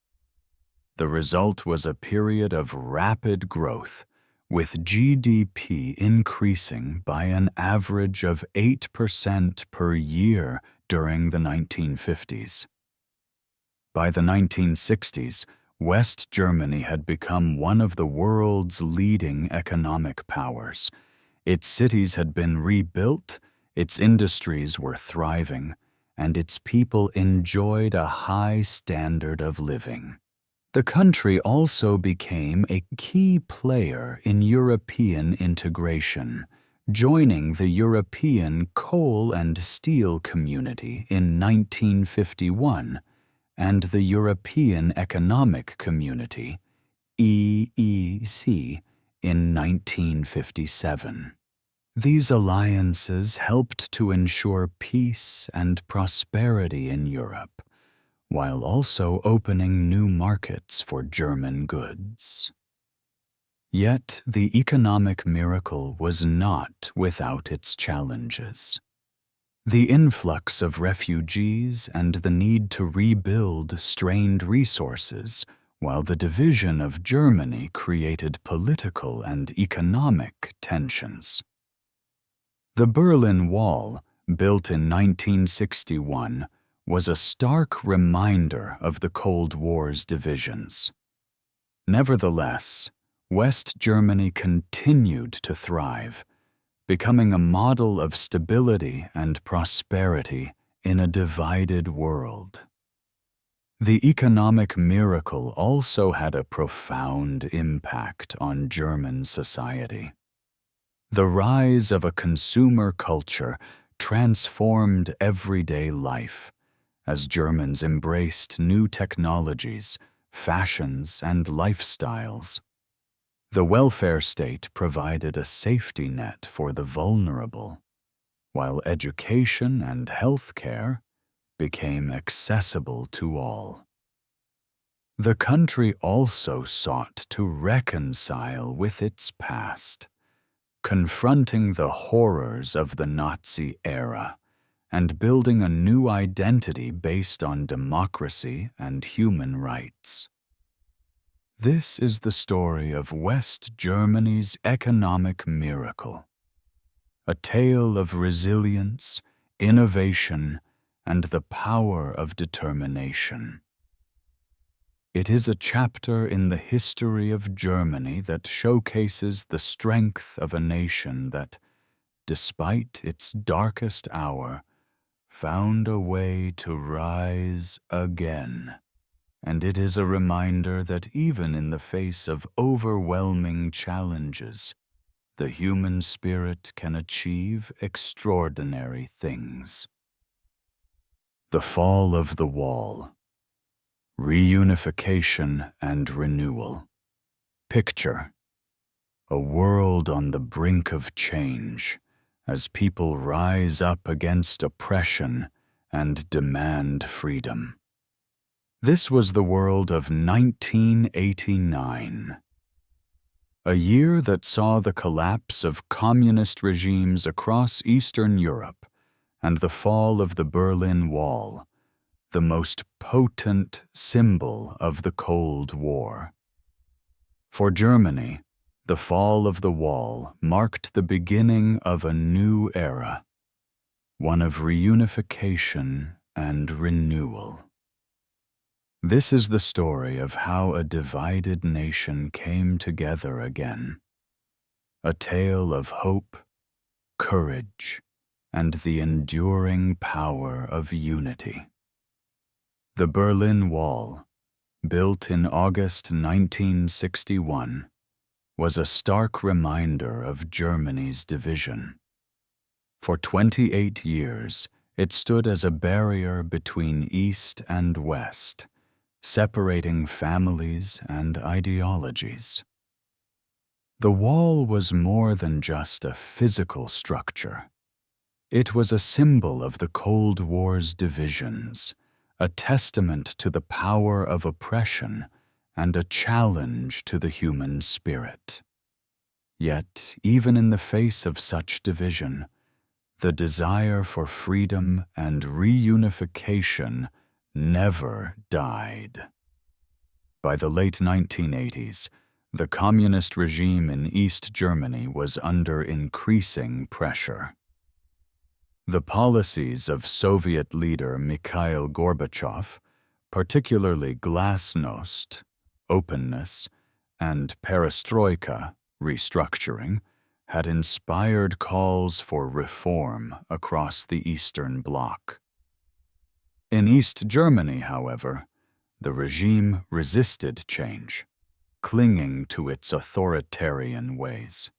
The result was a period of rapid growth, with GDP increasing by an average of 8% per year during the 1950s. By the 1960s, West Germany had become one of the world's leading economic powers. Its cities had been rebuilt, its industries were thriving, and its people enjoyed a high standard of living. The country also became a key player in European integration, joining the European Coal and Steel Community in 1951 and the European Economic Community, EEC, in 1957. These alliances helped to ensure peace and prosperity in Europe, while also opening new markets for German goods. Yet the economic miracle was not without its challenges. The influx of refugees and the need to rebuild strained resources, while the division of Germany created political and economic tensions. The Berlin Wall, built in 1961, was a stark reminder of the Cold War's divisions. Nevertheless, West Germany continued to thrive, becoming a model of stability and prosperity in a divided world. The economic miracle also had a profound impact on German society. The rise of a consumer culture transformed everyday life as Germans embraced new technologies, fashions, and lifestyles. The welfare state provided a safety net for the vulnerable, while education and health care became accessible to all. The country also sought to reconcile with its past, confronting the horrors of the Nazi era and building a new identity based on democracy and human rights. This is the story of West Germany's economic miracle, a tale of resilience, innovation, and the power of determination. It is a chapter in the history of Germany that showcases the strength of a nation that, despite its darkest hour, found a way to rise again. And it is a reminder that even in the face of overwhelming challenges, the human spirit can achieve extraordinary things. The Fall of the Wall, Reunification and Renewal. Picture: a world on the brink of change as people rise up against oppression and demand freedom. This was the world of 1989, a year that saw the collapse of communist regimes across Eastern Europe and the fall of the Berlin Wall, the most potent symbol of the Cold War. For Germany, the fall of the wall marked the beginning of a new era, one of reunification and renewal. This is the story of how a divided nation came together again, a tale of hope, courage, and the enduring power of unity. The Berlin Wall, built in August 1961, was a stark reminder of Germany's division. For 28 years, it stood as a barrier between East and West, separating families and ideologies. The wall was more than just a physical structure. It was a symbol of the Cold War's divisions, a testament to the power of oppression and a challenge to the human spirit. Yet, even in the face of such division, the desire for freedom and reunification never died. By the late 1980s, the communist regime in East Germany was under increasing pressure. The policies of Soviet leader Mikhail Gorbachev, particularly glasnost, openness, and perestroika, restructuring, had inspired calls for reform across the Eastern Bloc. In East Germany, however, the regime resisted change, clinging to its authoritarian ways.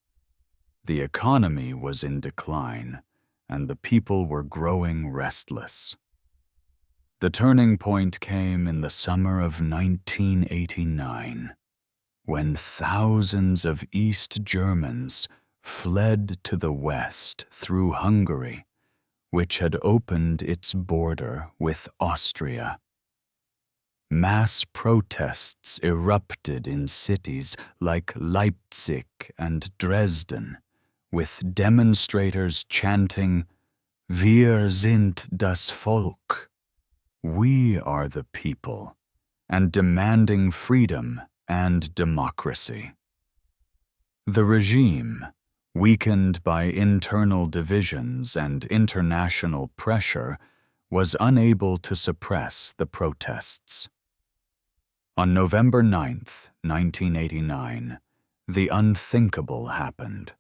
The economy was in decline, and the people were growing restless. The turning point came in the summer of 1989, when thousands of East Germans fled to the west through Hungary, which had opened its border with Austria. Mass protests erupted in cities like Leipzig and Dresden, with demonstrators chanting, "Wir sind das Volk," "We are the people," and demanding freedom and democracy. The regime, weakened by internal divisions and international pressure, was unable to suppress the protests. On November 9, 1989, the unthinkable happened.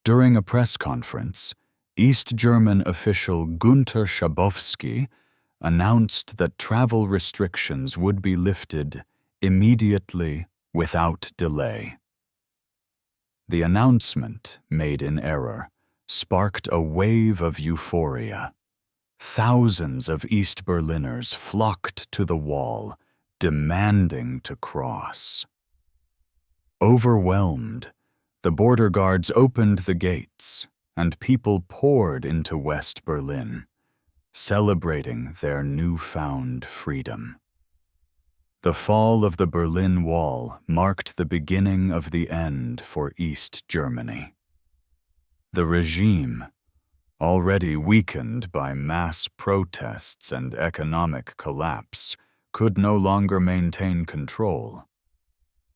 During a press conference, East German official Günther Schabowski announced that travel restrictions would be lifted immediately without delay. The announcement, made in error, sparked a wave of euphoria. Thousands of East Berliners flocked to the wall, demanding to cross. Overwhelmed, the border guards opened the gates, and people poured into West Berlin, celebrating their newfound freedom. The fall of the Berlin Wall marked the beginning of the end for East Germany. The regime, already weakened by mass protests and economic collapse, could no longer maintain control.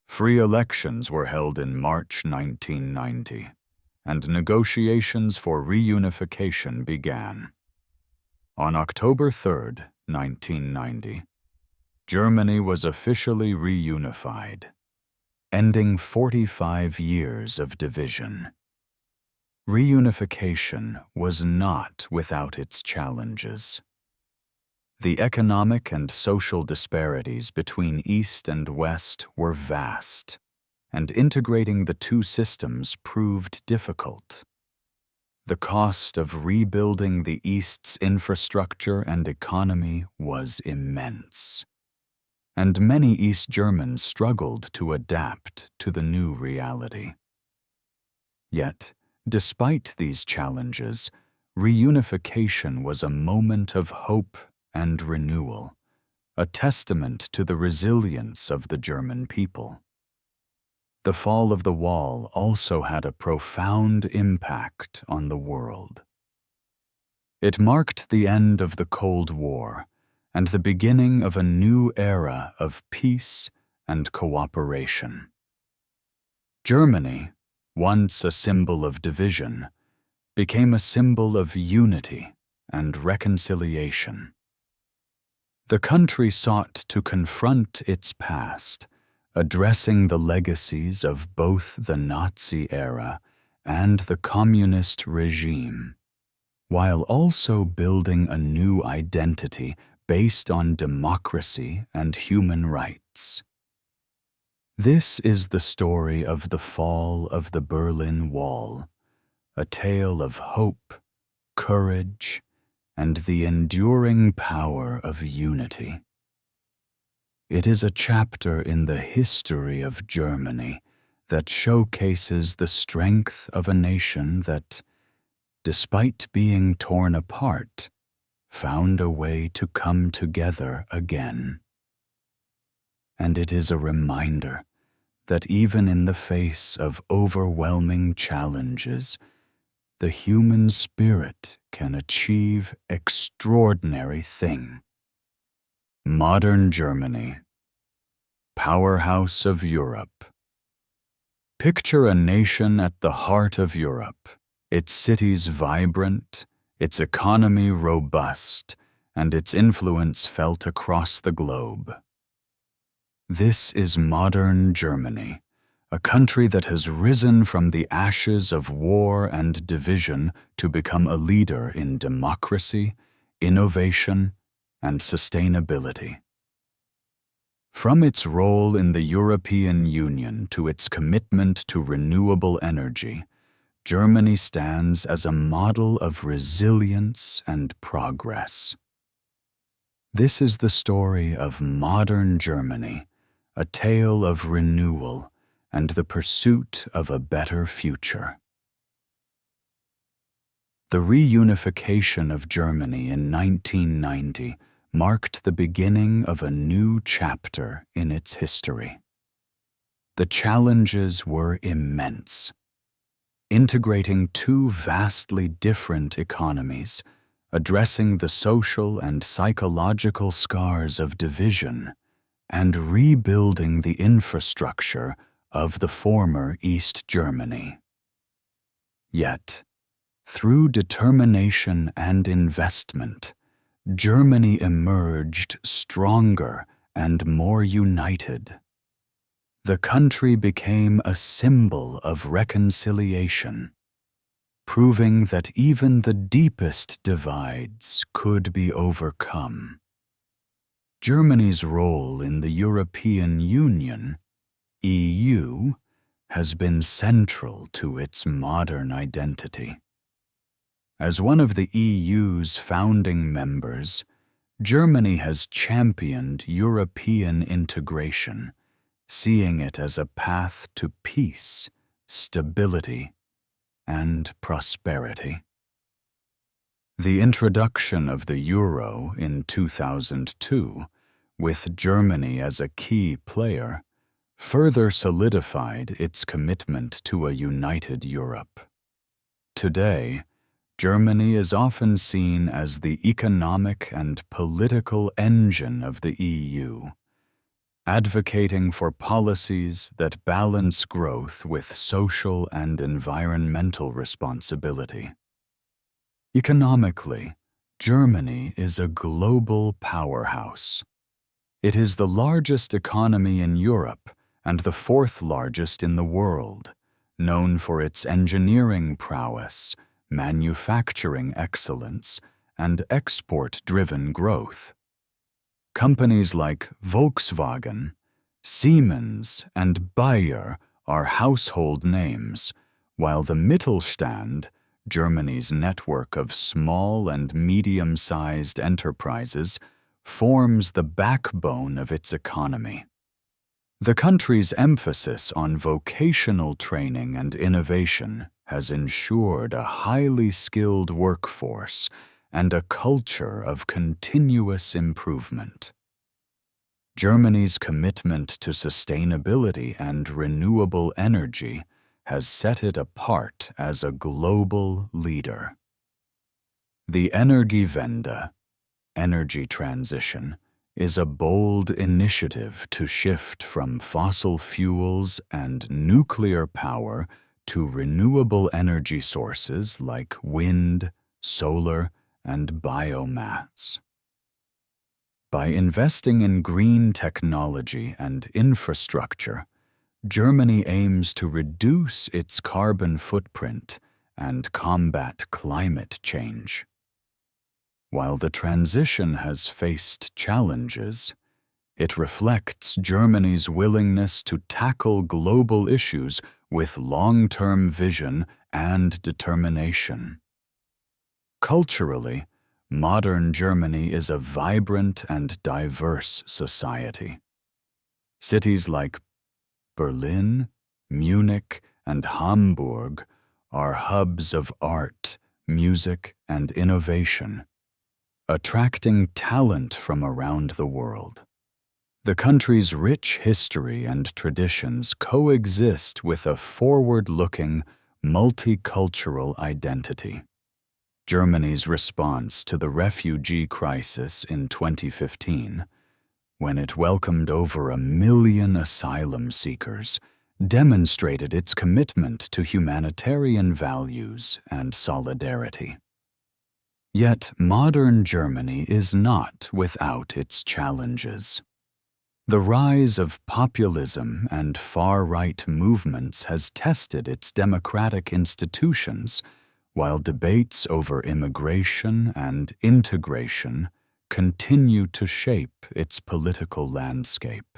Free elections were held in March 1990, and negotiations for reunification began. On October 3, 1990, Germany was officially reunified, ending 45 years of division. Reunification was not without its challenges. The economic and social disparities between East and West were vast, and integrating the two systems proved difficult. The cost of rebuilding the East's infrastructure and economy was immense, and many East Germans struggled to adapt to the new reality. Yet, despite these challenges, reunification was a moment of hope and renewal, a testament to the resilience of the German people. The fall of the wall also had a profound impact on the world. It marked the end of the Cold War and the beginning of a new era of peace and cooperation. Germany, once a symbol of division, became a symbol of unity and reconciliation. The country sought to confront its past, addressing the legacies of both the Nazi era and the communist regime, while also building a new identity based on democracy and human rights. This is the story of the fall of the Berlin Wall, a tale of hope, courage, and the enduring power of unity. It is a chapter in the history of Germany that showcases the strength of a nation that, despite being torn apart, found a way to come together again. And it is a reminder that even in the face of overwhelming challenges, the human spirit can achieve extraordinary things. Modern Germany, powerhouse of Europe. Picture a nation at the heart of Europe, its cities vibrant, its economy robust, and its influence felt across the globe. This is modern Germany, a country that has risen from the ashes of war and division to become a leader in democracy, innovation, and sustainability. From its role in the European Union to its commitment to renewable energy, Germany stands as a model of resilience and progress. This is the story of modern Germany, a tale of renewal and the pursuit of a better future. The reunification of Germany in 1990 marked the beginning of a new chapter in its history. The challenges were immense. Integrating two vastly different economies, addressing the social and psychological scars of division, and rebuilding the infrastructure of the former East Germany. Yet, through determination and investment, Germany emerged stronger and more united. The country became a symbol of reconciliation, proving that even the deepest divides could be overcome. Germany's role in the European Union, EU, has been central to its modern identity. As one of the EU's founding members, Germany has championed European integration, seeing it as a path to peace, stability, and prosperity. The introduction of the euro in 2002, with Germany as a key player, further solidified its commitment to a united Europe. Today, Germany is often seen as the economic and political engine of the EU, advocating for policies that balance growth with social and environmental responsibility. Economically, Germany is a global powerhouse. It is the largest economy in Europe and the fourth largest in the world, known for its engineering prowess, manufacturing excellence, and export-driven growth. Companies like Volkswagen, Siemens, and Bayer are household names, while the Mittelstand, Germany's network of small and medium-sized enterprises, forms the backbone of its economy. The country's emphasis on vocational training and innovation has ensured a highly skilled workforce and a culture of continuous improvement. Germany's commitment to sustainability and renewable energy has set it apart as a global leader. The Energiewende, energy transition, is a bold initiative to shift from fossil fuels and nuclear power to renewable energy sources like wind, solar, and biomass. By investing in green technology and infrastructure, Germany aims to reduce its carbon footprint and combat climate change. While the transition has faced challenges, it reflects Germany's willingness to tackle global issues with long-term vision and determination. Culturally, modern Germany is a vibrant and diverse society. Cities like Berlin, Munich, and Hamburg are hubs of art, music, and innovation, attracting talent from around the world. The country's rich history and traditions coexist with a forward-looking, multicultural identity. Germany's response to the refugee crisis in 2015, when it welcomed over 1 million asylum seekers, demonstrated its commitment to humanitarian values and solidarity. Yet modern Germany is not without its challenges. The rise of populism and far-right movements has tested its democratic institutions, while debates over immigration and integration continue to shape its political landscape.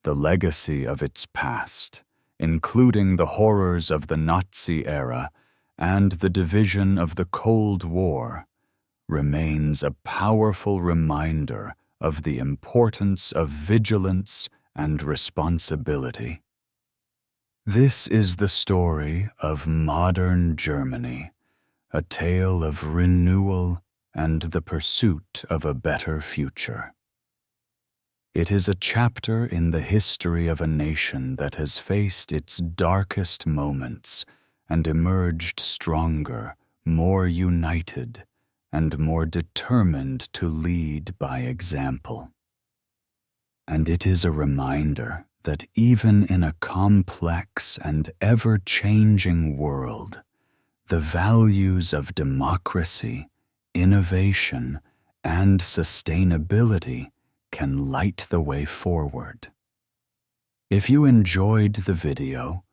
The legacy of its past, including the horrors of the Nazi era and the division of the Cold War, remains a powerful reminder of the importance of vigilance and responsibility. This is the story of modern Germany, a tale of renewal and the pursuit of a better future. It is a chapter in the history of a nation that has faced its darkest moments and emerged stronger, more united, and more determined to lead by example. And it is a reminder that even in a complex and ever-changing world, the values of democracy, innovation, and sustainability can light the way forward. If you enjoyed the video,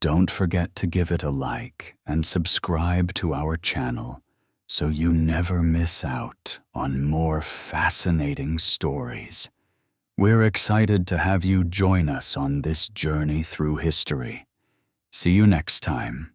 don't forget to give it a like and subscribe to our channel so you never miss out on more fascinating stories. We're excited to have you join us on this journey through history. See you next time.